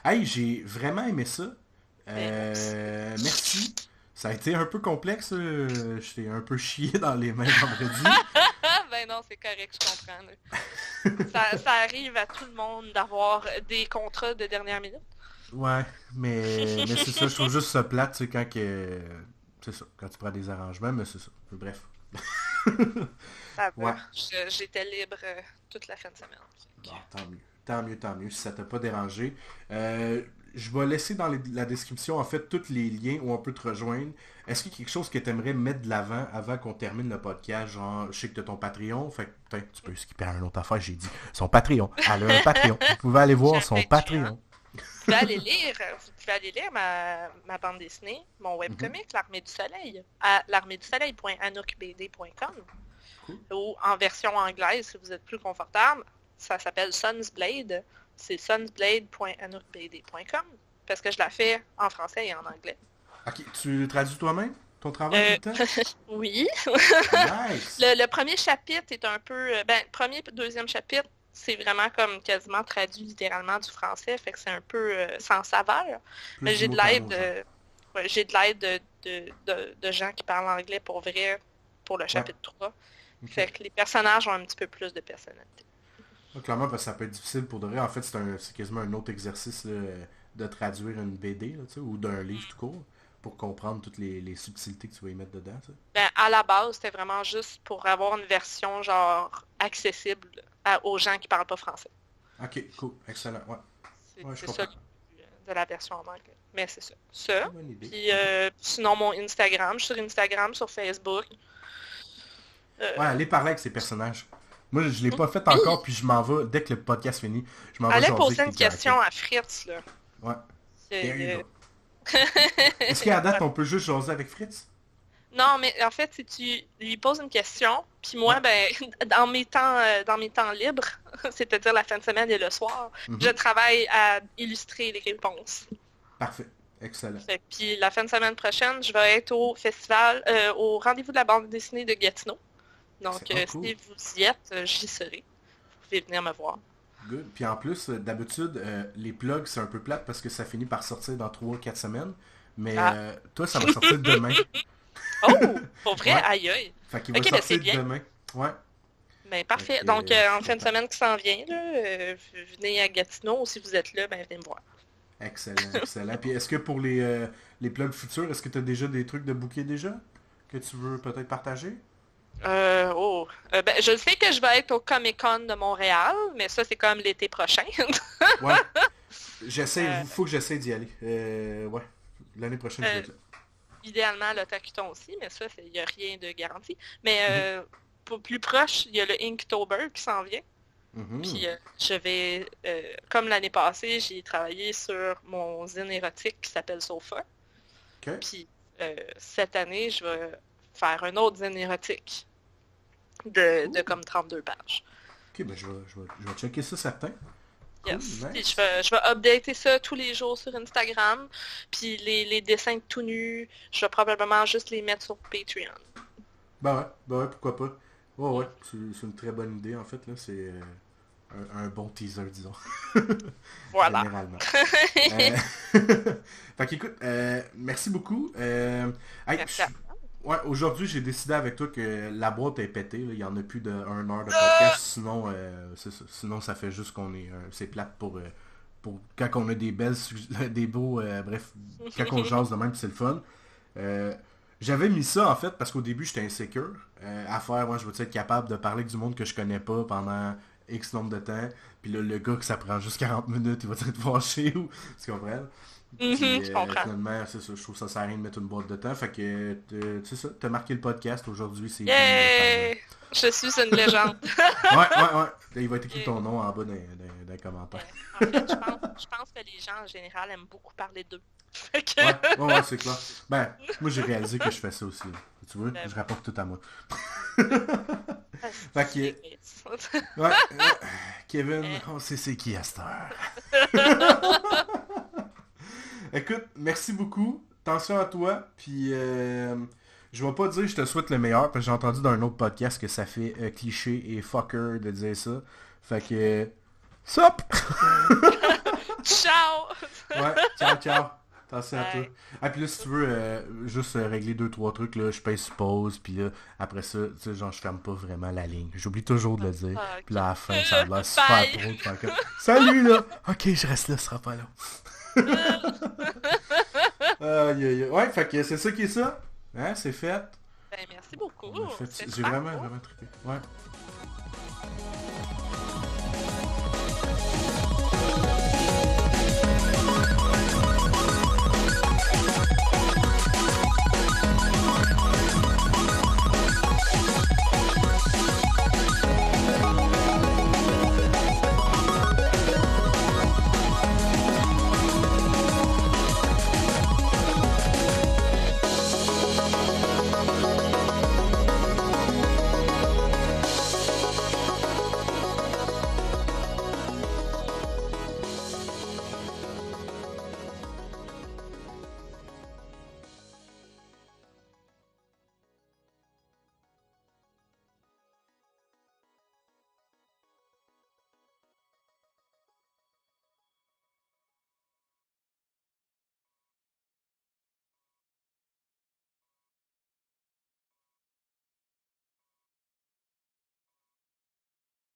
A: Hey, j'ai vraiment aimé ça.
B: Ben, moi aussi.
A: Merci. Ça a été un peu complexe. Je t'ai un peu chié dans les mains vendredi.
B: Ben non, c'est correct, je comprends. Là. Ça arrive à tout le monde d'avoir des contrats de dernière minute.
A: Ouais, mais c'est ça. Je trouve juste ça plate, tu sais, quand que... C'est ça, quand tu prends des arrangements, mais c'est ça. Bref.
B: Ça
A: Ouais.
B: va. J'étais libre toute la fin de semaine.
A: Bon, tant mieux. Tant mieux, tant mieux, si ça t'a pas dérangé. Je vais laisser dans la description, en fait, tous les liens où on peut te rejoindre. Est-ce qu'il y a quelque chose que tu aimerais mettre de l'avant avant qu'on termine le podcast? Genre, je sais que tu as ton Patreon, fait que putain, tu peux skipper à une autre affaire, j'ai dit. Son Patreon. Elle a un Patreon. Vous pouvez aller
B: J'ai
A: voir
B: un
A: son
B: Patreon.
A: Patreon.
B: Vous pouvez aller lire ma bande dessinée, mon
A: Mhm.
B: webcomic, L'Armée du Soleil, à l'arméedusoleil.anoukbd.com
A: Cool.
B: ou en version anglaise si vous êtes plus confortable. Ça s'appelle Sun's Blade. c'est sunsblade.anoukbd.com parce que je la fais en français et en anglais.
A: Ok, tu le traduis toi-même? Ton travail tout le temps?
B: Oui.
A: Nice!
B: Le premier chapitre est un peu... premier et deuxième chapitre, c'est vraiment comme quasiment traduit littéralement du français, fait que c'est un peu sans saveur.
A: Plus
B: Mais
A: du
B: j'ai de
A: mot par
B: l'aide
A: mot, genre.
B: j'ai de l'aide de gens qui parlent anglais pour vrai pour le
A: Ouais,
B: chapitre 3. Fait
A: ok.
B: que les personnages ont un petit peu plus de personnalité.
A: Donc, clairement, parce que ça peut être difficile pour de vrai. En fait, c'est quasiment un autre exercice là, de traduire une BD, là, tu sais, ou d'un livre tout court, pour comprendre toutes les subtilités que tu vas y mettre dedans, tu sais.
B: Ben, à la base, c'était vraiment juste pour avoir une version genre accessible aux gens qui parlent pas français.
A: Ok, cool, excellent, ouais. Ouais, je
B: C'est ça
A: comprends.
B: de la version en anglais. Mais c'est ça.
A: Très
B: Ça.
A: bonne idée.
B: Puis
A: Ok.
B: sinon mon Instagram. Je suis sur Instagram, sur Facebook.
A: Ouais,
B: Euh,
A: aller parler avec ces personnages. Moi, je l'ai pas fait encore, puis je m'en vais, dès que le podcast finit, je m'en vais
B: Allez
A: jaser
B: poser
A: avec
B: une
A: les
B: question
A: caractères.
B: à Fritz, là.
A: Ouais, there you
B: C'est,
A: go. Est-ce qu'à date, on peut juste jaser avec Fritz?
B: Non, mais en fait, si tu lui poses une question, puis
A: Ouais.
B: moi, ben, dans mes temps libres, c'est-à-dire la fin de semaine et le soir, je
A: Mhm.
B: travaille à illustrer les réponses.
A: Parfait, excellent.
B: Puis la fin de semaine prochaine, je vais être au festival, au rendez-vous de la bande dessinée de Gatineau. Donc,
A: Oh, cool.
B: si vous y êtes, j'y serai. Vous pouvez venir me voir.
A: Good. Puis en plus, d'habitude, les plugs, c'est un peu plate parce que ça finit par sortir dans 3 4 semaines. Mais
B: Ah.
A: toi, ça va sortir demain.
B: Oh! Pour vrai?
A: Ouais.
B: Aïe aïe.
A: Fait qu'il va
B: Ok, ben c'est
A: sortir
B: bien.
A: demain. Ouais.
B: Ben,
A: Fait
B: parfait.
A: que,
B: Donc,
A: je
B: en
A: suis
B: fin de
A: content.
B: semaine qui s'en vient, là, venez à Gatineau, ou si vous êtes là, ben venez me voir.
A: Excellent, excellent. Puis est-ce que pour les plugs futurs, est-ce que tu as déjà des trucs de bouquet déjà? Que tu veux peut-être partager?
B: Ben, je sais que je vais être au Comic-Con de Montréal, mais ça, c'est comme l'été prochain.
A: Ouais. J'essaie,
B: Euh,
A: faut que j'essaie d'y aller. Ouais. L'année prochaine, je vais
B: euh,
A: être là.
B: idéalement, le Takuton aussi, mais ça, il n'y a rien de garanti. Mais
A: Mhm.
B: pour plus proche, il y a le Inktober qui s'en vient.
A: Mhm.
B: Puis je vais, comme l'année passée, j'ai travaillé sur mon zine érotique qui s'appelle Sofa.
A: Ok.
B: Puis cette année, je vais faire un autre zine érotique de comme 32 pages.
A: Ok, ben je vais checker ça certain. Cool,
B: Yes. Puis
A: nice.
B: je vais updater ça tous les jours sur Instagram. Puis les dessins tout nus, je vais probablement juste les mettre sur Patreon.
A: Ben ouais, pourquoi pas. Ouais, ouais, c'est une très bonne idée en fait, là. C'est un bon teaser, disons.
B: Voilà.
A: Généralement. Fait qu'écoute, merci beaucoup. Hey,
B: Merci à
A: ouais, aujourd'hui, j'ai décidé avec toi que la boîte est pétée. Là. Il n'y en a plus de 1 heure de podcast. Sinon, c'est ça. Sinon, ça fait juste qu'on est... c'est plate pour quand on a des belles... des beaux... bref, quand on jase de même, puis c'est le fun. J'avais mis ça, en fait, parce qu'au début, j'étais insécure. À faire, moi, je veux être capable de parler avec du monde que je connais pas pendant X nombre de temps. Puis là, le gars que ça prend juste 40 minutes, il va être fâché ou... Tu comprends? Puis
B: je comprends.
A: finalement, c'est ça, je trouve ça sert à rien de mettre une boîte de temps. Fait que, c'est ça, t'as marqué le podcast aujourd'hui, c'est fini de faire
B: Yay! Je suis une légende.
A: ouais, ouais, ouais. Là, il va être écrit
B: Yeah.
A: ton nom en bas dans les commentaires.
B: En fait, je pense que les gens en général aiment beaucoup parler d'eux. Fait que...
A: Ouais, ouais, ouais, c'est clair. Ben, moi j'ai réalisé que je fais ça aussi. Là. Tu vois,
B: Ben
A: je rapporte tout à moi.
B: Fait
A: Fait que, ouais, Kevin, on sait c'est qui à cette heure. Écoute, merci beaucoup. Attention à toi. Puis, je vais pas dire je te souhaite le meilleur, parce que j'ai entendu dans un autre podcast que ça fait cliché et fucker de dire ça. Fait que, sup!
B: Ciao!
A: Ouais, ciao, ciao. Attention à toi.
B: Bye.
A: Ah, puis là, si tu veux juste régler 2-3 trucs, là, je pèse pause, puis là, après ça, tu sais, genre, je ferme pas vraiment la ligne. J'oublie toujours de le dire.
B: Ah, ok.
A: Puis là, à la fin, ça a l'air super
B: Bye.
A: trop. de faire comme, salut, là! Ok, je reste là, ce sera pas long. Aïe, aïe, aïe. Ouais, fait que c'est ça qui est ça. Hein, c'est fait.
B: Ben, merci beaucoup.
A: On a fait-
B: C'est
A: J'ai
B: super
A: vraiment,
B: cool.
A: vraiment trippé. Ouais.